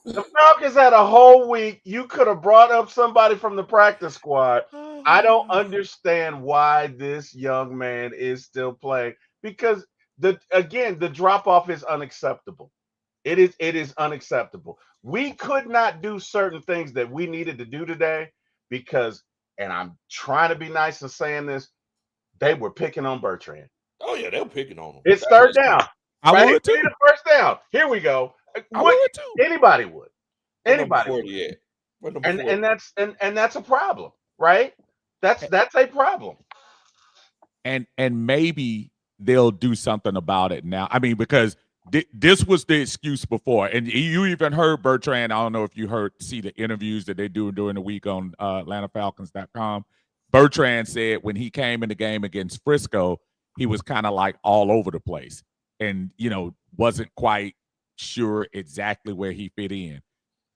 the Falcons had a whole week. You could have brought up somebody from the practice squad. I don't understand why this young man is still playing because the drop off is unacceptable. It is unacceptable. We could not do certain things that we needed to do today because, and I'm trying to be nice in saying this, they were picking on Bertrand. Oh yeah, they were picking on him. It's third down. I would too. We need a first down. Here we go. I would too. Anybody would. Anybody would. And that's a problem, right? That's a problem. And maybe they'll do something about it now. I mean, because this was the excuse before, and you even heard Bertrand. I don't know if you see the interviews that they do during the week on AtlantaFalcons.com. Bertrand said when he came in the game against Frisco, he was kind of like all over the place, and wasn't quite sure exactly where he fit in.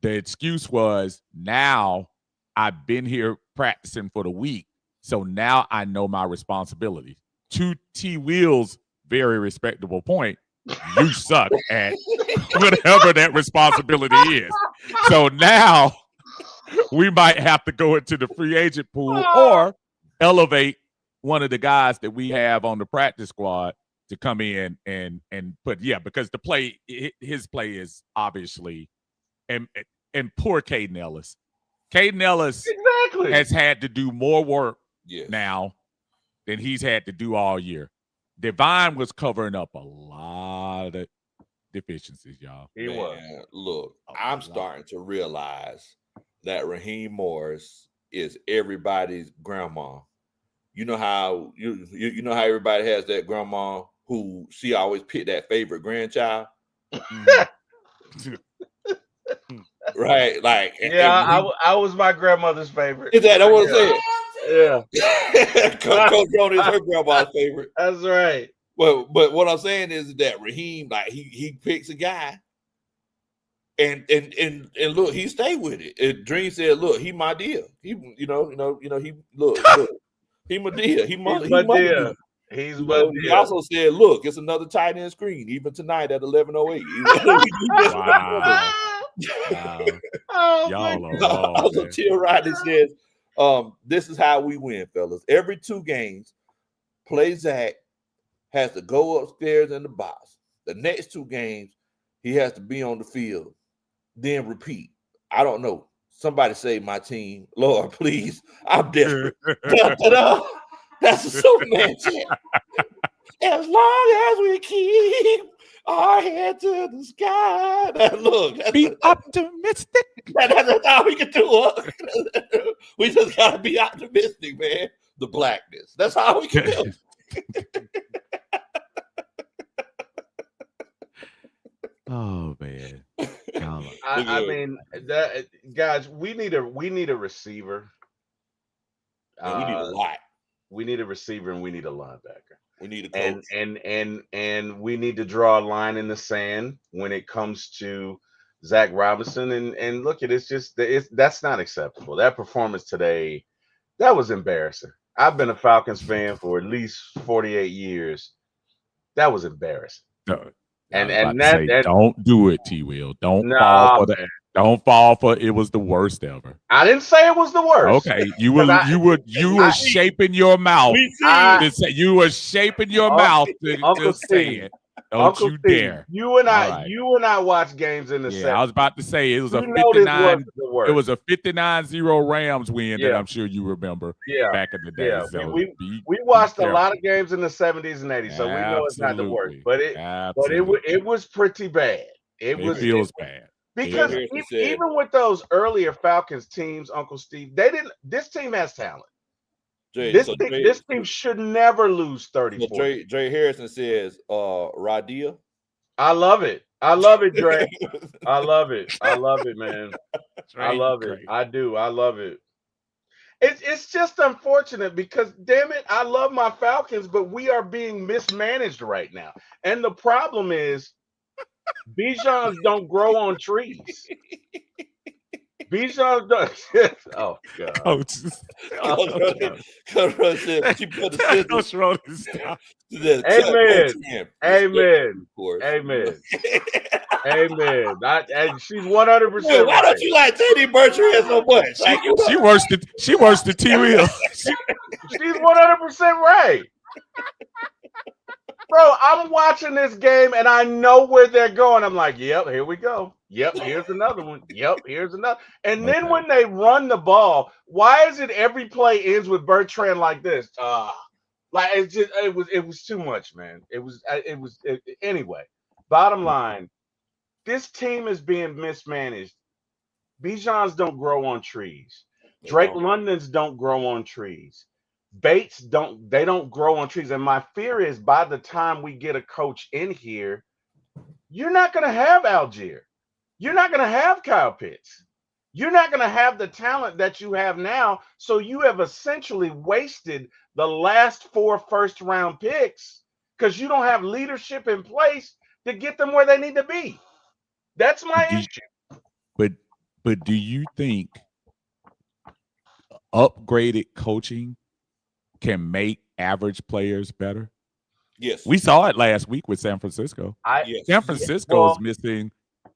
The excuse was, now I've been here practicing for the week, so now I know my responsibilities. To T. Will's very respectable point, you suck at whatever that responsibility is. So now we might have to go into the free agent pool or elevate one of the guys that we have on the practice squad to come in and put, because his play is obviously, and poor Caden Ellis. Caden Ellis exactly has had to do more work now than he's had to do all year. Divine was covering up a lot of deficiencies, y'all. He was. Look, I'm starting to realize that Raheem Morris is everybody's grandma. You know how you know how everybody has that grandma who she always picked that favorite grandchild. Right, like I was my grandmother's favorite. Is that what I'm saying? Yeah. Coach Roney is her grandma's favorite. That's right. Well, but what I'm saying is that Raheem, like he picks a guy, and look, he stayed with it. And Dream said, "Look, he my deal. He, he look, he my deal. He my deal. He's my deal." He also said, "Look, it's another tight end screen, even tonight at 11:08." Wow. Y'all are wrong. Also, Till Riley says, "This is how we win, fellas. Every 2 games, Play Zach has to go upstairs in the box. The next 2 games, he has to be on the field. Then repeat. I don't know. Somebody save my team, Lord, please. I'm desperate." That's a Superman chant. As long as we keep our head to the sky. Look, be optimistic. That's all we can do. We just gotta be optimistic, man. The blackness. That's all we can do. Oh man. I mean, that guys, we need a receiver. And we need a lot. We need a receiver and we need a linebacker. We need a coach. And we need to draw a line in the sand when it comes to Zach Robinson. And look, that's not acceptable. That performance today, that was embarrassing. I've been a Falcons fan for at least 48 years. That was embarrassing. No, And don't do it, T. Will. Don't nah, fall for that. Don't fall for it. Was the worst ever. I didn't say it was the worst. Okay, you were shaping your mouth. You were shaping your mouth to say it. Don't Uncle you Steve, dare. You and I watched games in the set. I was about to say it was a 59. It was a 59-0 Rams win that I'm sure you remember back in the day. Yeah. So we watched a lot of games in the 70s and 80s, so we know it's not the worst. But it was pretty bad. It feels bad. Because even with those earlier Falcons teams, Uncle Steve, this team has talent. This team should never lose 34. So Dre Harrison says, Radia. I love it. I love it, Dre. I love it. I love it, man. I love it. I do. I love it. It's just unfortunate because, damn it, I love my Falcons, but we are being mismanaged right now. And the problem is Bijan's don't grow on trees. Bijan does. Oh God. Coach wrote this down. Amen. She's 100%. Why don't you like Teddy Bertrand so much? She works the T wheel. She's 100% right. Bro, I'm watching this game and I know where they're going. I'm like, yep, here we go. Yep, here's another one. Yep, here's another. And then when they run the ball, why is it every play ends with Bertrand like this? It was too much, man. Anyway. Bottom line, this team is being mismanaged. Bijan's don't grow on trees. Drake London's don't grow on trees. Bates don't grow on trees. And my fear is by the time we get a coach in here, you're not going to have Algier. You're not going to have Kyle Pitts. You're not going to have the talent that you have now. So you have essentially wasted the last 4 first-round picks because you don't have leadership in place to get them where they need to be. That's my issue. But do you think upgraded coaching can make average players better? Yes. We saw it last week with San Francisco. San Francisco is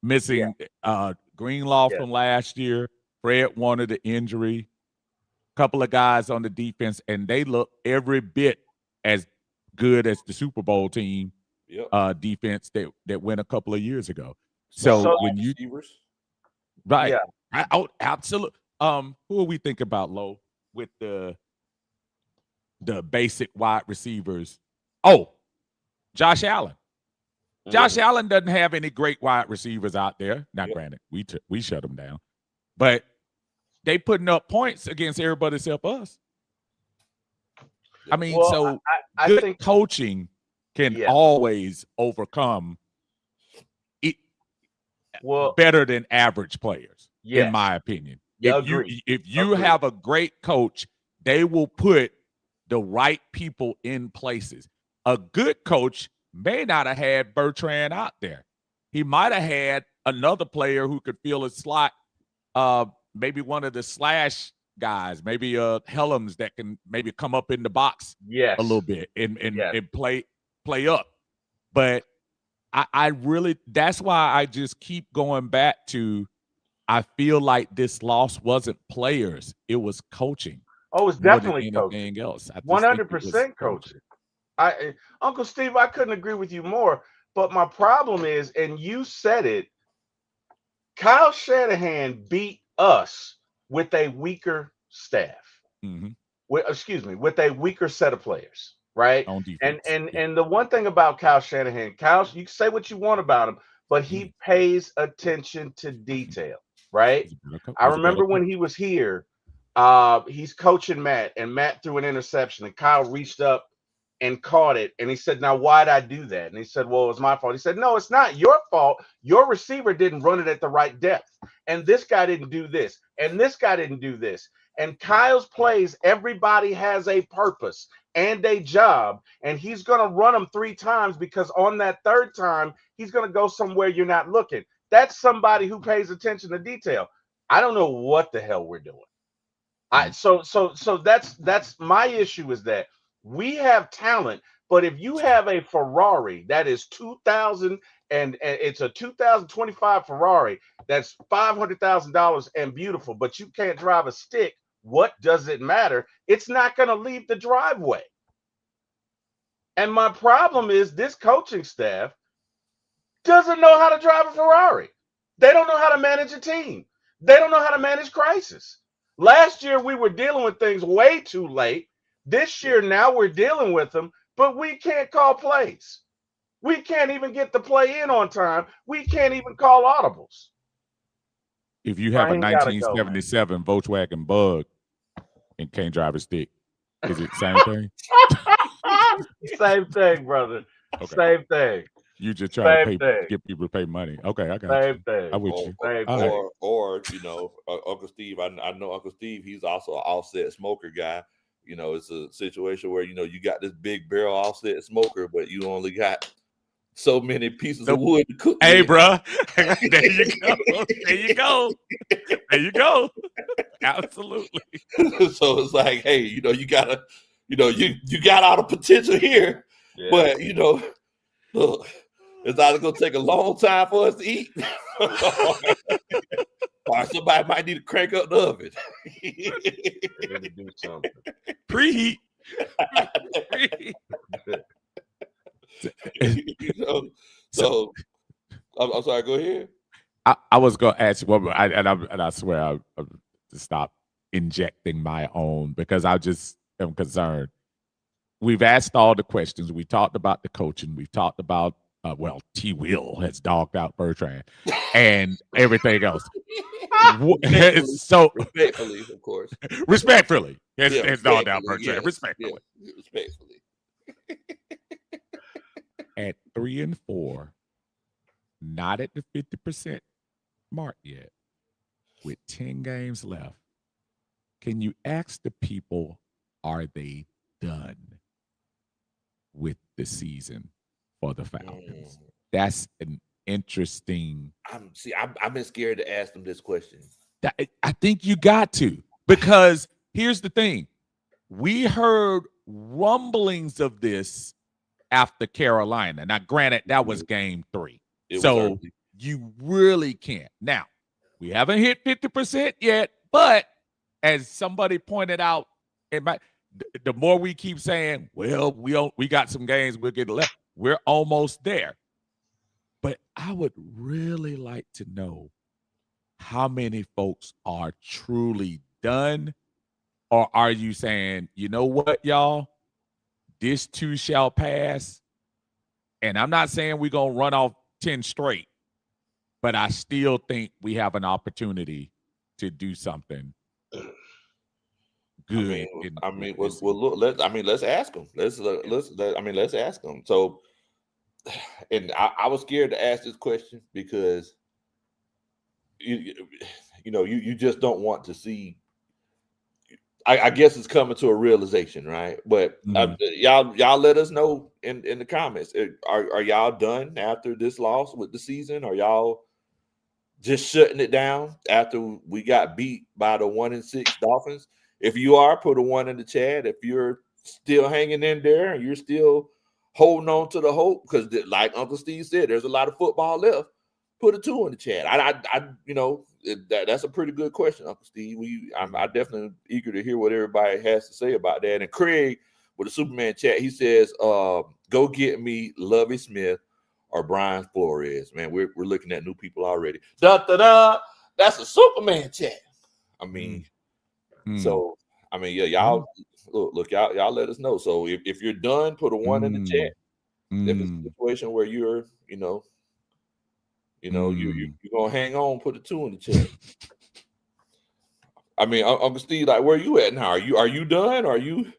missing Greenlaw from last year. Fred wanted an injury. A couple of guys on the defense, and they look every bit as good as the Super Bowl team defense that went a couple of years ago. So when you absolutely. Who are we thinking about, Lo, with the basic wide receivers? Oh, Josh Allen. Josh Allen doesn't have any great wide receivers out there. Now, granted, we shut them down, but they putting up points against everybody except us. I mean, I think coaching can always overcome it better than average players, in my opinion. If you have a great coach, they will put the right people in places. A good coach may not have had Bertrand out there. He might have had another player who could fill a slot, maybe one of the slash guys, maybe Helms that can maybe come up in the box a little bit and play up. But I really, that's why I just keep going back to, I feel like this loss wasn't players, it was coaching. Oh, it's definitely anything else. 100% coaching. Uncle Steve, I couldn't agree with you more. But my problem is, and you said it, Kyle Shanahan beat us with a weaker staff. With a weaker set of players, right? On defense. And the one thing about Kyle Shanahan, you can say what you want about him, but he pays attention to detail, right? I remember when he was here, he's coaching Matt, and Matt threw an interception, and Kyle reached up and caught it, and he said, "Now, why'd I do that?" And he said, "Well, it was my fault." He said, "No, it's not your fault. Your receiver didn't run it at the right depth, and this guy didn't do this, and this guy didn't do this." And Kyle's plays, everybody has a purpose and a job, and he's going to run them 3 times because on that 3rd time, he's going to go somewhere you're not looking. That's somebody who pays attention to detail. I don't know what the hell we're doing. So that's my issue, is that we have talent, but if you have a Ferrari that is 2000 and it's a 2025 Ferrari that's $500,000 and beautiful, but you can't drive a stick, what does it matter? It's not going to leave the driveway. And my problem is this coaching staff doesn't know how to drive a Ferrari. They don't know how to manage a team. They don't know how to manage crisis. Last year, we were dealing with things way too late. This year, now we're dealing with them, but we can't call plays. We can't even get the play in on time. We can't even call audibles. If you have a Raheem gotta go, 1977 Volkswagen Bug and can't drive a stick, is it the same thing? Same thing, brother. Okay. Same thing. You just try Same to pay, thing. get people to pay money. Okay, I got Same you. thing. I'm with you. Same All thing. right. Or you know, Uncle Steve. I know Uncle Steve. He's also an offset smoker guy. You know, it's a situation where, you know, you got this big barrel offset smoker, but you only got so many pieces of wood to cook. Hey, with. bro. There you go. There you go. There you go. Absolutely. So it's like, hey, you know, you gotta, you know, you got all the potential here, Yeah. but you know, look, it's either gonna take a long time for us to eat, or somebody might need to crank up the oven. They need to do something. Preheat. Preheat. You know? So I'm sorry. Go ahead. I was going to ask you, well, I swear I'll to stop injecting my own, because I just am concerned. We've asked all the questions. We talked about the coaching. We've talked about, T. Will has dogged out Bertrand and everything else. So Respectfully, of course. Respectfully, has dogged out respectfully, Bertrand. yes, Respectfully. yeah, respectfully. At 3-4, not at the 50% mark yet, with 10 games left, can you ask the people, are they done with the season for the Falcons? That's an interesting. I've been scared to ask them this question. I think you got to, because here's the thing. We heard rumblings of this after Carolina. Now, granted, that was game 3. So you really can't. Now, we haven't hit 50% yet, but as somebody pointed out, the more we keep saying, well, we got some games, we'll get left, we're almost there. But I would really like to know how many folks are truly done, or are you saying, you know what, y'all, this too shall pass. And I'm not saying we're going to run off 10 straight, but I still think we have an opportunity to do something good. Let's ask them. Let's ask them. So, and I was scared to ask this question because you just don't want to see. I guess it's coming to a realization, right? But y'all let us know in the comments. Are y'all done after this loss with the season? Are y'all just shutting it down after we got beat by the 1-6 Dolphins? If you are, put a 1 in the chat. If you're still hanging in there and you're still holding on to the hope, because like Uncle Steve said, there's a lot of football left, put a 2 in the chat. That's a pretty good question, Uncle Steve. I'm definitely eager to hear what everybody has to say about that. And Craig with the Superman chat, he says, go get me Lovie Smith or Brian Flores. Man, we're looking at new people already. Da-da-da. That's a Superman chat. I mean, so, I mean, yeah, y'all, look, y'all let us know. So if you're done, put a 1 in the chat. If it's a situation where you're, you're gonna hang on, put a 2 in the chat. I mean, Uncle Steve, like, where are you at now? Are you done? Are you?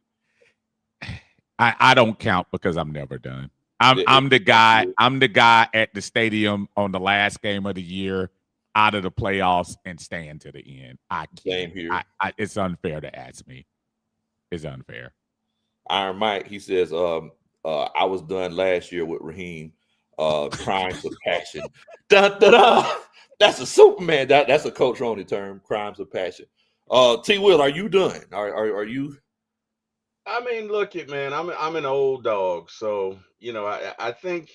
I don't count because I'm never done. I'm the guy. I'm the guy at the stadium on the last game of the year. out of the playoffs and staying to the end. I can't. Same here. It's unfair to ask me. It's unfair. Iron Mike, he says, I was done last year with Raheem, crimes of passion. Dun, dun, dun. That's a Superman. That's a Coach Roney term, crimes of passion. T. Will, are you done? Are you? I mean, look it, man. I'm an old dog, so I think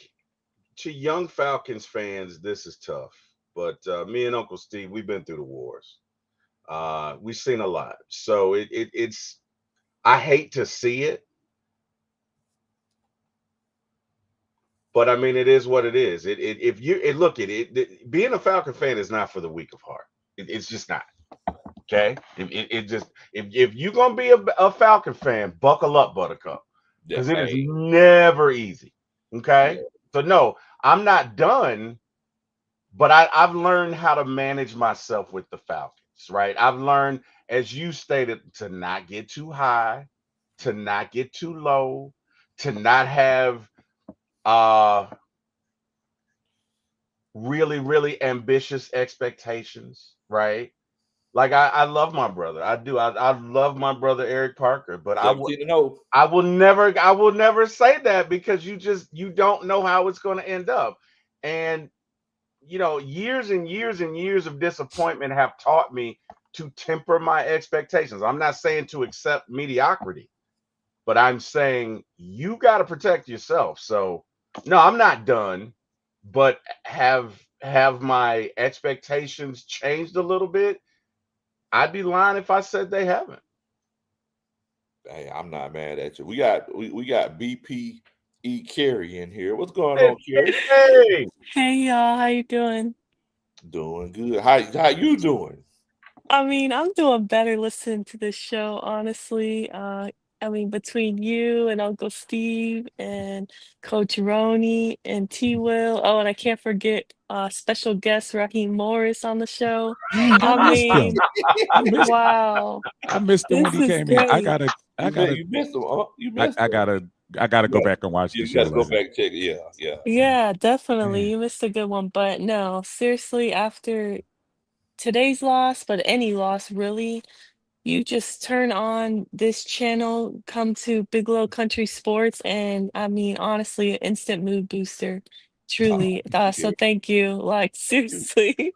to young Falcons fans, this is tough. But me and Uncle Steve, we've been through the wars. We've seen a lot, so it's. I hate to see it, but I mean, it is what it is. Being a Falcon fan is not for the weak of heart. It's just not. Okay, if you're gonna be a Falcon fan, buckle up, Buttercup, because it is never easy. Okay, so no, I'm not done, but I've learned how to manage myself with the Falcons. Right, I've learned, as you stated, to not get too high, to not get too low, to not have really, really ambitious expectations, right? Like I love my brother. I do. I love my brother Eric Parker, but I will never say that, because you don't know how it's going to end up. And years and years and years of disappointment have taught me to temper my expectations. I'm not saying to accept mediocrity, but I'm saying you got to protect yourself. So no, I'm not done, but have my expectations changed a little bit? I'd be lying if I said they haven't. Hey, I'm not mad at you. We got BPE Carrie in here. What's going on, Carrie? Hey y'all, how you doing? Doing good. How you doing? I mean, I'm doing better listening to this show, honestly. I mean, between you and Uncle Steve and Coach Roney and T Will. Oh, and I can't forget special guest Raheem Morris on the show. I missed him. Wow. I missed him when he came in. You missed him. You missed him. I gotta go back and watch the show. You gotta go back and check. Yeah. Yeah, definitely. Man. You missed a good one. But no, seriously, after today's loss, but any loss really, you just turn on this channel, come to Bigelow Country Sports, and I mean, honestly, an instant mood booster. Truly. So thank you. Like, seriously.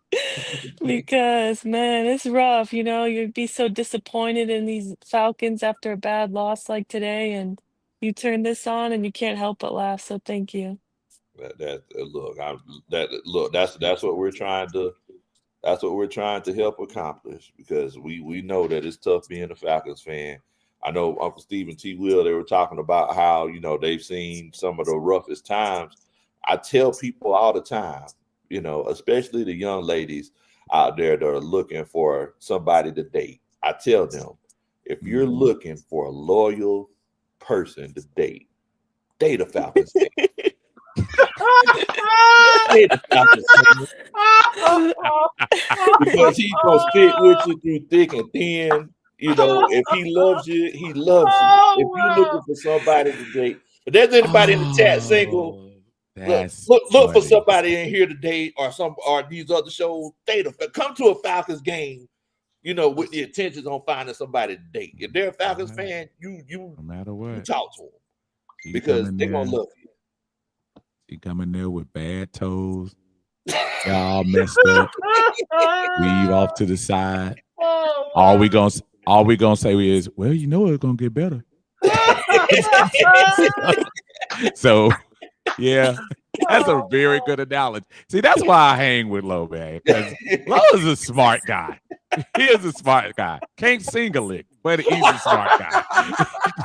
Because, man, it's rough. You'd be so disappointed in these Falcons after a bad loss like today, and you turn this on and you can't help but laugh. So thank you. That's what we're trying to. That's what we're trying to help accomplish, because we know that it's tough being a Falcons fan. I know Uncle Steve and T. Will, they were talking about how, they've seen some of the roughest times. I tell people all the time, especially the young ladies out there that are looking for somebody to date. I tell them, if you're looking for a loyal person to date a Falcons fan. Because he's gonna stick with you through thick and thin. If he loves you, he loves you. If you're looking for somebody to date, if there's anybody in the chat single, look for somebody in here today, or these other shows. Come to a Falcons game, with the intentions on finding somebody to date. If they're a Falcons fan, you no matter what, you talk to them, because they're gonna love you. He coming there with bad toes, y'all messed up. Weave off to the side. All we gonna say is, well, it's gonna get better. So, yeah, that's a very good analogy. See, that's why I hang with Lo, man, because Lo is a smart guy. He is a smart guy. Can't sing a lick, but he's a smart guy.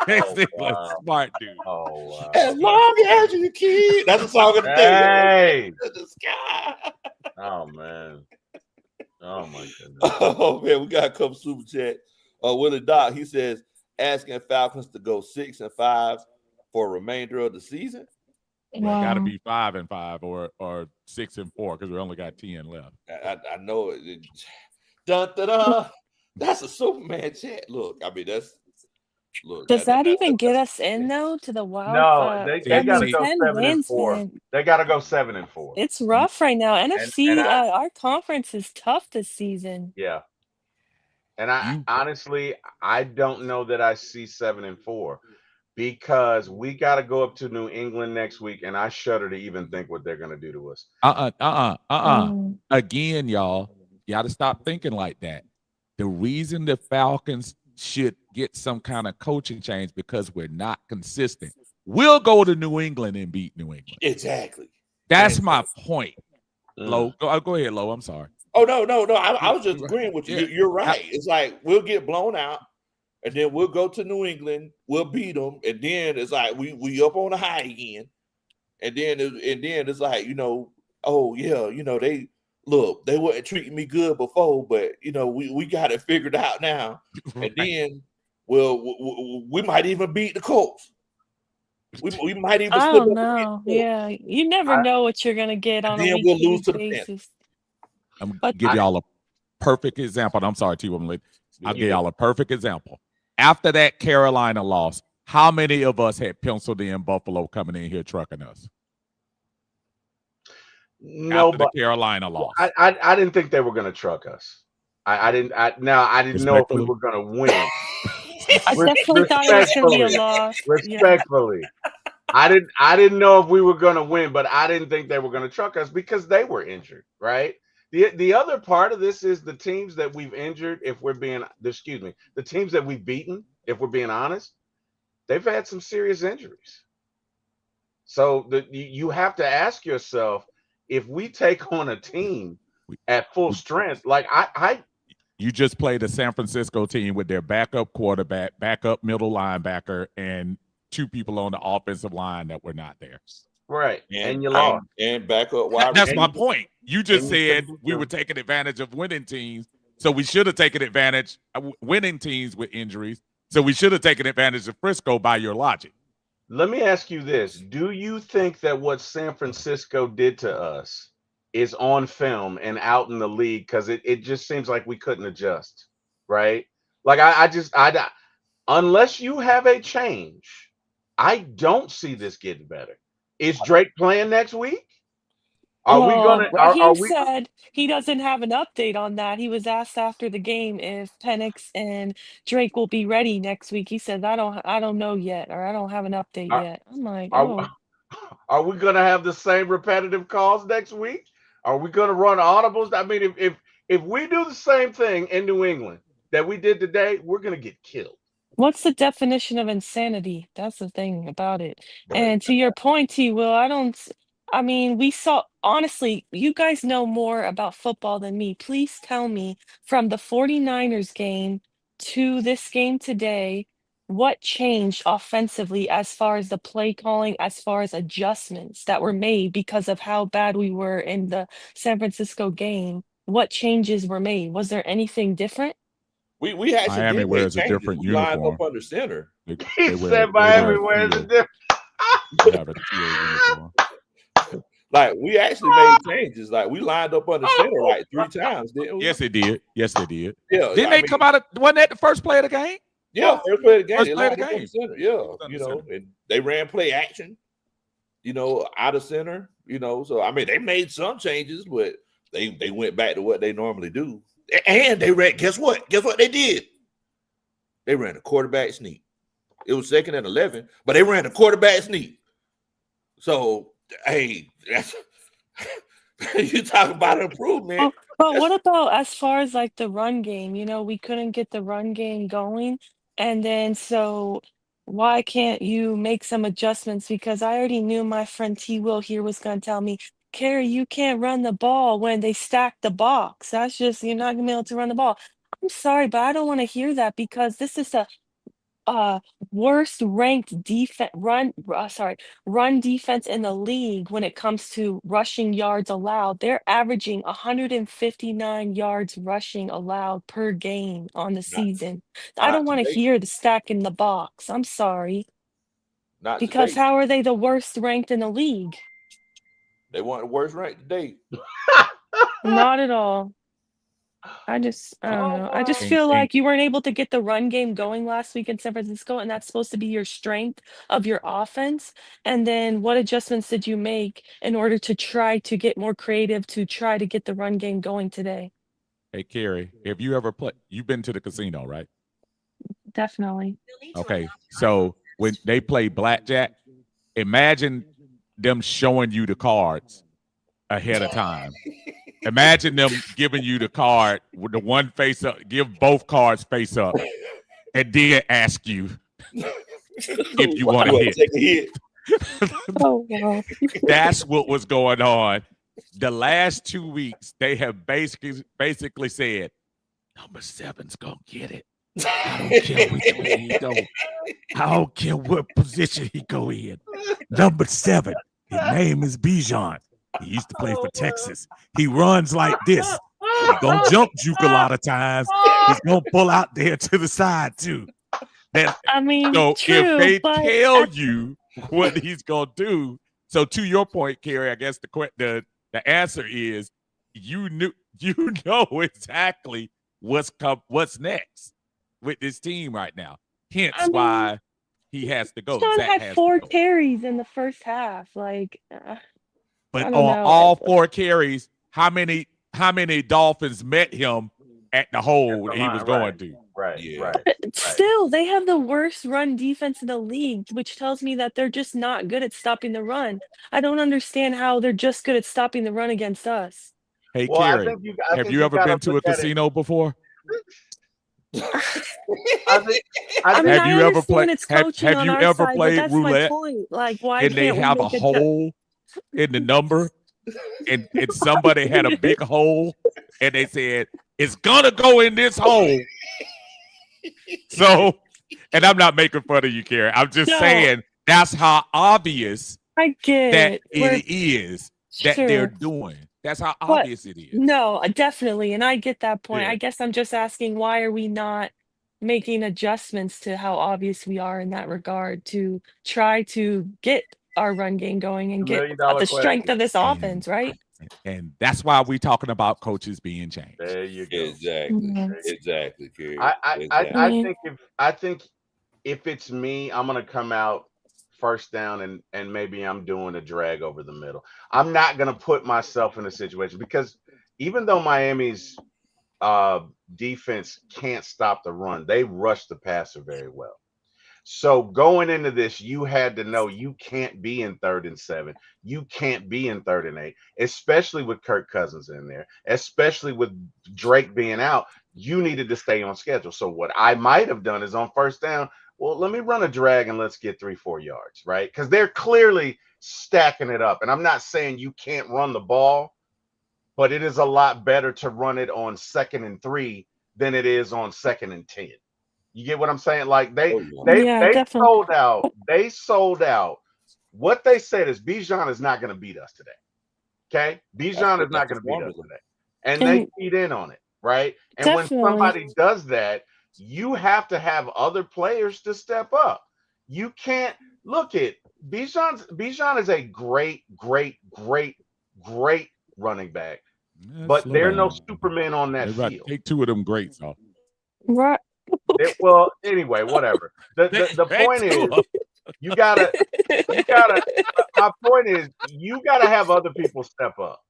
Can't sing a smart dude. Oh, wow. As long as you keep. That's a song of the day. Hey. The sky. Oh, man. Oh, my goodness. Oh, man, we got a couple super chat. Willie Doc, he says, asking Falcons to go 6-5 for the remainder of the season. Well, it got to be 5-5 or 6-4, because we only got 10 left. I know it. Dun, dun, dun. That's a Superman chat. Look, I mean, Look, Does that even get us in though to the wild? No, they I got mean, to go 10 wins, 7-4. man. They got to go 7-4. It's rough right now. And NFC, our conference is tough this season. yeah. And I You honestly, I don't know that I see 7-4 because we got to go up to New England next week, and I shudder to even think what they're going to do to us. Mm. Again, y'all got to stop thinking like that. The reason the Falcons should get some kind of coaching change because we're not consistent. We'll go to New England and beat New England. Exactly. That's my point. Mm. Lo, go ahead, Lo. I'm sorry. Oh no. I was just agreeing with you. Yeah. You're right. It's like we'll get blown out, and then we'll go to New England. We'll beat them, and then it's like we up on the high again, and then it's like oh yeah, they weren't treating me good before, but we got it figured out now, and then we might even beat the Colts. We might even I slip don't up against know. the Colts. Yeah, you never know what you're gonna get And on a then week we'll to lose week to the Panthers. basis. I'm gonna But give y'all a perfect example. And I'm sorry, T. I'll give y'all a perfect example. After that Carolina loss, how many of us had penciled in Buffalo coming in here trucking us? No, After the but Carolina loss. I didn't think they were going to truck us. I didn't know if we Respectfully. were going to win. I definitely thought it was gonna be a Respectfully, loss. Yeah. respectfully, I didn't know if we were going to win, but I didn't think they were going to truck us because they were injured, right? The other part of this is the teams that we've injured. The teams that we've beaten, if we're being honest, they've had some serious injuries. So you have to ask yourself, if we take on a team at full strength, like You just played a San Francisco team with their backup quarterback, backup middle linebacker, and two people on the offensive line that were not there. right, and you lost. And backup wide. That's my point. You just said you we were taking advantage of winning teams, so we should have taken advantage of winning teams with injuries. So we should have taken advantage of Frisco by your logic. Let me ask you this. Do you think that what San Francisco did to us is on film and out in the league? Because it just seems like we couldn't adjust, right? Like unless you have a change, I don't see this getting better. Is Drake playing next week? Raheem said he doesn't have an update on that. He was asked after the game if Penix and Drake will be ready next week. He said, I don't know yet, or I don't have an update yet. I'm like, oh. Are we gonna have the same repetitive calls next week? Are we gonna run audibles? I mean, if we do the same thing in New England that we did today, we're gonna get killed. What's the definition of insanity? That's the thing about it. Right. And to your point, T. Will, we saw, honestly, you guys know more about football than me. Please tell me, from the 49ers game to this game today, what changed offensively as far as the play calling, as far as adjustments that were made because of how bad we were in the San Francisco game? What changes were made? Was there anything different? We actually Miami did wears make a changes. different We lined uniform. up under center. He said Miami wears a different. They have a teal uniform. Like, we actually made changes. Like, we lined up under center like 3 times, didn't we? Yes, they did. Yes, they did. Yeah. Didn't they come out of? Wasn't that the first play of the game? Yeah, first play of the game. First They play of lined the up game. under center. Yeah, and they ran play action. Out of center. So I mean, they made some changes, but they went back to what they normally do. And they ran. Guess what? Guess what they did? They ran a quarterback sneak. It was 2nd and 11, but they ran a quarterback sneak. So, hey, that's you talk about improvement. But what about as far as like the run game? We couldn't get the run game going. And then so why can't you make some adjustments? Because I already knew my friend T. Will here was going to tell me, Carrie, you can't run the ball when they stack the box. That's just, you're not going to be able to run the ball. I'm sorry, but I don't want to hear that because this is the worst ranked run defense in the league when it comes to rushing yards allowed. They're averaging 159 yards rushing allowed per game on the season. I don't want to hear the stack in the box. I'm sorry. Because how are they the worst ranked in the league? They weren't the worst ranked today. Not at all. I don't know. I just And, feel and like you weren't able to get the run game going last week in San Francisco, and that's supposed to be your strength of your offense. And then what adjustments did you make in order to try to get more creative to try to get the run game going today? hey, Carrie, have you ever played? You've been to the casino, right? Definitely. Okay. So when they play blackjack, imagine them showing you the cards ahead of time. Imagine them giving you the card with the one face up, give both cards face up, and then ask you if you want to hit. Take a hit. Oh wow. That's what was going on. The last 2 weeks, they have basically said, number 7's gonna get it. I don't care which way he go. I don't care what position he go in. Number 7, his name is Bijan. He used to play for Texas. He runs like this. He's gonna jump juke a lot of times. He's gonna pull out there to the side too. I mean, So true, if they but tell you what he's gonna do, so to your point, Carrie, I guess the answer is you know exactly what's next with this team right now. Hence I mean, why he has to go. Sean Zach had has 4 to go. carries in the first half. Like, But I don't on know. all 4 carries, how many Dolphins met him at the hole At the he was line, going right. to? Right, Yeah. right. But still, they have the worst run defense in the league, which tells me that they're just not good at stopping the run. I don't understand how they're just good at stopping the run against us. Hey, Well, I Carrie, think you have you ever gotta been to a look at it. casino before? I think I mean, Have I you ever understand played? it's coaching Have on you our ever side, but played that's my roulette point. Like, why and they can't we have a make a hole in the number, and somebody had a big hole, and they said it's gonna go in this hole. So, and I'm not making fun of you, Carrie. I'm just No, saying that's how obvious I get that it. We're it is that they're sure. doing. That's how But obvious it is. no, definitely. And I get that point. Yeah. I guess I'm just asking, why are we not making adjustments to how obvious we are in that regard to try to get our run game going and $1 get million the strength question. of this offense, right? And that's why we're talking about coaches being changed. There you go. Exactly. Mhm. Exactly, Carrie. I Exactly. I think if it's me, I'm gonna come out first down and maybe I'm doing a drag over the middle. I'm not gonna put myself in a situation because even though Miami's defense can't stop the run, they rush the passer very well. So going into this, you had to know you can't be in 3rd and 7. You can't be in 3rd and 8, especially with Kirk Cousins in there, especially with Drake being out. You needed to stay on schedule. So what I might have done is on first down, well, let me run a drag and let's get 3-4 yards, right? Because they're clearly stacking it up. And I'm not saying you can't run the ball, but it is a lot better to run it on 2nd and 3 than it is on 2nd and 10. You get what I'm saying? Like they Yeah, definitely. sold out. They sold out. What they said is Bijan is not going to beat us today. Okay, Bijan is not going to beat us today, and they feed in on it, right? And when Definitely. somebody does that, you have to have other players to step up. You can't look at Bijan. Bijan is a great running back, but Slow there are no down. Supermen on that Everybody field. take 2 of them greats off. Right. Well, anyway, whatever. The point is, you gotta. My point is, you gotta have other people step up.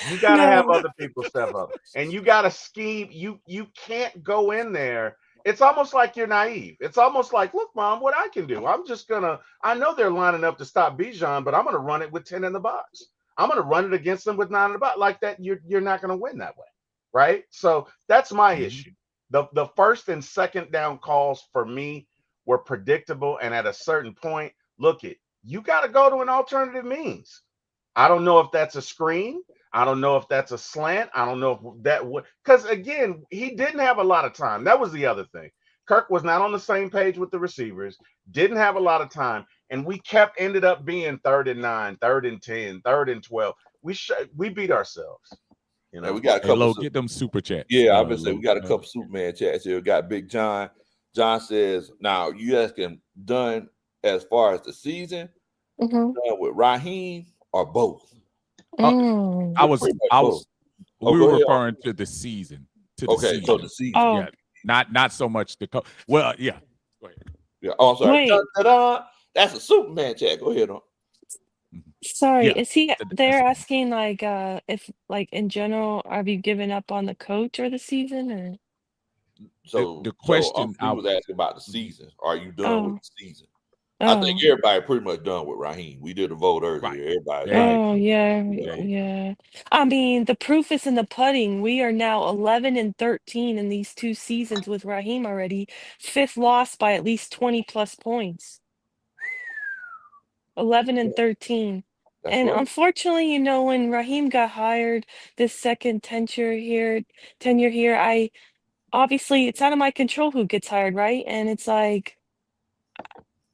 You gotta have No. other people step up, and you gotta scheme. You can't go in there. It's almost like you're naive. It's almost like, look, Mom, what I can do. I'm just gonna. I know they're lining up to stop Bijan, but I'm gonna run it with 10 in the box. I'm gonna run it against them with 9 in the box. Like that, you're not gonna win that way, right? So that's my issue. The first and second down calls for me were predictable, and at a certain point, look it, you got to go to an alternative means. I don't know if that's a screen. I don't know if that's a slant. I don't know if that would, because again, he didn't have a lot of time. That was the other thing. Kirk was not on the same page with the receivers, didn't have a lot of time, and we ended up being 3rd and 9, 3rd and 10, 3rd and 12. We beat ourselves. You know, we got a Hey, couple. Lo, get them super chats. Yeah, I would say we got a couple Superman chats here. We got Big John. John says, "Now you asking done as far as the season, done with Raheem or both?" We were referring to the season. to the Okay, season. so the season. Oh, Yeah, not so much the coach. Well, yeah. Go ahead. Yeah. Oh, I'm sorry. wait. Dun, dun, dun. That's a Superman chat. Go ahead on. Sorry, Yeah, is he that's they're okay. asking like if like in general, have you given up on the coach or the season or The question He was asking about the Mhm. season. Are you done with oh the season? I think oh everybody pretty much done with Raheem. We did a vote earlier. Right. Everybody There like, you oh go. yeah There you go. yeah. I mean the proof is in the pudding. We are now 11 and 13 in these 2 seasons with Raheem already. Fifth loss by at least 20 plus points. 11 and 13. that's And right. unfortunately, when Raheem got hired this second tenure here, I obviously it's out of my control who gets hired, right? And it's like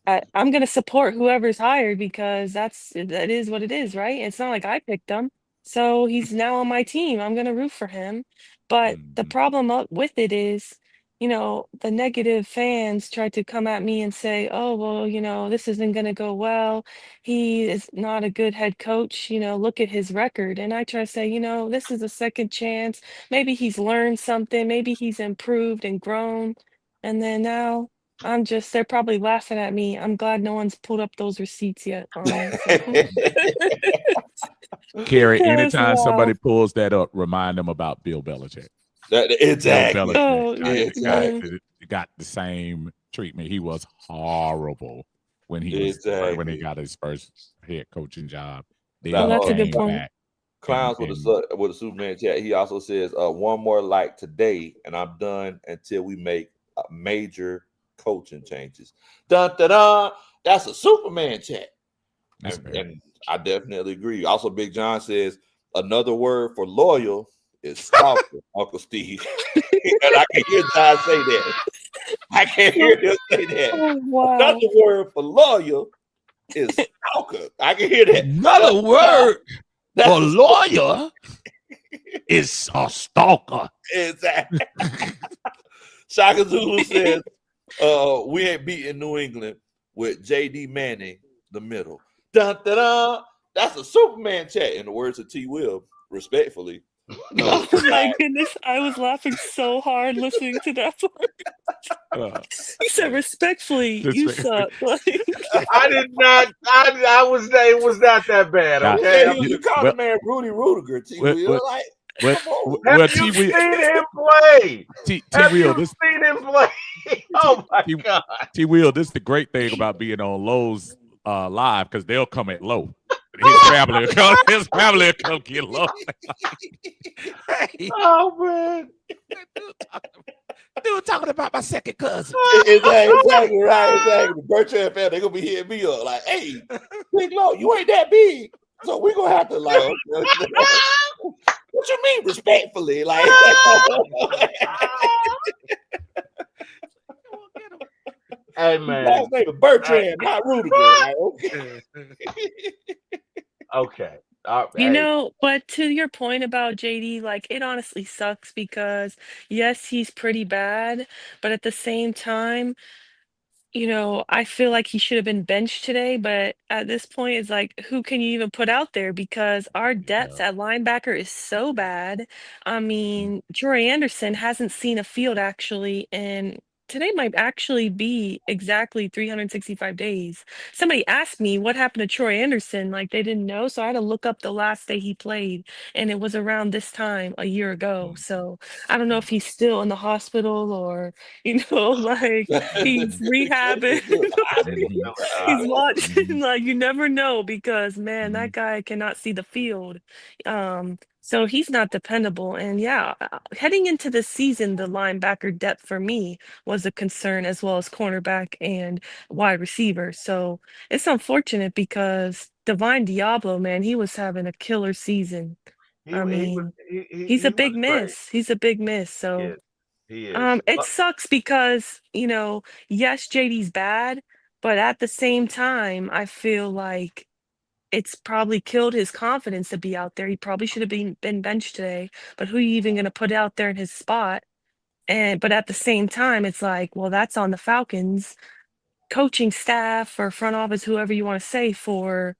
I'm gonna support whoever's hired because that is what it is, right? It's not like I picked him. So he's now on my team. I'm gonna root for him. But the Mhm. problem up with it is, the negative fans try to come at me and say, oh, well, this isn't gonna go well. He is not a good head coach, look at his record. And I try to say, this is a second chance. Maybe he's learned something, maybe he's improved and grown. And then now they're probably laughing at me. I'm glad no one's pulled up those receipts yet on me. So Carrie, because anytime somebody wow. pulls that up, remind them about Bill Belichick. Bill Exactly. Belichick Oh, Exactly. got the same treatment. He was horrible when he Exactly. got his first head coaching job. Then well, Now, he that's a good came point. back Clowns with a Superman chat. He also says, one more like today, and I'm done until we make major coaching changes. Dun, dun, dun. That's a Superman chat. That's fair. And I definitely agree. Also, Big John says another word for loyal is stalker, Uncle Steve. And I can hear John say that. I can hear him say that. Oh Another wow. word for loyal is stalker. I can hear that. Another word That's for a lawyer is a stalker. exactly. Shaka Zulu says, we ain't beating New England with JD Manning the middle. Dun, dun, dun. That's a Superman chat, in the words of T. Will, respectfully. No, Oh my goodness. I was laughing so hard listening to that part. You said respectfully, you suck. Like I did not. I was. It was not that bad. Nah, Okay. you call the man Rudy Rudiger, T. well, Will. Like, well, come on. Have well, you T. Will, seen him play? T. Have Will, you this seen him play? Oh my T. God. T. Will, this is the great thing about being on Lowe's live because they'll come at low. His family will come. His family will come get low. Hey, Oh man. dude talking about my second cousin. Exactly right. Exactly. The Bertrand family, they're gonna be hitting me up like, hey, Big Low, you ain't that big. So we're gonna have to like what you mean respectfully? Like Hey his man. last name is Bertrand, not Rudiger. Like, okay. Okay. Hey. but to your point about JD, like it honestly sucks because yes, he's pretty bad, but at the same time, I feel like he should have been benched today, but at this point, it's like, who can you even put out there? Because our depth Yeah. at linebacker is so bad. I Mhm. mean, Troy Anderson hasn't seen a field actually, and today might actually be exactly 365 days. Somebody asked me what happened to Troy Anderson, like they didn't know, so I had to look up the last day he played, and it was around this time a year ago. So I don't know if he's still in the hospital or, like he's rehabbing. Like, Mhm. he's Mhm. watching. Like you never know because man, that Mhm. guy cannot see the field. So he's not dependable. And yeah, heading into the season, the linebacker depth for me was a concern as well as cornerback and wide receiver. So it's unfortunate because Divine Diablo, man, he was having a killer season. He I he was mean, he's he a was big great. miss. He's a big miss. He So is. He is. it sucks because, yes, JD's bad, but at the same time, I feel like it's probably killed his confidence to be out there. He probably should have been benched today, but who you even going to put out there in his spot? But at the same time, it's like, well, that's on the Falcons coaching staff or front office, whoever you want to say, for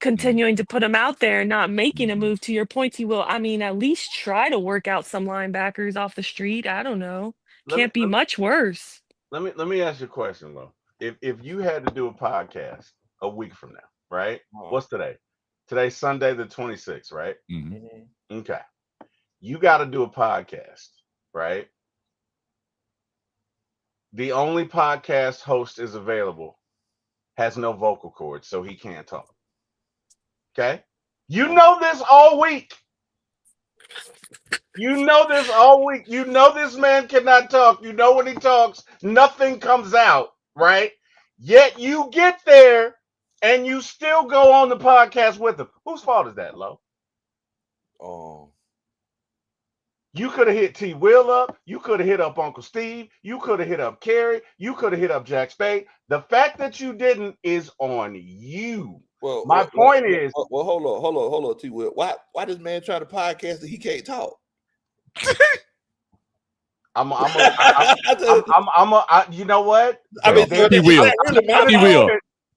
continuing to put him out there and not making a move. To your point, he will. I mean, at least try to work out some linebackers off the street. I don't know. Can't be much worse. Let me ask you a question, Lo. If you had to do a podcast a week from now, right? What's today? Today's Sunday the 26th, right? Mm-hmm. Okay. You got to do a podcast, right? The only podcast host is available has no vocal cords, so he can't talk. Okay? You know this all week. You know this all week. You know this man cannot talk. You know when he talks, nothing comes out, right? Yet you get there and you still go on the podcast with him. Whose fault is that, Lo? You could have hit T. Will up. You could have hit up Uncle Steve. You could have hit up Kerry. You could have hit up Jack Spade. The fact that you didn't is on you. Well, my point is. Well, hold on, T. Will. Why this man try to podcast that he can't talk? You know what? I mean,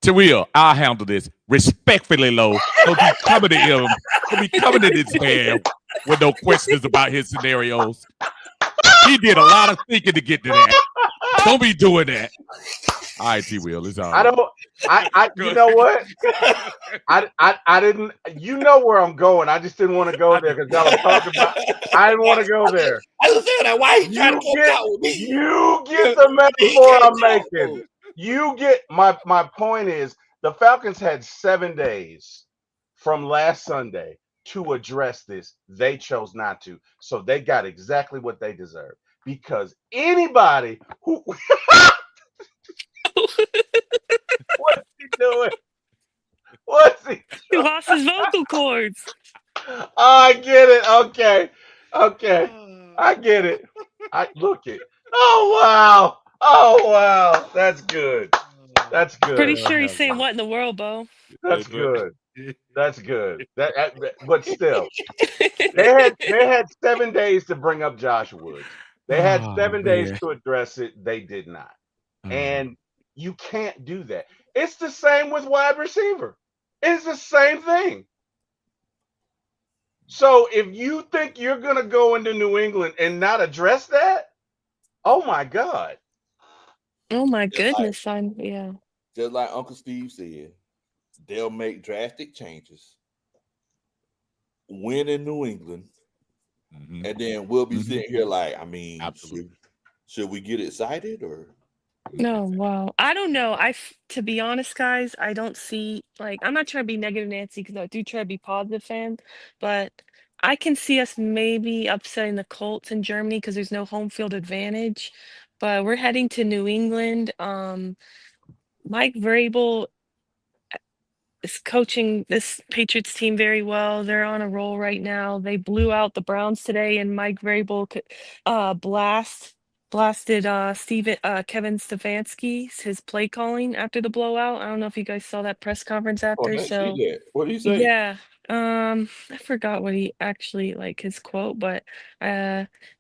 T. Will, I'll handle this respectfully, Lo. Don't be coming to him. Don't be coming to this man with no questions about his scenarios. He did a lot of thinking to get to that. Don't be doing that. All right, T. Will, it's all right. You know what? I didn't. You know where I'm going. I just didn't want to go there because y'all was talking about. I didn't want to go there. I was saying that. Why he trying to come out with me? You get the metaphor I'm making. You get my point is the Falcons had 7 days from last Sunday to address this. They chose not to, so they got exactly what they deserve. Because anybody who what's he doing? What's he? He lost his vocal cords. I get it. Okay. I get it. I look it. Oh wow. That's good. Pretty sure he's saying what in the world, Bo? That's good. But still, they had 7 days to bring up Josh Woods. They had 7 days to address it. They did not. And you can't do that. It's the same with wide receiver. It's the same thing. So if you think you're going to go into New England and not address that, oh my God. Oh my goodness, son. Yeah. Just like Uncle Steve said, they'll make drastic changes, win in New England, and then we'll be sitting here like, I mean, should we get excited or? No, wow. I don't know. To be honest, guys, I don't see, like, I'm not trying to be negative Nancy because I do try to be positive fan, but I can see us maybe upsetting the Colts in Germany because there's no home field advantage. But we're heading to New England. Mike Vrabel is coaching this Patriots team very well. They're on a roll right now. They blew out the Browns today, and Mike Vrabel blasted Kevin Stefanski, his play calling after the blowout. I don't know if you guys saw that press conference after. So what did he say? Yeah. I forgot what he actually his quote, but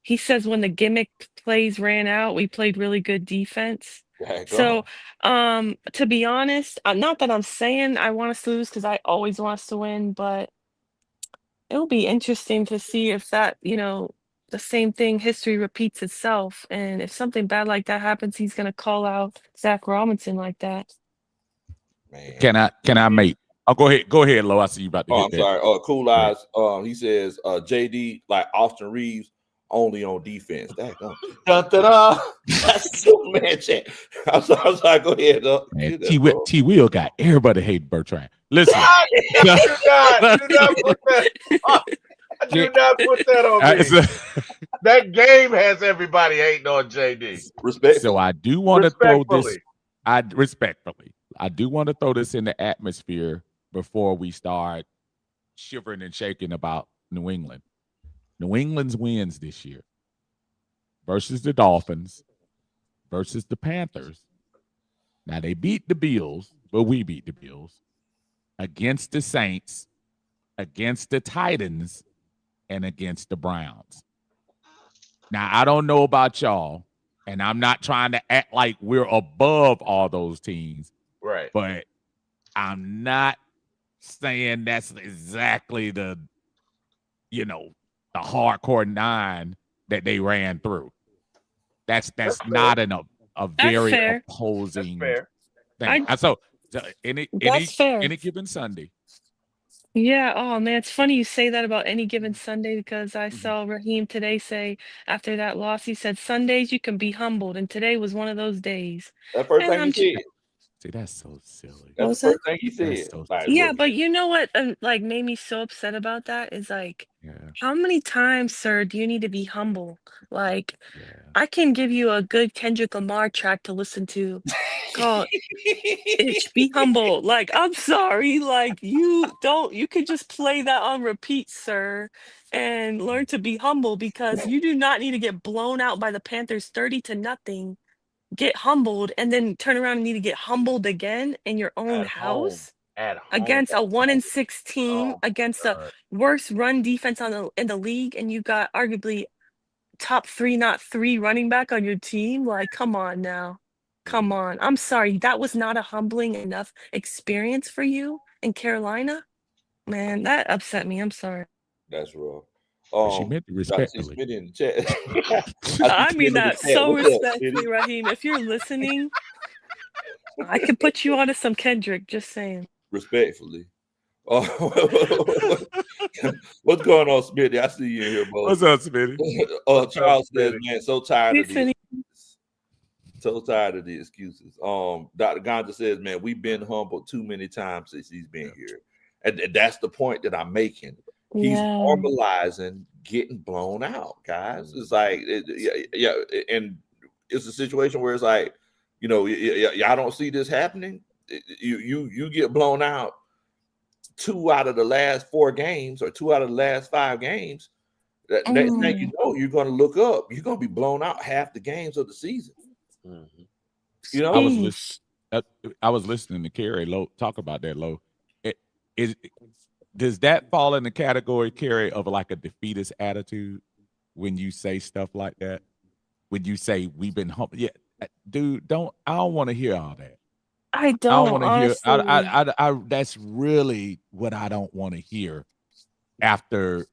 he says when the gimmick plays ran out, we played really good defense. So to be honest, not that I'm saying I want us to lose because I always want us to win, but it'll be interesting to see if that, the same thing, history repeats itself. And if something bad like that happens, he's going to call out Zach Robinson like that. Man. Can I make? Oh, go ahead, Lo. I see you about to get I'm sorry. Cool Eyes. He says, JD like Austin Reeves only on defense. That's Superman chat. I'm sorry. Go ahead. T. Will got everybody hate Bertrand. Listen. Do not put that on me. That game has everybody hating on JD. Respect. So I do want to throw this. I do want to throw this in the atmosphere before we start shivering and shaking about New England. New England's wins this year versus the Dolphins versus the Panthers. Now they beat the Bills, but we beat the Bills. Against the Saints, against the Titans, and against the Browns. Now, I don't know about y'all, and I'm not trying to act like we're above all those teams. Right. But I'm not saying that's exactly the hardcore 9 that they ran through. That's not a That's very fair. That's opposing fair. thing. So any That's fair. given Sunday. Yeah. Oh man, it's funny you say that about any given Sunday because I Mhm. saw Raheem today say after that loss, he said Sundays you can be humbled, and today was one of those days. That first And thing he I'm just, said. See, that's so silly. what That's the was that? first thing he That's said. so Like, Yeah, look, but you know what like made me so upset about that is like, Yeah, how many times, sir, do you need to be humble? Like, yeah. I can give you a good Kendrick Lamar track to listen to called Itch, Be Humble. Like, I'm sorry. Like, you could just play that on repeat, sir, and learn to be humble because you do not need to get blown out by the Panthers 30-0, get humbled, and then turn around and need to get humbled again in your own At home. house At home. against a 1-6 team, Oh against my the God. worst run defense in the league, and you got arguably top 3, not 3 running back on your team. Like, come on now. Come on. I'm sorry. That was not a humbling enough experience for you in Carolina? Man, that upset me. I'm sorry. that's rough. But she meant it I see respectfully. Smitty in the chat. I see I Smitty mean in the that chat. so What's up, Smitty? respectfully, Raheem. If you're listening, I could put you onto some Kendrick, just saying. Respectfully. Uh, what's going on, Smitty? I see you in here, bro. What's up, Smitty? What's up, Charles says, Smitty? man, so tired Hey, of the Cindy. excuses. So tired of the excuses. Dr. Ganja says, man, we've been humbled too many times since he's been here. And that's the point that I'm making. He's Yeah. normalizing getting blown out, guys. It's like, yeah, and it's a situation where it's like, y'all don't see this happening. You get blown out 2 out of the last 4 games or 2 out of the last 5 games. That next thing you know, you're going to look up. You're going to be blown out half the games of the season. Mm-hmm. You know, I was listening to Kerry Lowe talk about that. Low, does that fall in the category, Kerry, of like a defeatist attitude when you say stuff like that? When you say we've been humble, yeah, dude, I don't want to hear all that. I I don't, don't want to hear. honestly. That's really what I don't want to hear after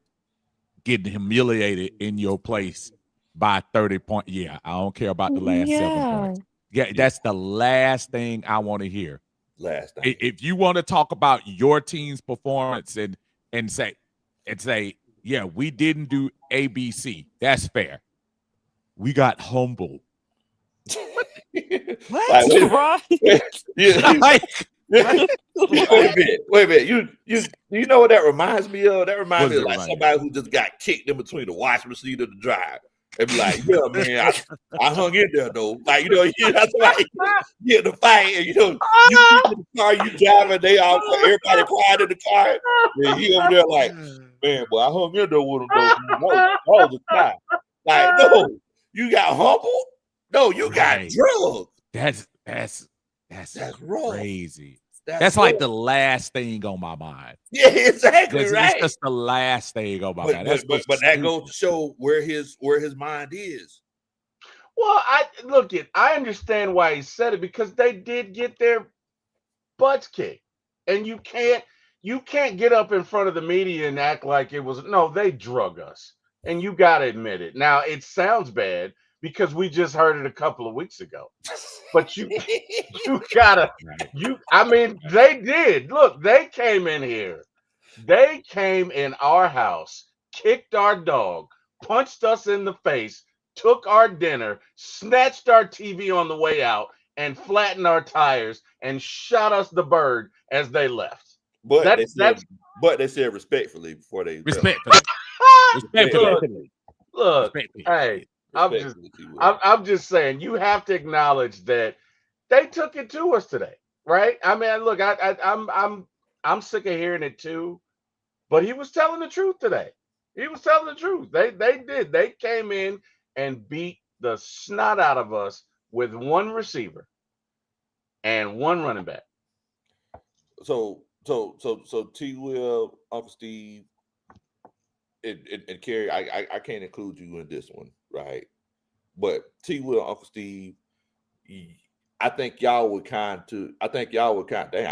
getting humiliated in your place by 30 points. Yeah, I don't care about the last 7 Yeah. points. Yeah, that's the last thing I want to hear. Last thing. If you want to talk about your team's performance and say, yeah, we didn't do ABC, that's fair. We got humbled. What? Like, wait a minute. You know what that reminds me of? That reminds me of like somebody who just got kicked in between the wash machine and the dryer. And be like, yeah, man, I hung in there though. Like, that's like you in the fight, and you get in the car, you driving, everybody quiet in the car. And he over there like, man, boy, I hung in there with him though. That was a tie. Like, no, you got humbled? No, you got drugged. That's rough. Crazy. That's like the last thing on my mind. Yeah, exactly. Right. It's just the last thing on my mind. But that goes to show where his mind is. Well, I understand why he said it because they did get their butts kicked, and you can't get up in front of the media and act like it was they drug us, and you got to admit it. Now it sounds bad because we just heard it a couple of weeks ago, but you gotta they did. Look, they came in here, they came in our house, kicked our dog, punched us in the face, took our dinner, snatched our TV on the way out, and flattened our tires and shot us the bird as they left. But they said respectfully before they respectfully. Look, hey, I'm just saying you have to acknowledge that they took it to us today, right? I mean, look, I'm sick of hearing it too, but he was telling the truth today. He was telling the truth. They came in and beat the snot out of us with one receiver and one running back. So T. Will, Uncle Steve, and Kerry, I can't include you in this one, right? But T. Will, Uncle Steve, I think y'all were kind. Dang, I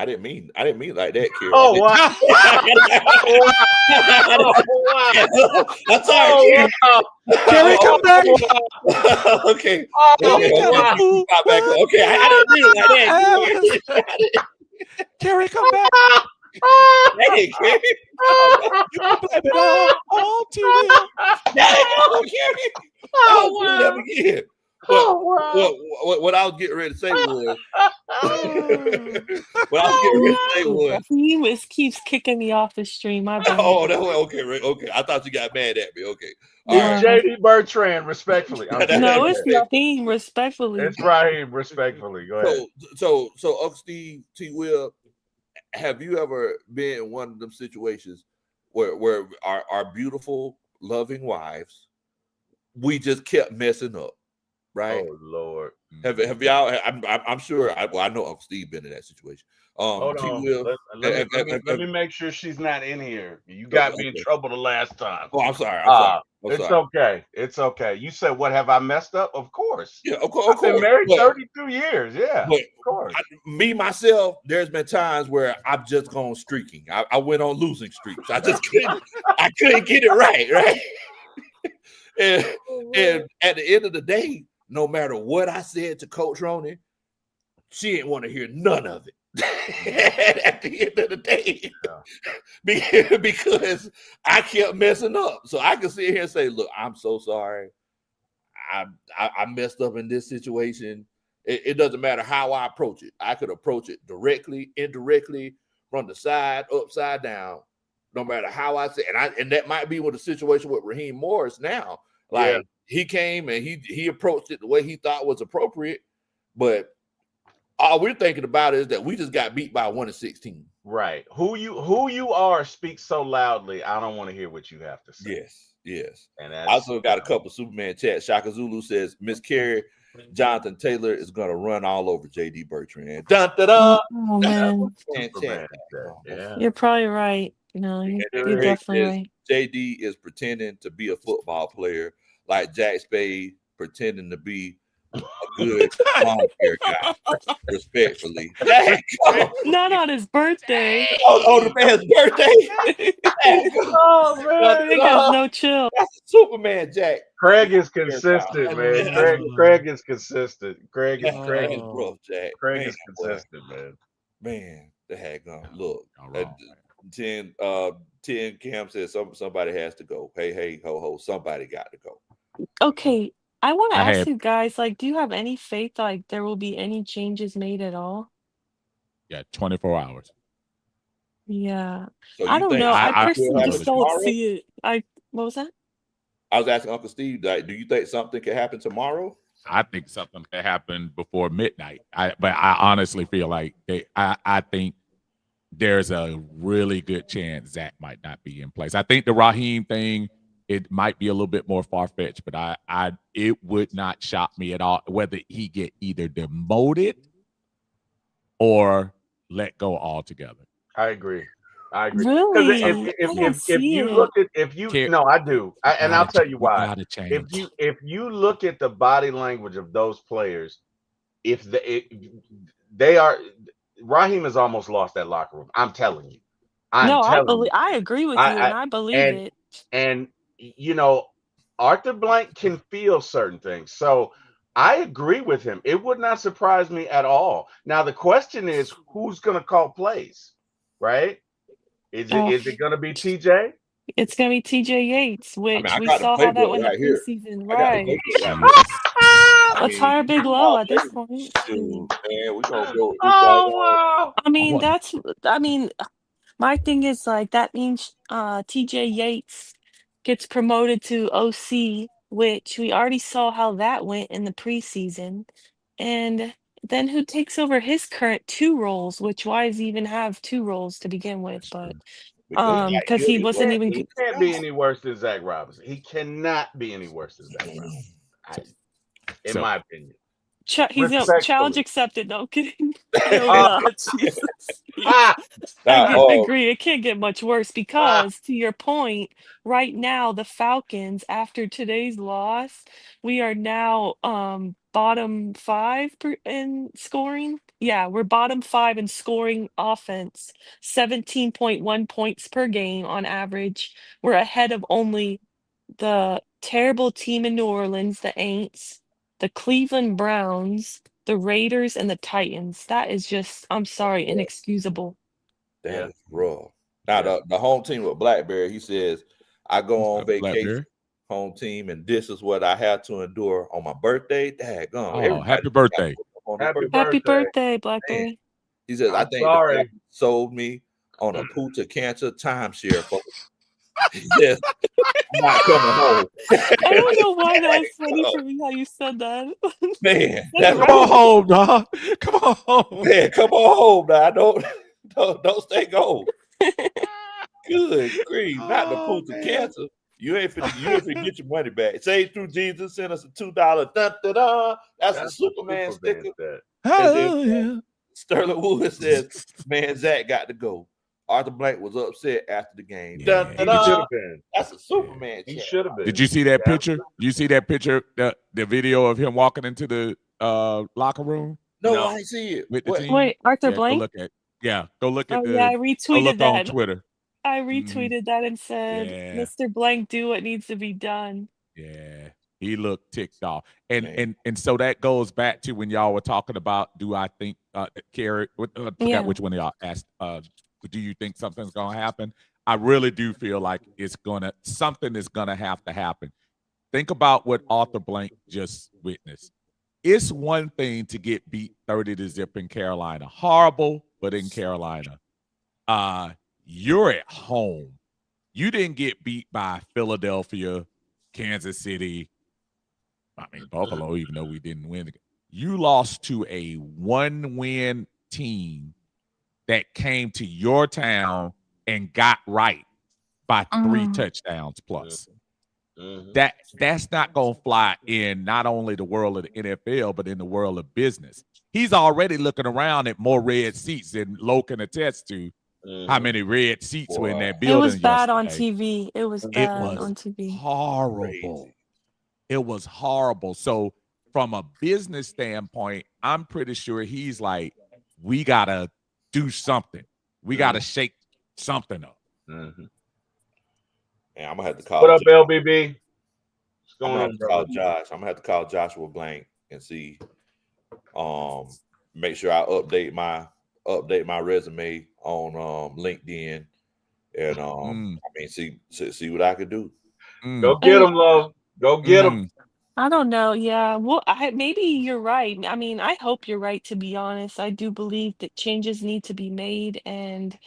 didn't mean like that, Kerry. Oh wow! I'm sorry, Kerry, come back. Okay. Kerry, come back. Okay, I didn't mean it like that. Kerry, come back. Hey, Kerry. You can blame it all to Will. Kerry. Let me get here. What I was getting ready to say was, Raheem keeps kicking me off the stream. My bad. Oh, that way. Okay, right. Okay. I thought you got mad at me. Okay. It's JD Bertrand, respectfully. No, it's Raheem, respectfully. It's Raheem, respectfully. Go ahead. So Uncle Steve, T. Will, have you ever been in one of them situations where our beautiful, loving wives, we just kept messing up, right? Oh Lord. Have y'all? I'm sure. I know Uncle Steve been in that situation. Hold on. Let me make sure she's not in here. You got me in trouble the last time. Oh, I'm sorry. Okay. It's okay. You said, what have I messed up? Of course. Yeah, of course. I've been married 32 years. Yeah, but of course. Myself, there's been times where I've just gone streaking. I went on losing streaks. I just couldn't get it right. And at the end of the day, no matter what I said to Coach Roney, she didn't want to hear none of it. At the end of the day, because I kept messing up. So I could sit here and say, look, I'm so sorry. I messed up in this situation. It doesn't matter how I approach it. I could approach it directly, indirectly, from the side, upside down, no matter how I say it. And that might be with the situation with Raheem Morris now. Like he came and he approached it the way he thought was appropriate, but all we're thinking about is that we just got beat by 1-16. Right. Who you are speaks so loudly. I don't want to hear what you have to say. Yes. And I also got a couple Superman chats. Shaka Zulu says, Miss Carey, Jonathan Taylor is gonna run all over JD Bertrand. Dun, dun, dun. Oh man. Yeah. You're probably right. No, you're definitely right. JD is pretending to be a football player, like Jack Spade pretending to be a good lawn care guy. Respectfully. Not on his birthday. Oh, the man's birthday. Oh man, Craig has no chill. That's Superman, Jack. Craig is consistent, man. Craig is consistent. Craig is rough, Jack. Craig is consistent, man. Man, the heck gone. Look, 10 Cam says somebody has to go. Hey, ho, somebody got to go. Okay, I want to ask you guys, like, do you have any faith like there will be any changes made at all? Yeah, 24 hours. Yeah. So I don't know. I personally just don't tomorrow? see it. What was that? I was asking Uncle Steve, like, do you think something could happen tomorrow? I think something could happen before midnight. But I honestly feel like I think there's a really good chance Zach might not be in place. I think the Raheem thing, it might be a little bit more far-fetched, but it would not shock me at all whether he get either demoted or let go altogether. I agree. Really? I do. I'll tell you why. If you look at the body language of those players, Raheem has almost lost that locker room. I'm telling you. I agree with you, and I believe it. And Arthur Blank can feel certain things. So I agree with him. It would not surprise me at all. Now the question is, who's going to call plays, right? Is it going to be TJ? It's going to be TJ Yates, which we saw how that went in the preseason, right? Let's hire Big Low at this point. Dude, man, we're going to go. Wow. I mean, my thing is like that means TJ Yates gets promoted to OC, which we already saw how that went in the preseason. And then who takes over his current 2 roles, which why does he even have 2 roles to begin with? But because he wasn't even. He can't be any worse than Zach Robinson. He cannot be any worse than Zach Robinson, in my opinion. Challenge accepted. No, I'm kidding. Oh God, Jesus. Agree. It can't get much worse because, to your point, right now the Falcons, after today's loss, we are now bottom 5 in scoring. Yeah, we're bottom 5 in scoring offense, 17.1 points per game on average. We're ahead of only the terrible team in New Orleans, the Aints, the Cleveland Browns, the Raiders, and the Titans. That is just, I'm sorry, inexcusable. That is rough. Now the home team with Blackberry, he says, I go on vacation, home team, and this is what I have to endure on my birthday. Oh, happy birthday. Happy birthday, Blackberry. Man. He says, I think the Falcons sold me on a Punta Cancer timeshare. Yes, I'm not coming home. I don't know why that was funny for me how you said that. Man, come on home, dog. Come on home. Man, come on home now. Don't stay gone. Good grief. Not the Punta Cancer. You ain't finna get your money back. Save through Jesus, send us a $2. Dun, dun, dun. That's a Superman sticker. Sterling Wood says, man, Zach got to go. Arthur Blank was upset after the game. Yeah. He should have been. That's a Superman. He should have been. Did you see that picture? You see that picture, the video of him walking into the locker room? No, I see it. With the team? Wait, Arthur Blank? Go look at I retweeted that on Twitter. I retweeted that and said, Mr. Blank, do what needs to be done. Yeah. He looked ticked off. And so that goes back to when y'all were talking about, do I think Carrie, I forgot which one of y'all asked, do you think something's gonna happen? I really do feel like something is gonna have to happen. Think about what Arthur Blank just witnessed. It's one thing to get beat 30-0 in Carolina. Horrible, but in Carolina. You're at home. You didn't get beat by Philadelphia, Kansas City. I mean, Buffalo, even though we didn't win. You lost to a one-win team that came to your town and got right by 3 touchdowns plus. That's not going to fly in not only the world of the NFL, but in the world of business. He's already looking around at more red seats than Lowe can attest to. How many red seats were in that building? It was bad on TV. It was bad on TV. Horrible. It was horrible. So from a business standpoint, I'm pretty sure he's like, we got to do something. We got to shake something up. Yeah, I'm gonna have to call. What up, LBB? I'm gonna have to call Josh. I'm gonna have to call Joshua Blank and see. Make sure I update my resume on LinkedIn, and see what I could do. Go get him, love. Go get him. I don't know. Yeah. Well, maybe you're right. I mean, I hope you're right, to be honest. I do believe that changes need to be made. And,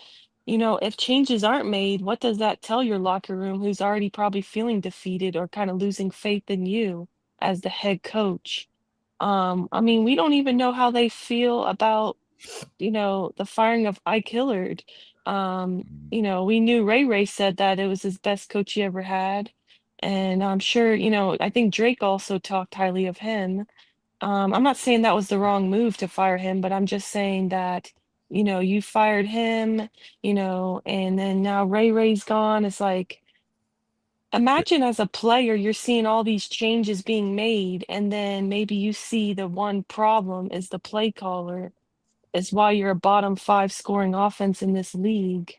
if changes aren't made, what does that tell your locker room, who's already probably feeling defeated or kind of losing faith in you as the head coach? I mean, we don't even know how they feel about, the firing of Ike Hillard. We knew Ray said that it was his best coach he ever had. And I'm sure, I think Drake also talked highly of him. I'm not saying that was the wrong move to fire him, but I'm just saying that, you fired him, and then now Ray's gone. It's like, imagine as a player, you're seeing all these changes being made, and then maybe you see the one problem is the play caller, is why you're a bottom 5 scoring offense in this league.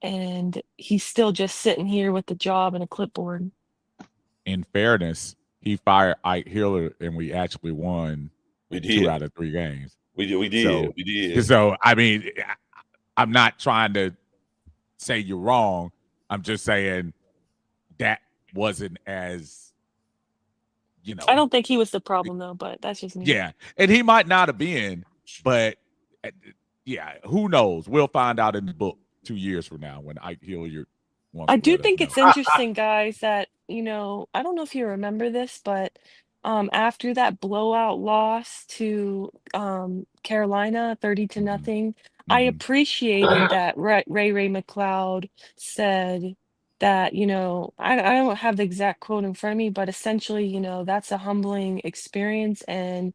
And he's still just sitting here with the job and a clipboard. In fairness, he fired Ike Hillard, and we actually won 2 out of 3 games. We did. So, I mean, I'm not trying to say you're wrong. I'm just saying that wasn't as, I don't think he was the problem, though, but that's just me. Yeah, and he might not have been, but, yeah, who knows? We'll find out in the book 2 years from now when Ike Hillard. I do think it's interesting, guys, that, I don't know if you remember this, but after that blowout loss to Carolina, 30-0, I appreciated that Ray McLeod said that, I don't have the exact quote in front of me, but essentially, that's a humbling experience. And,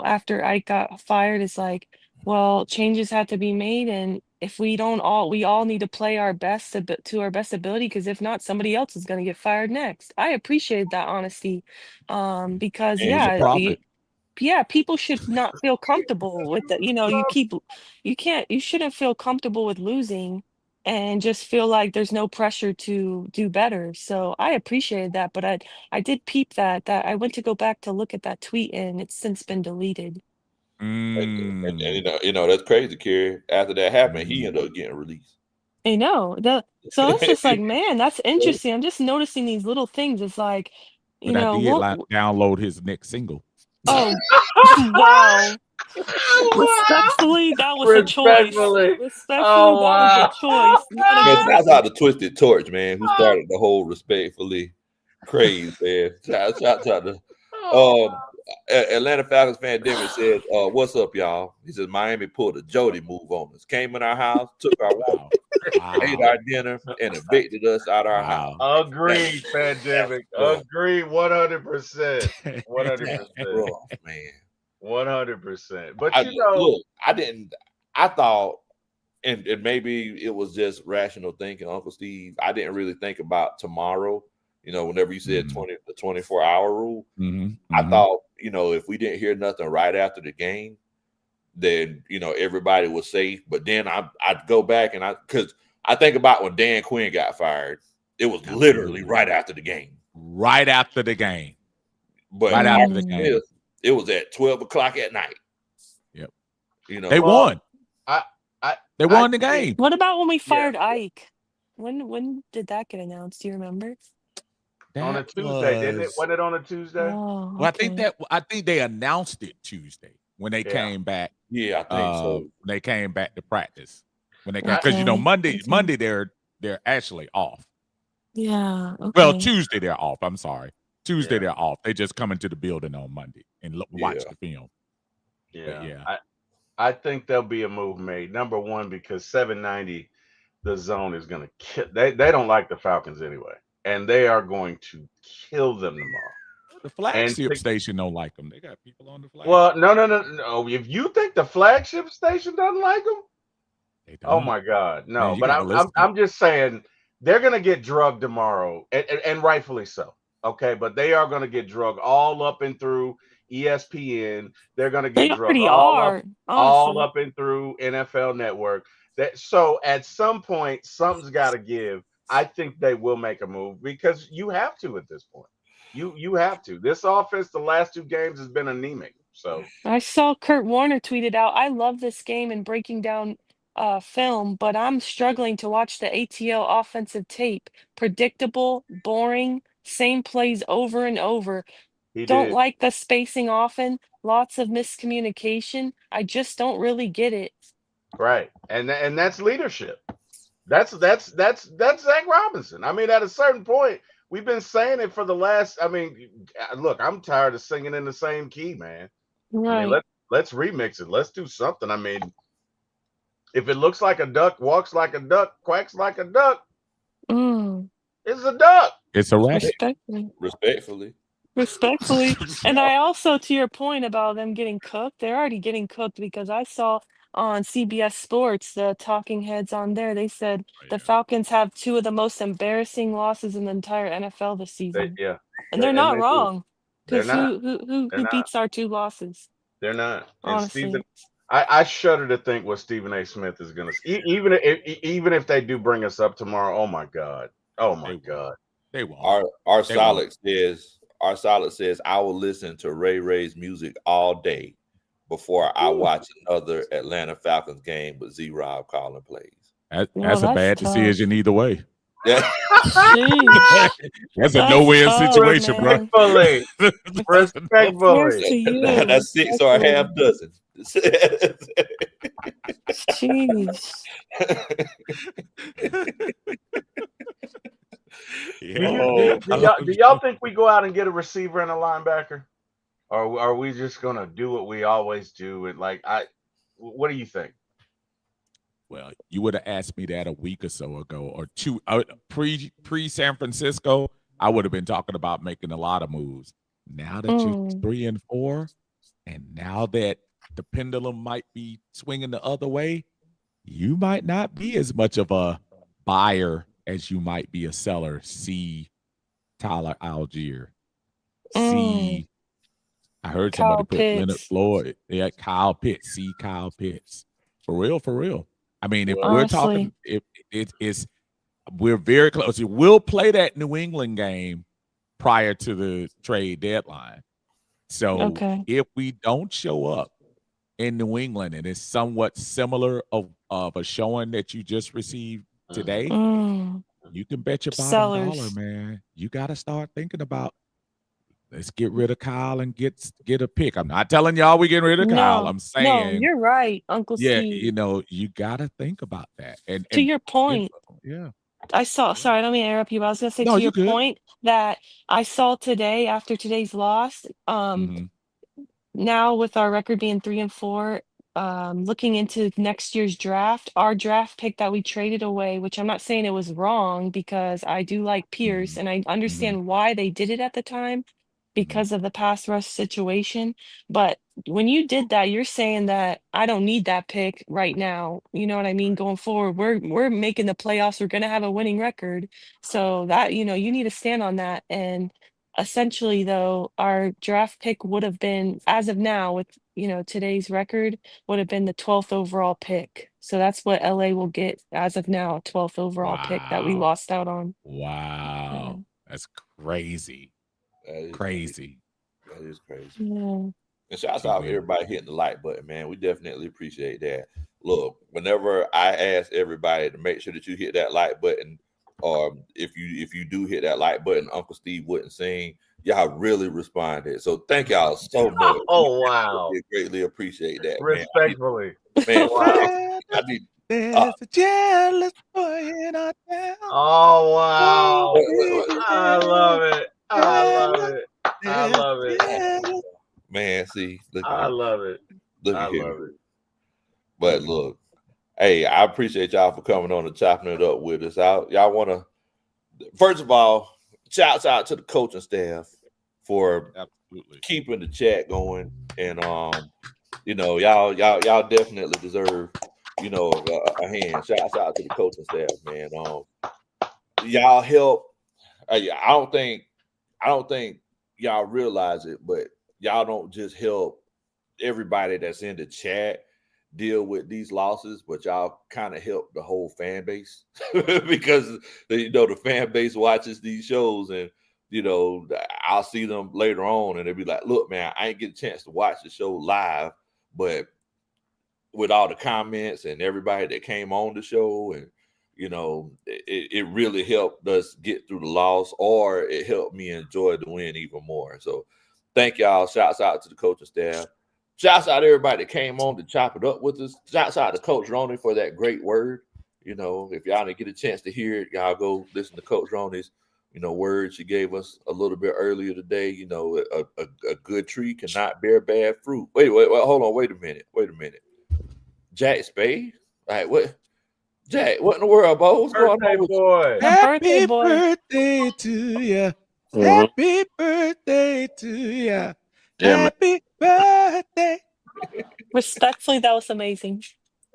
after Ike got fired, it's like, well, changes have to be made, and if we all need to play our best to our best ability, because if not, somebody else is going to get fired next. I appreciate that honesty, because And He's a prophet. people should not feel comfortable with that. You shouldn't feel comfortable with losing and just feel like there's no pressure to do better. So I appreciated that, but I did peep that I went to go back to look at that tweet and it's since been deleted. and that's crazy, Kerry. After that happened, he ended up getting released. I know. So it's just like, man, that's interesting. I'm just noticing these little things. It's like, But I did download his next single. oh, wow. Respectfully, that was a choice. Respectfully, Oh, that was a choice. Not a Man, good shout out to Twisted Torch, man, who started the whole respectfully craze, man. Shout out to Atlanta Falcons fan David says, what's up, y'all? He says Miami pulled a Jody move on us. Came in our house, took our walk, ate our dinner, and evicted us out our house. Agreed, pandemic. Agreed 100%. 100%. Rough, man. 100%. But look, I thought, and maybe it was just rational thinking, Uncle Steve. I didn't really think about tomorrow. Whenever you said the 24-hour rule, I thought, if we didn't hear nothing right after the game, then, everybody was safe. But then I'd go back because I think about when Dan Quinn got fired, it was literally right after the game. Right after the game. But right after the game. It was at 12 o'clock at night. Yep. They won. They won the game. What about when we fired Ike? When did that get announced? Do you remember? On a Tuesday, didn't it? Wasn't it on a Tuesday? Oh, well, I think they announced it Tuesday when they came back. Yeah, I think so. When they came back to practice. When they because Monday they're actually off. Yeah. Okay. Well, Tuesday they're off. I'm sorry. Tuesday they're off. They just come into the building on Monday and watch the film. Yeah. I think there'll be a move made. Number one, because 790, the zone is going to kill. They don't like the Falcons anyway, and they are going to kill them tomorrow. The flagship station don't like them. They got people on the flagship. Well, no. If you think the flagship station doesn't like them, oh my God, no. Man, but I'm just saying they're going to get drugged tomorrow, and rightfully so. Okay, but they are going to get drugged all up and through ESPN. They're going to get drugged all up and through NFL Network. So at some point, something's got to give. I think they will make a move because you have to at this point. You have to. This offense, the last two games has been anemic. So I saw Kurt Warner tweeted out, "I love this game and breaking down film, but I'm struggling to watch the ATL offensive tape. Predictable, boring, same plays over and over. Don't like the spacing often, lots of miscommunication. I just don't really get it." Right. And that's leadership. That's Zach Robinson. I mean, at a certain point, we've been saying it for the last, look, I'm tired of singing in the same key, man. Right. I mean, let's remix it. Let's do something. I mean, if it looks like a duck, walks like a duck, quacks like a duck, it's a duck. It's a rabbit. Respectfully. And I also, to your point about them getting cooked, they're already getting cooked because I saw on CBS Sports, the talking heads on there, they said the Falcons have two of the most embarrassing losses in the entire NFL this season. And they're not wrong. Because who beats our two losses? They're not. Honestly. And Stephen, I shudder to think what Stephen A. Smith is going to, even if they do bring us up tomorrow. Oh my God. They won't. Our solid says I will listen to Ray's music all day before I watch another Atlanta Falcons game with Z-Rob calling plays. That's a bad decision either way. Yeah. That's a no-win situation, bro. Respectfully. That's 6 or a half dozen. Jeez. Do y'all think we go out and get a receiver and a linebacker, or are we just gonna do what we always do? And what do you think? Well, you would have asked me that a week or so ago, or two pre San Francisco. I would have been talking about making a lot of moves. Now that you're 3-4, And now that the pendulum might be swinging the other way, you might not be as much of a buyer as you might be a seller. See Tyler Algier. See, I heard somebody Kyle put Leonard Pitts. Floyd. Yeah, Kyle Pitts. See Kyle Pitts. For real, for real. I mean, if we're Honestly. talking, if it's we're very close. We'll play that New England game prior to the trade deadline. So if we don't show up in New England and it's somewhat similar of a showing that you just received today, you can bet your bottom dollar, man. You got to start thinking about, let's get rid of Kyle and get a pick. I'm not telling y'all we getting rid of Kyle. I'm saying, no, you're right, Uncle yeah, Steve. you know, you got to think about that. And to your point, yeah. I saw, sorry, I don't mean to interrupt you, but I was going to say to your point that I saw today after today's loss, now with our record being 3-4, looking into next year's draft, our draft pick that we traded away, which I'm not saying it was wrong because I do like Pierce and I understand why they did it at the time because of the pass rush situation. But when you did that, you're saying that I don't need that pick right now. You know what I mean? Going forward, we're making the playoffs. We're gonna have a winning record. So that, you know, you need to stand on that. And essentially though, our draft pick would have been, as of now, with today's record, would have been the 12th overall pick. So that's what LA will get as of now, a 12th overall pick that we lost out on. Wow. That's crazy. That is crazy. That is crazy. Yeah. And shouts out to everybody hitting the like button, man. We definitely appreciate that. Look, whenever I ask everybody to make sure that you hit that like button, or if you do hit that like button, Uncle Steve wouldn't sing. Y'all really responded. So thank y'all so much. Oh, wow. We greatly appreciate that, Respectfully. Man, Wow. I need There's a jealous boy in our town. Oh, wow. I love it. I love it. I love it. Man, see, look I love it. Look I at here. love it. But look, hey, I appreciate y'all for coming on and chopping it up with us. Y'all want to, first of all, shouts out to the coaching staff for keeping the chat going, and y'all definitely deserve a hand. Shouts out to the coaching staff, man. Y'all help. I don't think y'all realize it, but y'all don't just help everybody that's in the chat deal with these losses, but y'all kind of help the whole fan base because the fan base watches these shows, and I'll see them later on and they'll be like, look, man, I ain't get a chance to watch the show live, but with all the comments and everybody that came on the show, and it really helped us get through the loss, or it helped me enjoy the win even more. So thank y'all. Shouts out to the coaching staff. Shouts out to everybody that came on to chop it up with us. Shouts out to Coach Roney for that great word. If y'all didn't get a chance to hear it, y'all go listen to Coach Roney's, word she gave us a little bit earlier today. A good tree cannot bear bad fruit. Wait, hold on. Wait a minute. Jack Spade? All right, what? Jack, what in the world, Bo? What's going on with boy? Happy birthday to you. Happy birthday to you. Happy birthday. Respectfully, that was amazing.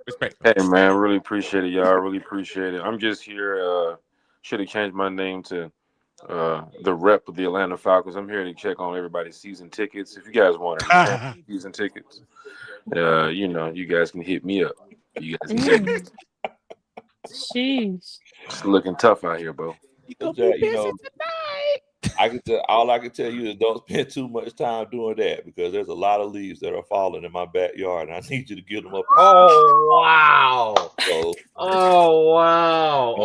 Respect. Hey man, really appreciate it, y'all. Really appreciate it. I'm just here. Should have changed my name to the rep of the Atlanta Falcons. I'm here to check on everybody's season tickets. If you guys want season tickets, you guys can hit me up. You guys can hit me. Jeez. It's looking tough out here, bro. All I can tell you is don't spend too much time doing that, because there's a lot of leaves that are falling in my backyard, and I need you to get them up. Oh wow! So, oh wow!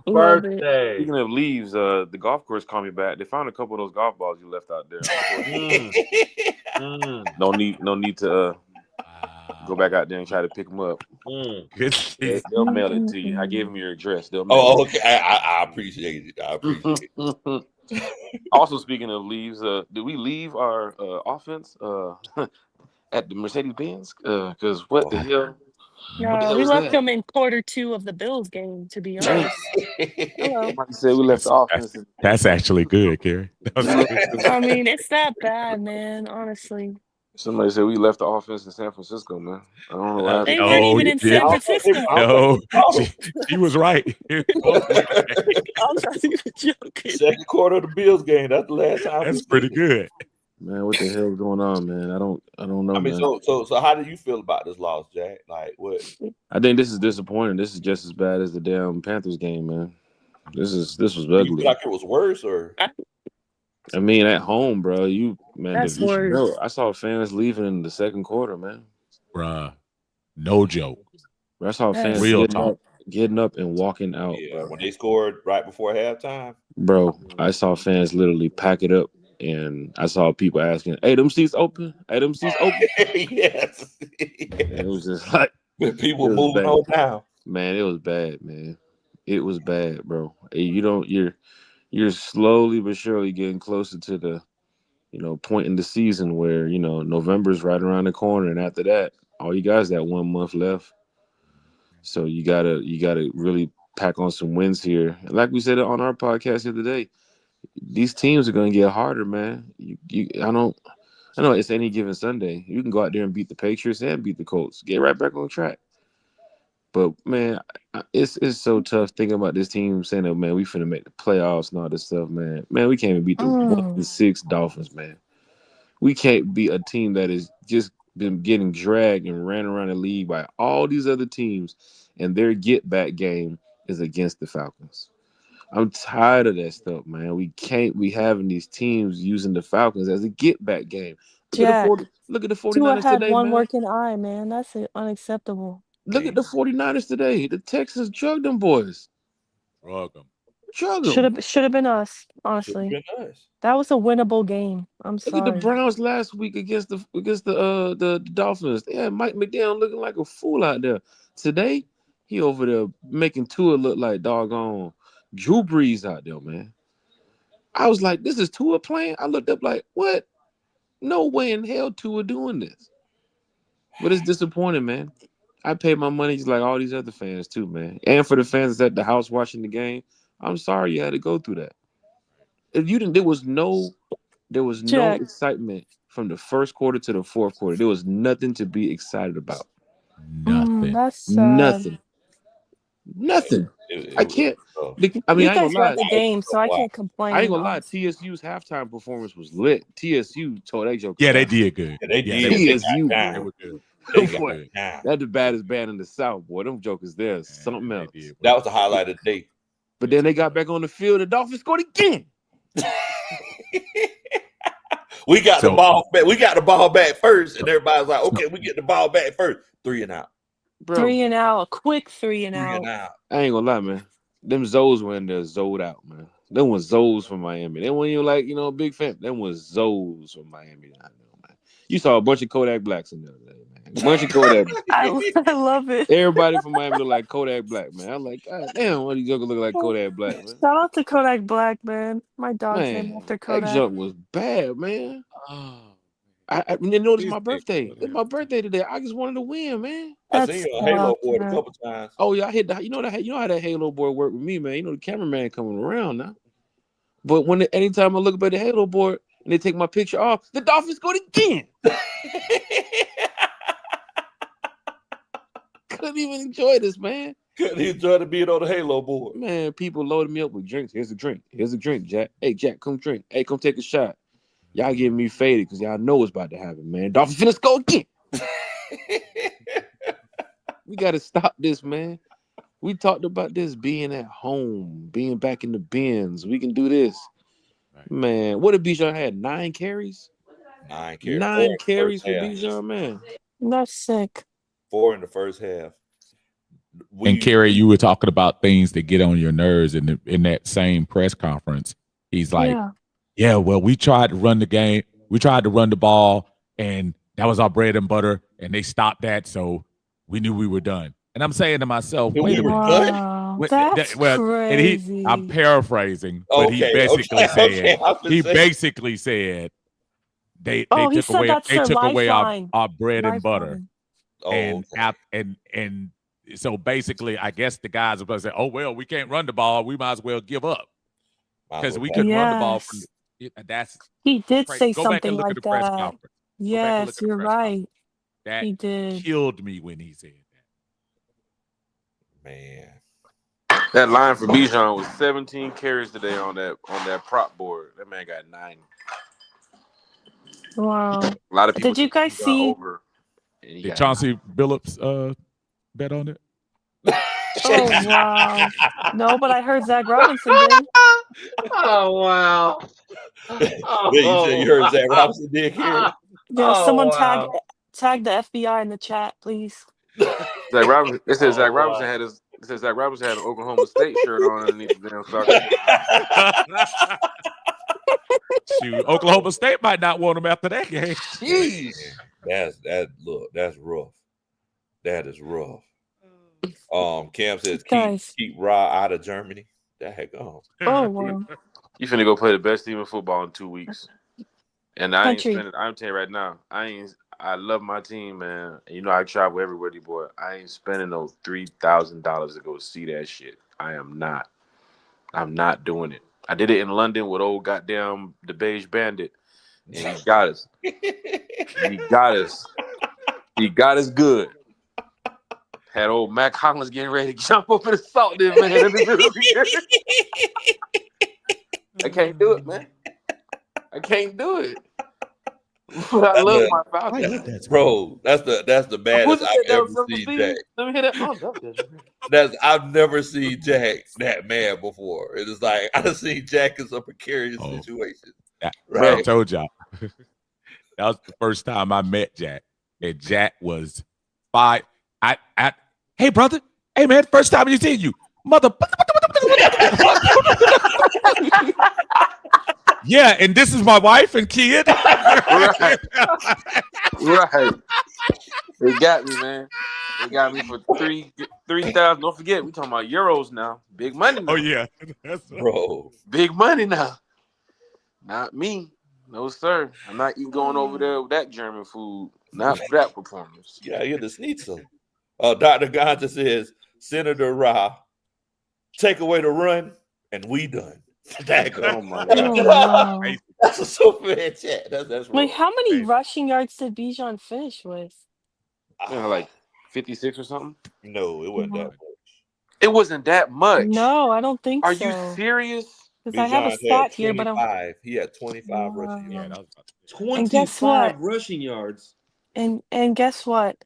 Birthday. Speaking of leaves, the golf course called me back. They found a couple of those golf balls you left out there. No need to go back out there and try to pick them up. They'll mail it to you. I gave them your address. They'll mail it. Okay. I appreciate it. I appreciate it. Also, speaking of leaves, did we leave our offense at the Mercedes-Benz? Because what the hell? We left them in quarter 2 of the Bills game, to be honest. Somebody said we left the offense. That's actually good, Gary. I mean, it's that bad, man, honestly. Somebody said we left the offense in San Francisco, man. I don't know what happened. They weren't No, even you in San didn't. Francisco. No, she was right. I thought you were joking. Second quarter of the Bills game. That's the last time. That's pretty good. Man, what the hell is going on, man? I don't know, I mean, man. so how do you feel about this loss, Jack? Like what? I think this is disappointing. This is just as bad as the damn Panthers game, man. This was Do you ugly. feel like it was worse or? I mean, at home, bro, That's worse. I saw fans leaving in the second quarter, man. Bruh, no joke. I saw fans Real talk. getting up and walking out, Yeah, bro. when they scored right before halftime. Bro, I saw fans literally pack it up, and I saw people asking, "Hey, them seats open? Hey, them seats open?" Yes. And it was just like People it was moving bad. on down. Man, it was bad, man. It was bad, bro. Hey, you're slowly but surely getting closer to the, point in the season where, November's right around the corner, and after that, all you guys got 1 month left. So you gotta really pack on some wins here. And like we said on our podcast the other day, these teams are gonna get harder, man. I know it's any given Sunday. You can go out there and beat the Patriots and beat the Colts. Get right back on track. But man, it's so tough thinking about this team saying that, man, we finna make the playoffs and all this stuff, man. Man, we can't even beat the 1-6 Dolphins, man. We can't beat a team that has just been getting dragged and ran around the league by all these other teams, and their get back game is against the Falcons. I'm tired of that stuff, man. We can't be having these teams using the Falcons as a get back game. Jack, Look at the Tua 49ers had today, one man. working eye, man. That's unacceptable. Look at the 49ers today. The Texans chugged them boys. Drug them. Chug them. Should have been us, honestly. Been nice. That was a winnable game. I'm Look at the sorry. Browns last week against the Dolphins. They had Mike McDaniel looking like a fool out there. Today, he over there making Tua look like doggone Drew Brees out there, man. I was like, this is Tua playing? I looked up like, what? No way in hell Tua doing this. But it's disappointing, man. I paid my money just like all these other fans too, man. And for the fans that's at the house watching the game, I'm sorry you had to go through that. If you didn't, there was no Jack. excitement from the first quarter to the fourth quarter. There was nothing to be excited about. Nothing. That's sad. Nothing. I can't. I mean, You I ain't guys gonna were lie. at the game, so I can't complain. I ain't gonna lie. TSU's halftime performance was lit. TSU told that joke. Yeah, they did good. Yeah, they did. TSU, They were good. boy. That's the baddest band in the South, boy. Them jokers there, something else. That was the highlight of the day. But then they got back on the field. The Dolphins scored again. We got the ball back. We got the ball back first, and everybody's like, "Okay, we get the ball back first. 3 and out, bro. 3 and out, a quick 3 and out. I ain't gonna lie, man. Them Zoes were in there zoed out, man. Them was Zoes from Miami. They weren't even like, big fan. Them was Zoes from Miami. I know, man. You saw a bunch of Kodak Blacks in there today, man. A bunch of Kodak. I love it. Everybody from Miami look like Kodak Black, man. I'm like, God damn, what these jokers look like Kodak Black, man. Shout out to Kodak Black, man. My dog's name after Kodak. That junk was bad, man. I didn't know it's my birthday. It's my birthday today. I just wanted to win, man. I seen you on Halo board a couple times. Oh yeah, I hit that. You know how that Halo board worked with me, man. You know the cameraman coming around now. But anytime I look up at the Halo board and they take my picture off, the Dolphins scored again. Couldn't even enjoy this, man. Couldn't enjoy the being on the Halo board. Man, people loaded me up with drinks. Here's a drink. Here's a drink, Jack. Hey, Jack, come drink. Hey, come take a shot. Y'all getting me faded because y'all know what's about to happen, man. Dolphins finna score again. We got to stop this, man. We talked about this being at home, being back in the bins. We can do this. Right. Man, what if Bijan had 9 carries? 9 carries. 9 carries for Bijan, man. That's sick. 4 in the first half. And Kerry, you were talking about things that get on your nerves in that same press conference. He's like, yeah, well, we tried to run the game. We tried to run the ball, and that was our bread and butter, and they stopped that, so we knew we were done. And I'm saying to myself, wait a minute. Wow, that's crazy. I'm paraphrasing, but he basically said they took away our bread and butter. And so basically, I guess the guys are going to say, oh, well, we can't run the ball. We might as well give up because we couldn't run the ball. He did say something like that. Go back and look Yes, at the you're press conference. right. That He did. killed me when he said that. Man. That line for Bijan was 17 carries today on that prop board. That man got 9. Wow. A lot of people Did you took guys Bijan see? over. And he Did got Chauncey Billups bet on it? Oh wow. No, but I heard Zach Robinson did. Oh wow. Yeah, you said you heard Zach Robinson did carry. Yeah, someone tag the FBI in the chat, please. Zach Robinson. It says Zach Oh, Robinson wow. had his. It says Zach Robinson had an Oklahoma State shirt on underneath the damn Falcons. Shoot, Oklahoma State might not want him after that game. Jeez. That's rough. That is rough. Cam says Guys. keep Ra out of Germany. That heck on. Oh wow. You finna go play the best team in football in 2 weeks. And I ain't Country. spending. I'm telling you right now. I love my team, man. You know I travel everywhere, boy. I ain't spending no $3,000 to go see that shit. I am not. I'm not doing it. I did it in London with old goddamn the Beige Bandit, and he got us. He got us. He got us good. Had old Mac Hollins getting ready to jump up in the salt there, man. I can't do it, man. I can't do it. But I love my Falcons. Bro, that's the baddest I've ever seen Jack. Let me hear that. I've never seen Jack that mad before. It is like I've seen Jack in some precarious situations. Right. I told y'all. That was the first time I met Jack. And Jack was fine. Hey brother, hey man, first time you seen you. Mother. Yeah, and this is my wife and kid. Right. They got me, man. They got me for 3,000. Don't forget, we talking about euros now. Big money now. Oh yeah. Bro. Big money now. Not me. No, sir. I'm not even going over there with that German food. Not for that performance. Yeah, you're the schnitzel. Dr. Ganja says, Senator Ra, take away the run, and we done. Oh my God. Oh, wow. That's a super head chat. That's Wait, how many Amazing. rushing yards did Bijan finish with? Like 56 or something? No, it wasn't that much. It wasn't that much. No, I don't think Are so. you serious? Because I have a stat here, but he had 25 rushing Yeah, yards. that was about 25 rushing yards. And guess what?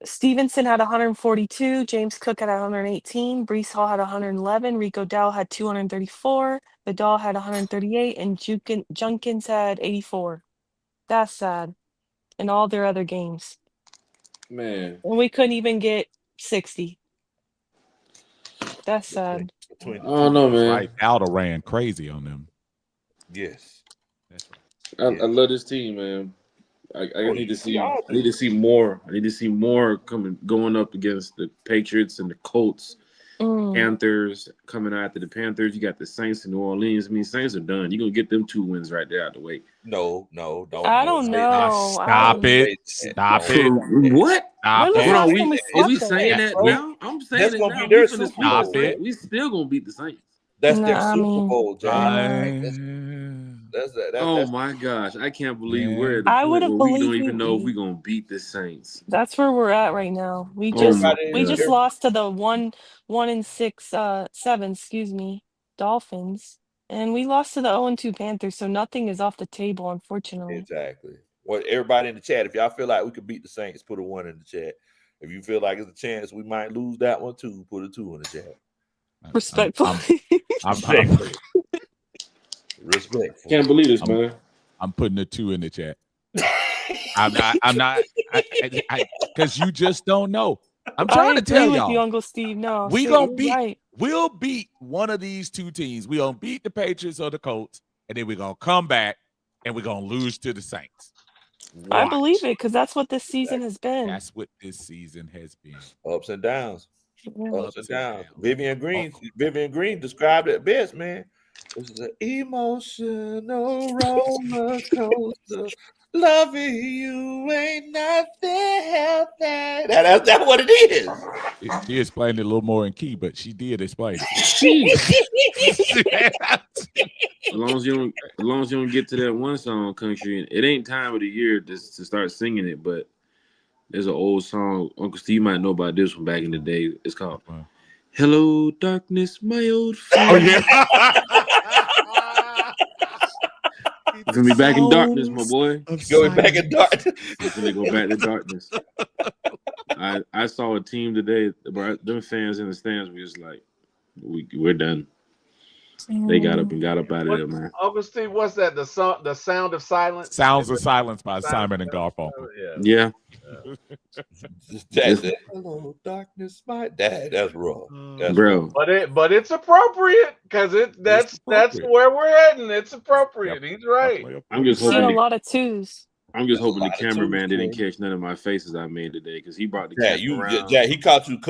Stevenson had 142, James Cook had 118, Brees Hall had 111, Rico Dowell had 234, Vidal had 138, and Junkins had 84. That's sad. In all their other games. Man. And we couldn't even get 60. That's sad. I don't know, man. right. Alda ran crazy on them. Yes. That's right. I love this team, man. I need to see. I need to see more. I need to see more going up against the Patriots and the Colts, Panthers coming after the Panthers. You got the Saints in New Orleans. I mean, Saints are done. You're gonna get them 2 wins right there out the way. No, don't. I don't know. Stop it. Stop it. What? Stop When was the it. last time we Are we swept them? saying that now? I'm saying That's it gonna now. be their We finna Super sweep Bowl. the Saints. We still gonna beat the Saints. That's their Nah, I Super mean- Bowl, Jack. Oh my gosh, I can't believe we're at the I point would've where we don't believed even you, know if E. we're gonna beat the Saints. That's where we're at right now. We Oh just my we God. just lost to the 1-6-7, excuse me, Dolphins. And we lost to the 0-2 Panthers, so nothing is off the table, unfortunately. Exactly. Well, everybody in the chat, if y'all feel like we could beat the Saints, put a 1 in the chat. If you feel like it's a chance we might lose that one too, put a 2 in the chat. Respectfully. Respectful. Can't believe this, man. I'm putting a 2 in the chat. I'm not because you just don't know. I'm trying to tell with y'all. you, Uncle Steve. No, We shit, gonna you're beat. right. We'll beat one of these 2 teams. We gonna beat the Patriots or the Colts, and then we're gonna come back and we're gonna lose to the Saints. I Watch. believe it because that's what this season has been. That's what this season has been. Ups and downs. Yeah. Ups and downs. Vivian Green described it best, man. This is an emotional roller coaster. Loving you ain't nothing help that. That's what it is. She explained it a little more in key, but she did explain it. As long as you don't get to that one song, country, it ain't time of the year to start singing it. But there's an old song, Uncle Steve might know about this one back in the day. It's called "Hello, Darkness, My Old Friend." Oh yeah. You're gonna be back in darkness, my boy. Going back in darkness. You're gonna go back to darkness. I saw a team today, bro. Them fans in the stands were just like, we're done. They got up out of there, man. Uncle Steve, what's that? The sound of silence. Sounds of Silence by Simon and Garfunkel. Yeah. Hello, darkness, my dad. That's wrong, bro. But it's appropriate because that's where we're heading. It's appropriate. He's right. I'm just Seeing a hoping. lot of twos. I'm just hoping the cameraman didn't catch none of my faces I made today because he brought the camera around. Jack, he caught you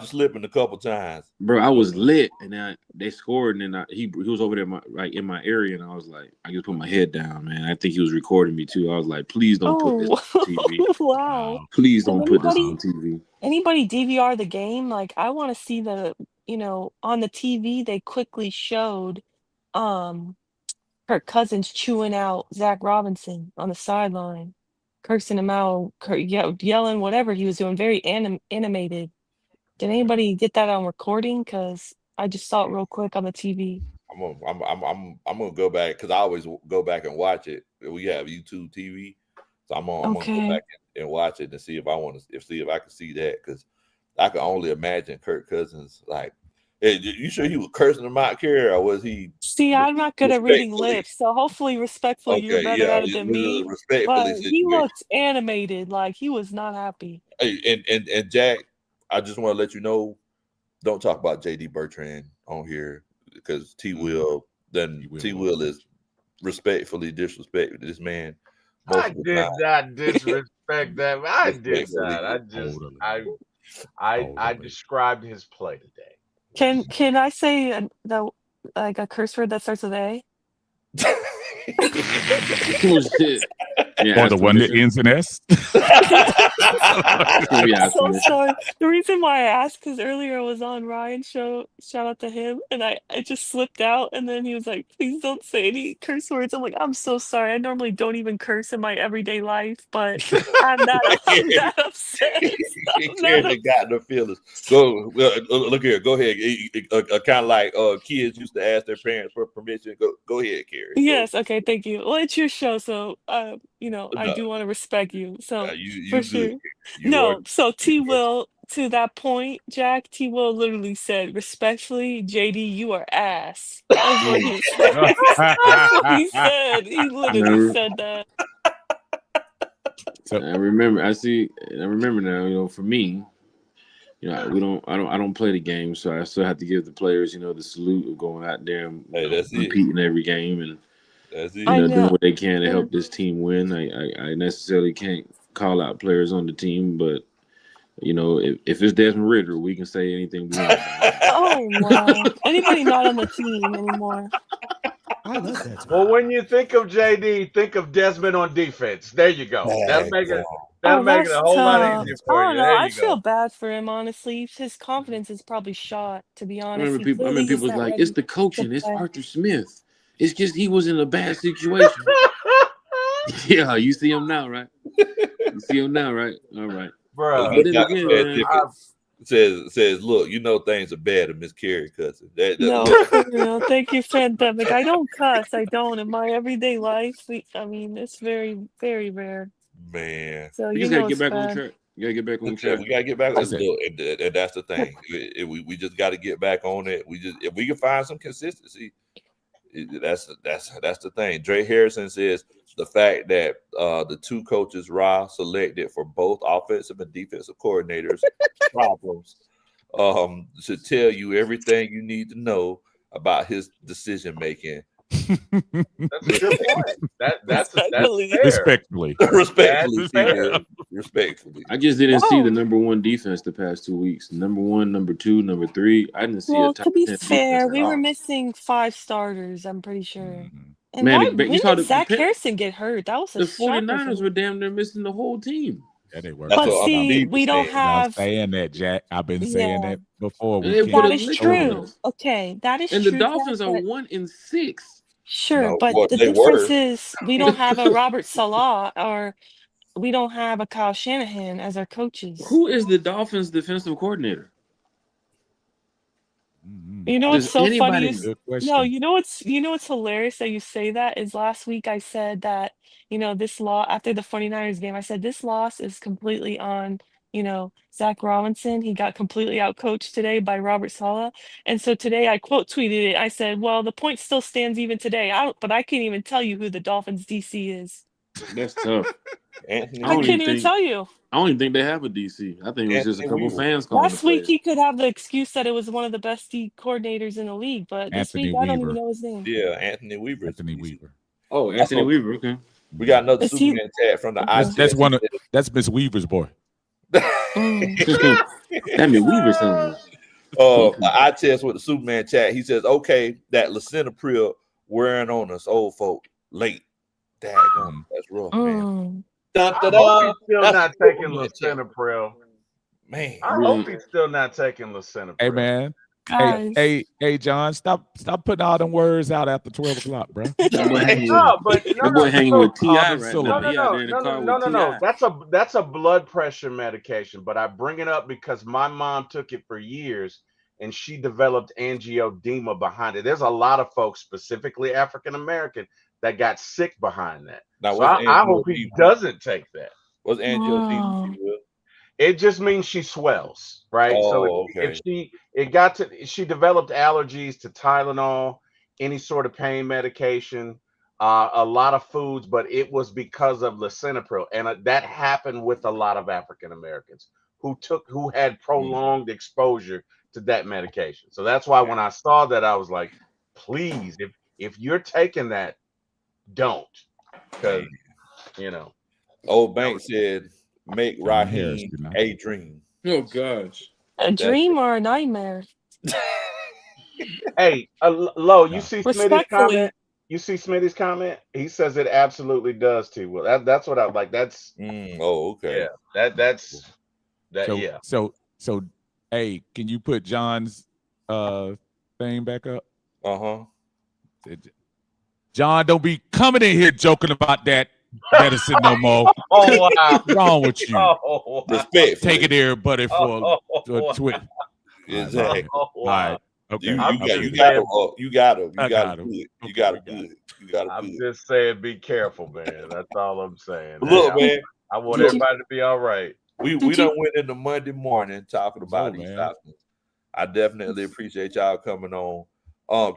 slipping a couple times. Bro, I was lit, and then they scored, and then he was over there in my area, and I was like, I just put my head down, man. I think he was recording me too. I was like, please don't put this on TV. Wow. Please don't put this on TV. Anybody DVR the game? Like, I want to see on the TV they quickly showed Kirk Cousins chewing out Zach Robinson on the sideline, cursing him out, yelling whatever he was doing, very animated. Did anybody get that on recording? Because I just saw it real quick on the TV. I'm gonna go back because I always go back and watch it. We have YouTube TV, so I'm gonna go back and watch it and see if I can see that because I can only imagine Kirk Cousins like. Hey, you sure he was cursing him out, Kerry, or was he? See, I'm not good at reading lips, so hopefully, respectfully, you're better at it than me. But he looked animated, like he was not happy. Hey, and Jack, I just want to let you know, don't talk about JD Bertrand on here because T Will is respectfully disrespecting this man. I did not disrespect that. I did not. I described his play today. Can I say a curse word that starts with A? Oh shit! Or the one that ends in S. I'm so sorry. The reason why I asked because earlier I was on Ryan's show. Shout out to him, and I just slipped out, and then he was like, "Please don't say any curse words." I'm like, "I'm so sorry. I normally don't even curse in my everyday life, but I'm that upset." Karen got no feelings. Go look here. Go ahead. Kind of like kids used to ask their parents for permission. Go ahead, Karen. Yes. Okay. Thank you. Well, it's your show, so I do want to respect you. So for sure. So T Will, to that point, Jack, T Will literally said, respectfully, JD, you are ass. That's what he said. That's what he said. He literally said that. So I remember now, for me, I don't play the game, so I still have to give the players, the salute of going out there and competing every game and doing what they can to help this team win. I necessarily can't call out players on the team, but if it's Desmond Ridder, we can say anything we want. Oh wow! Anybody not on the team anymore? I love that. Well, when you think of JD, think of Desmond on defense. There you go. That'll make it a whole lot easier for you. I don't know. I feel bad for him, honestly. His confidence is probably shot, to be honest. I remember people was like, it's the coaching. It's Arthur Smith. It's just he was in a bad situation. Yeah, you see him now, right? All right. Bro, says, look, things are bad to Miss Carrie cousin. Thank you, Pandemic. I don't cuss. I don't in my everyday life. It's very, very rare. Man, so you just gotta get back on track. You gotta get back on track. We gotta get back. And that's the thing. We just got to get back on it. If we can find some consistency, that's the thing. Dre Harrison says the fact that the two coaches Ra selected for both offensive and defensive coordinators problems should tell you everything you need to know about his decision making That's a good point. That's fair. Respectfully. Respectfully, fair. respectfully. I just didn't see Wow. the number one defense the past 2 weeks. Number one, number two, number three. I didn't see a Well, top to be 10 fair, defense at we were all. missing 5 starters, I'm pretty sure. Mhm. And Man, when you saw did Zach Harrison get hurt? That was a the shocker. 49ers were damn near missing the whole team. Yeah, they were. That's But what see, Steve we was don't saying. And I'm have. saying that, Jack. I've been saying Yeah, that before. And We they put a can't that is lick on true. us. Okay, that is And the true, Jack, Dolphins are but 1-6. sure, No, but well, the they difference were. is we don't have a Robert Salah or we don't have a Kyle Shanahan as our coaches. Who is the Dolphins defensive coordinator? Mhm. You know what's Does so funny? anybody Is Good question. no, you know what's hilarious that you say that is last week I said that, this law after the 49ers game, I said this loss is completely on, Zach Robinson. He got completely outcoached today by Robert Saleh. And so today I quote tweeted it. I said, well, the point still stands even today. But I can't even tell you who the Dolphins DC is. That's tough. Anthony I I don't Weaver. can't even even think tell you. I don't even think they have a DC. I think it was just a Anthony couple Weaver. fans calling the Last week plays. he could have the excuse that it was one of the best D coordinators in the league, but this Anthony week I don't even Weaver. know his name. Yeah, Anthony Weaver. Anthony Weaver. Oh, That's Anthony what Weaver. Okay. we got another Is he? Superman chat from the Okay. That's ITS. one of that's Miss Weaver's boy. Mm. That mean Weaver son. I test with the Superman chat. He says, okay, that lisinopril wearing on us old folk late. Daggone, that's rough, man. Mm. Dun, I dun, hope dun. he's still That's not the taking Superman chat. lisinopril. Man. I Really? hope he's still not taking lisinopril. Hey man. Guys. Hey, John, stop putting all them words out after 12 o'clock, bro. That boy hanging No, with but that boy hanging with Ti All them right now. syllables. He out there in the car with Ti. No. That's a blood pressure medication, but I bring it up because my mom took it for years and she developed angioedema behind it. There's a lot of folks, specifically African American, that got sick behind that. Now, So what's I hope he angioedema? doesn't take that. What's angioedema? Oh. It just means she swells, right? So Oh, okay. if she developed allergies to Tylenol, any sort of pain medication, a lot of foods, but it was because of lisinopril, and that happened with a lot of African Americans who had prolonged exposure to that medication. So that's why when I saw that, I was like, please, if you're taking that, don't, because Old Bank said, make John Harris, Raheem you know. a dream. Oh gosh. A dream or a nightmare? Hey, Lo, you Yeah. see Smitty's Respectfully. comment? You see Smitty's comment? He says it absolutely does too. Well, that's what I like. That's okay. yeah. That's So, yeah. So hey, can you put John's thing back up? Uh-huh. John, don't be coming in here joking about that medicine no more. Oh wow. What's wrong with you? Oh, wow. Respect. Taking everybody for wow. Twitch. Exactly. Oh, All wow. right. Okay. You I'm got just you got saying- to you got to I got him. do it. You Okay, got to we got do it. You got to I'm do it. just saying, be careful, man. That's all I'm saying. Look, Hey, man, I want Did you- everybody to be all right. we Did done you- went into Monday morning talking about No, these man. Falcons. I definitely appreciate y'all coming on.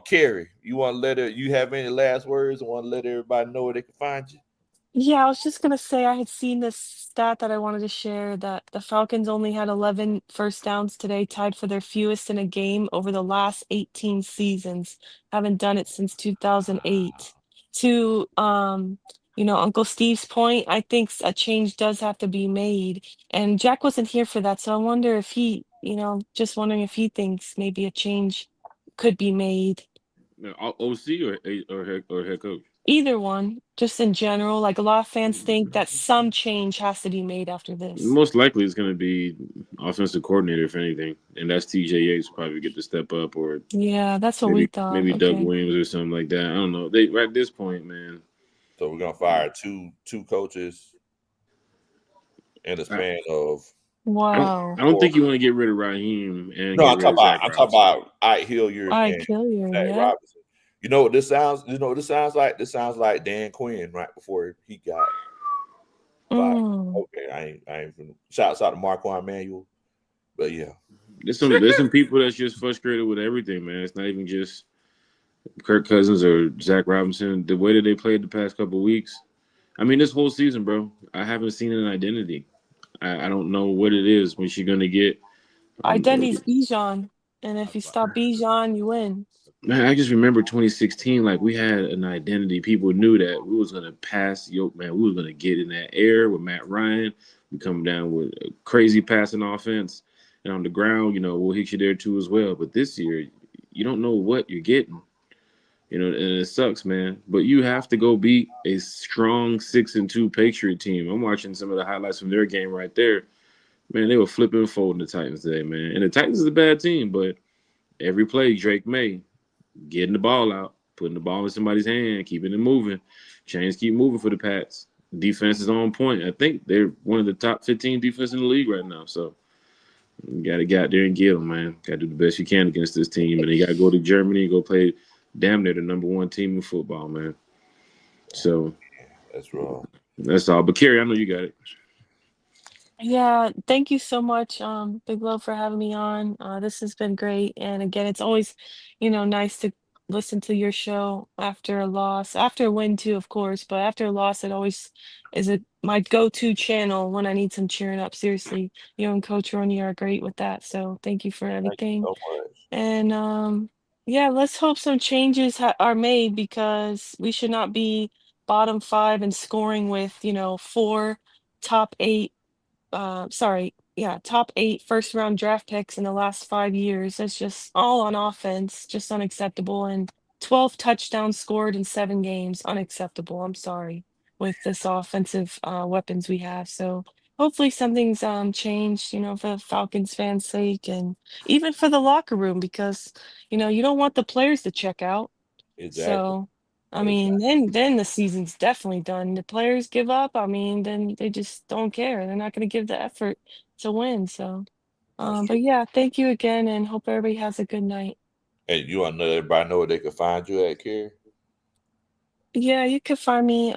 Carrie, you want to you have any last words? Want to let everybody know where they can find you? Yeah, I was just gonna say I had seen this stat that I wanted to share that the Falcons only had 11 first downs today, tied for their fewest in a game over the last 18 seasons. Haven't done it since 2008. To Uncle Steve's point, I think a change does have to be made. And Jack wasn't here for that, so I wonder if he, just wondering if he thinks maybe a change could be made. OC or head coach? Either one, just in general, like a lot of fans think that some change has to be made after this. Most likely it's going to be offensive coordinator, if anything, and that's TJ Yates probably get to step up, or Yeah, that's what we thought. maybe Doug Okay. Williams or something like that. I don't know. They at this point, man. So we're gonna fire two coaches in the span of. Wow. I don't think you want to get rid of Raheem and No, get I'm rid talking of Zach about. I'm talking about Ike Hilliard I and kill you. Zach Yeah. Robinson. You know what this sounds? You know what this sounds like? This sounds like Dan Quinn right before he got fired. Mm. Okay, I ain't. Shouts out to Marquand Manuel, but yeah, There's some people that's just frustrated with everything, man. It's not even just Kirk Cousins or Zach Robinson. The way that they played the past couple of weeks. I mean, this whole season, bro, I haven't seen an identity. I don't know what it is when she's gonna get. Identity's Bijan. And if you stop Bijan, you win. Man, I just remember 2016. Like we had an identity. People knew that we was gonna pass. Man, we was gonna get in that air with Matt Ryan. We come down with a crazy passing offense, and on the ground, we'll hit you there too as well. But this year, you don't know what you're getting. And it sucks, man. But you have to go beat a strong 6-2 Patriot team. I'm watching some of the highlights from their game right there. Man, they were flipping and folding the Titans today, man. And the Titans is a bad team, but every play, Drake May getting the ball out, putting the ball in somebody's hand, keeping it moving. Chains keep moving for the Pats. Defense is on point. I think they're one of the top 15 defense in the league right now. So you got to get out there and get them, man. Got to do the best you can against this team. And you got to go to Germany and go play damn near the number one team in football, man. So that's wrong. That's all. But Carrie, I know you got it. Yeah, thank you so much, Big Love, for having me on. This has been great. And again, it's always, nice to listen to your show after a loss, after a win too, of course, but after a loss, it always is my go-to channel when I need some cheering up. Seriously, you and Coach Ronnie are great with that. So thank you for everything. So much. And yeah, let's hope some changes are made because we should not be bottom 5 and scoring with, 4 top 8 top 8 first round draft picks in the last 5 years. That's just all on offense, just unacceptable. And 12 touchdowns scored in 7 games, unacceptable. I'm sorry, with this offensive weapons we have. So hopefully something's changed, for the Falcons fans' sake and even for the locker room because you don't want the players to check out. Exactly. So I mean, then the season's definitely done. The players give up. I mean, then they just don't care. They're not going to give the effort to win. So, but yeah, thank you again, and hope everybody has a good night. And you want to let everybody know where they can find you at, Carrie? Yeah, you can find me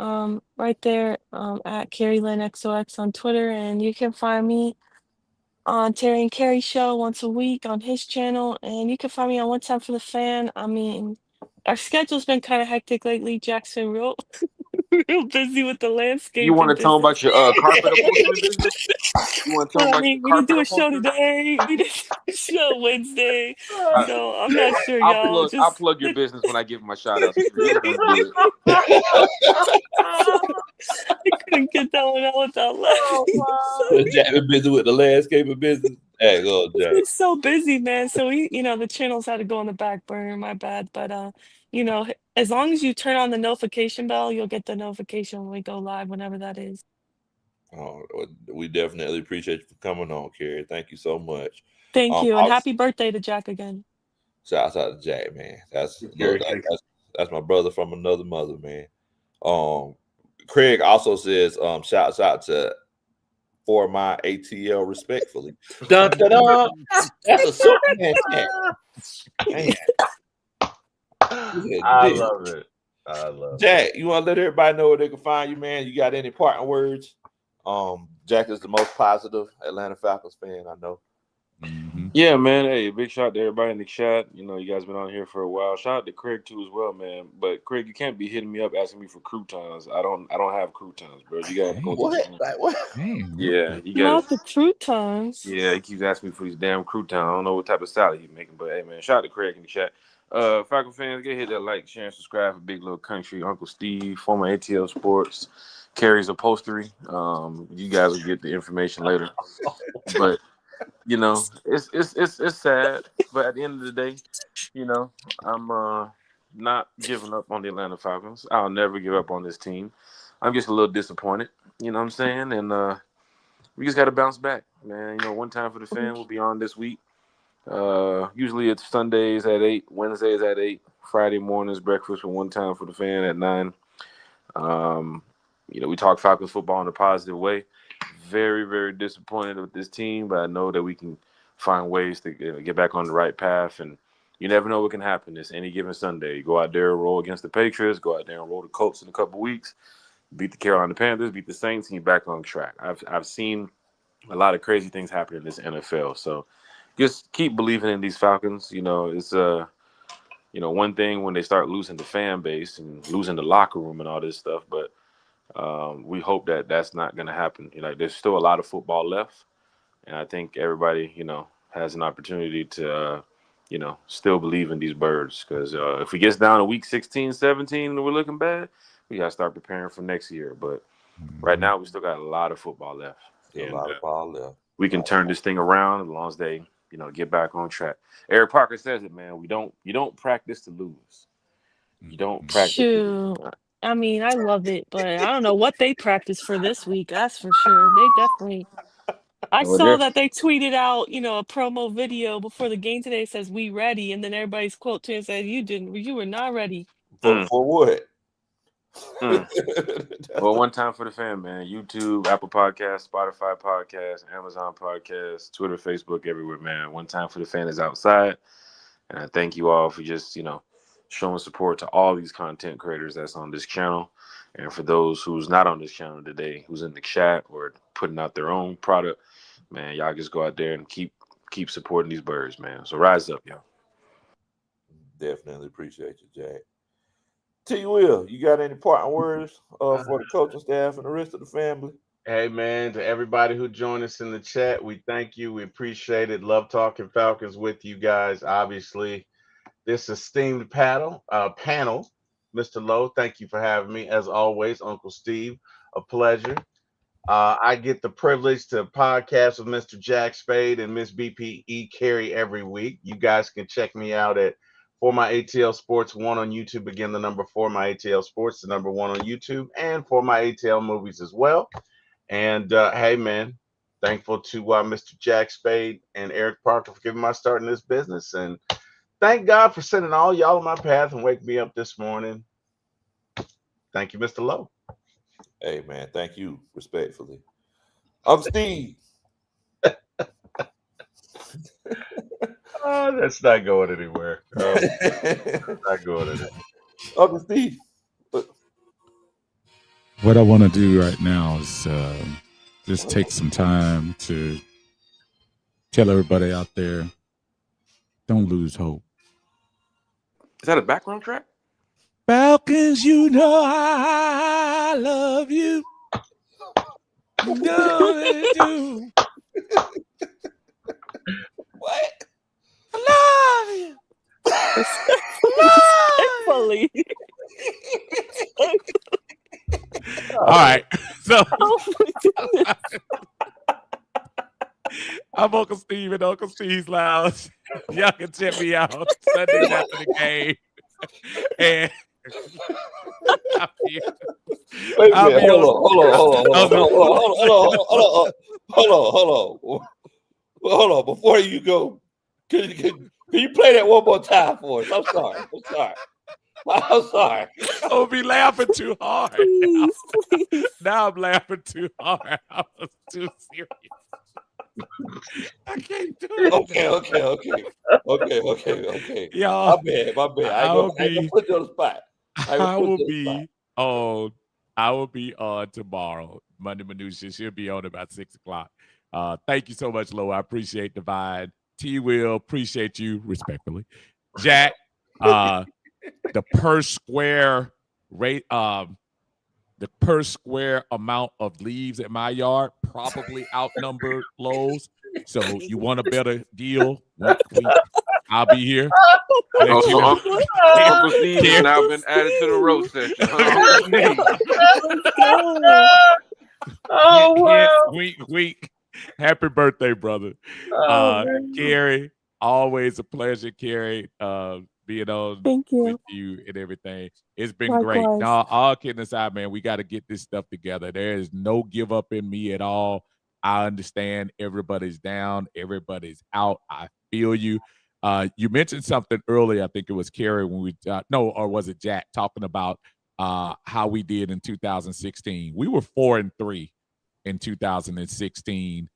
right there at Carrie Lynn XOX on Twitter, and you can find me on Terry and Carrie show once a week on his channel, and you can find me on One Time for the Fan. I mean, our schedule's been kind of hectic lately. Jackson real real busy with the You want landscaping to tell them business. about your carpet upholstery business? You want to tell them Well, I about your mean, we didn't carpet do a show upholstery? today. We didn't do a show Wednesday. I, So I'm not sure, I'll y'all. plug. I'll Just plug your business when I give my shout outs. You don't want to do it. I couldn't get that one out without laughing. Jack been busy with the landscaping business. Hey, go Jack. It's so busy, man. So the channels had to go on the back burner. My bad. But as long as you turn on the notification bell, you'll get the notification when we go live, whenever that is. Oh, we definitely appreciate you for coming on, Carrie. Thank you so much. Thank you, and happy birthday to Jack again. Shouts out to Jack, man. That's my brother from another mother, man. Craig also says, shouts out to For My ATL respectfully. Dun, dun, dun. That's a Superman chant. Man. I love it. Jack, you want to let everybody know where they can find you, man? You got any parting words? Jack is the most positive Atlanta Falcons fan I know. Mm-hmm. Yeah, man. Hey, big shout out to everybody in the chat. You guys been on here for a while. Shout out to Craig too as well, man. But Craig, you can't be hitting me up asking me for croutons. I don't have croutons, bro. You gotta go. What? Yeah, you Not the croutons. Yeah, he keeps asking me for these damn croutons. I don't know what type of salad he's making, but hey, man, shout out to Craig in the chat. Falcon fans, get hit that like, share, and subscribe for Big Little Country, Uncle Steve, former ATL Sports, Carrie's Upholstery. You guys will get the information later, but. It's sad, but at the end of the day, I'm not giving up on the Atlanta Falcons. I'll never give up on this team. I'm just a little disappointed, you know what I'm saying? And we just got to bounce back, man. One Time for the Fan will be on this week. Usually it's Sundays at 8, Wednesdays at 8, Friday mornings breakfast with One Time for the Fan at 9. We talk Falcons football in a positive way. Very, very disappointed with this team, but I know that we can find ways to get back on the right path. And you never know what can happen this any given Sunday. You go out there and roll against the Patriots, go out there and roll the Colts in a couple weeks, beat the Carolina Panthers, beat the Saints, and you're back on track. I've seen a lot of crazy things happen in this NFL. So just keep believing in these Falcons. It's one thing when they start losing the fan base and losing the locker room and all this stuff, but we hope that that's not going to happen. There's still a lot of football left, and I think everybody, has an opportunity to still believe in these birds. Because if we get down to week 16, 17, and we're looking bad, we got to start preparing for next year. But right now, we still got a lot of football left. Still And a lot of ball left. we can turn this thing around as long as they, get back on track. Eric Parker says it, man. You don't practice to lose. You don't practice to lose. Shoot. I mean, I love it, but I don't know what they practice for this week. That's for sure. They definitely. I Well, saw that they tweeted out, a promo video before the game today. Says "We ready," and then everybody's quote to it said, You were not ready." For what? Well, one time for the fan, man. YouTube, Apple Podcasts, Spotify Podcasts, Amazon Podcasts, Twitter, Facebook, everywhere, man. One time for the fan is outside. And I thank you all for just, showing support to all these content creators that's on this channel. And for those who's not on this channel today, who's in the chat or putting out their own product, man, y'all just go out there and keep supporting these birds, man. So rise up, y'all. Definitely appreciate you, Jack. T. Will, you got any parting words for the coaching staff and the rest of the family? Hey, man, to everybody who joined us in the chat, we thank you. We appreciate it. Love talking Falcons with you guys. Obviously, this esteemed panel, Mr. Lowe, thank you for having me. As always, Uncle Steve, a pleasure. I get the privilege to podcast with Mr. Jack Spade and Miss BPE Carey every week. You guys can check me out at For My ATL Sports 1 on YouTube. Again, the number 4 My ATL Sports, the number 1 on YouTube, and For My ATL Movies as well. And hey, man, thankful to Mr. Jack Spade and Eric Parker for giving my start in this business. And thank God for sending all y'all on my path and waking me up this morning. Thank you, Mr. Lowe. Hey, man, thank you, respectfully. Uncle Steve. That's not going anywhere. Not going anywhere. Uncle Steve. What I want to do right now is just take some time to tell everybody out there, don't lose hope. Is that a background track? Falcons, you know I love you. You know they do. What? I love you. Respectfully. All right. So Oh my goodness. I'm Uncle Steve and Uncle Steve's Lounge. Y'all can check me out Sundays after the game. And Wait a minute. Hold on. Before you go, can you play that one more time for us? I'm sorry. I'll be laughing too hard. Please. Now I'm laughing too hard. I was too serious. I can't do it. Okay. Y'all, My bad. I ain't gonna put you on the spot. I will be on tomorrow. Monday Minutia. She'll be on about 6:00. Thank you so much, Lo. I appreciate the vibe. T. Will, appreciate you respectfully. Jack, the per square rate, the per square amount of leaves at my yard probably outnumber Lowe's. So you want a better deal? I'll be here. Uncle Steve has now been added to the roast session. Oh, wow. Week. Happy birthday, brother. Carrie, always a pleasure, Carrie, being on with you and everything. It's been great. No, all kidding aside, man, we got to get this stuff together. There is no give up in me at all. I understand everybody's down. Everybody's out. I feel you. You mentioned something earlier. I think it was Carrie when we or was it Jack talking about how we did in 2016. We were 4-3 in 2016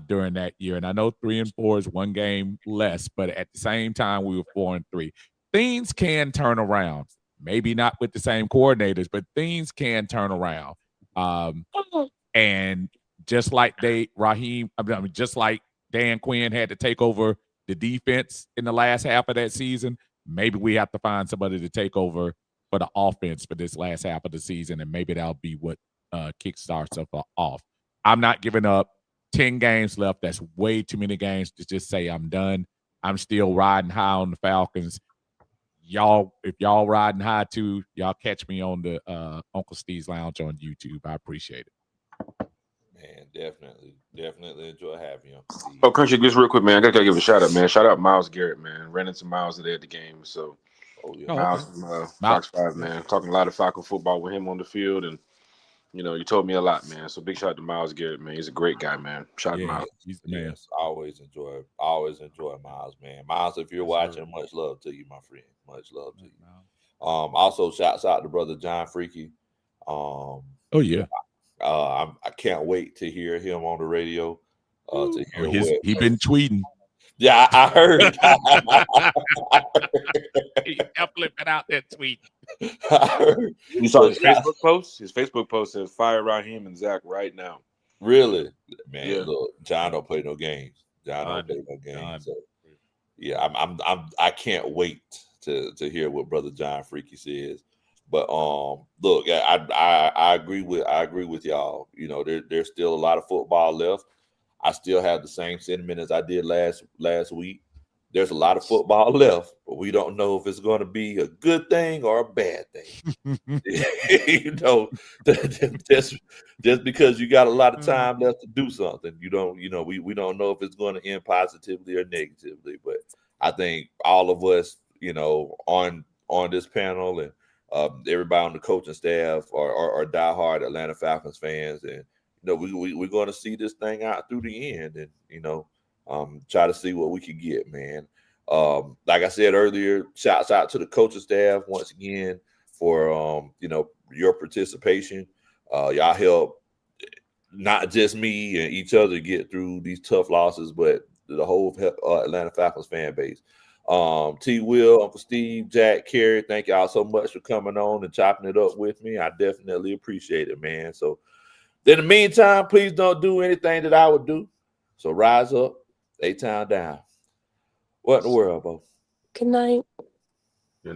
during that year, and I know 3-4 is one game less, but at the same time we were 4-3. Things can turn around. Maybe not with the same coordinators, but things can turn around. And just like Raheem, just like Dan Quinn had to take over the defense in the last half of that season, maybe we have to find somebody to take over for the offense for this last half of the season, and maybe that'll be what kickstarts us off. I'm not giving up. 10 games left. That's way too many games to just say I'm done. I'm still riding high on the Falcons. Y'all, if y'all riding high too, y'all catch me on the Uncle Steve's Lounge on YouTube. I appreciate it. Man, definitely enjoy having you, Uncle Steve. Oh, Country, just real quick, man. I gotta give a shout out, man. Shout out Miles Garrett, man. Ran into Miles today at the game. So, Miles from Fox 5, man. Talking a lot of Falcon football with him on the field, and you told me a lot, man. So big shout out to Miles Garrett, man. He's a great guy, man. Shout out to Miles. He's the man. Yes, always enjoy Miles, man. Miles, if you're watching, much love to you, my friend. Much love to you. Also, shouts out to brother John Freaky. Oh yeah. I can't wait to hear him on the radio. To hear he been tweeting. Yeah, I heard. He definitely been out there tweeting. You saw his Facebook post? His Facebook post says fire Raheem and Zach right now. Really? Man, look, John don't play no games. John don't play no games. So, yeah, I can't wait to hear what brother John Freaky says. But look, I agree with y'all. There's still a lot of football left. I still have the same sentiment as I did last week. There's a lot of football left, but we don't know if it's going to be a good thing or a bad thing. Just because you got a lot of time left to do something, we don't know if it's going to end positively or negatively. But I think all of us, on this panel and everybody on the coaching staff are diehard Atlanta Falcons fans, and we're going to see this thing out through the end, and try to see what we can get, man. Like I said earlier, shouts out to the coaching staff once again for your participation. Y'all help not just me and each other get through these tough losses, but the whole Atlanta Falcons fan base. T. Will, Uncle Steve, Jack, Carrie, thank y'all so much for coming on and chopping it up with me. I definitely appreciate it, man. So in the meantime, please don't do anything that I would do. So rise up, A-Town down. What in the world, Bo? Good night.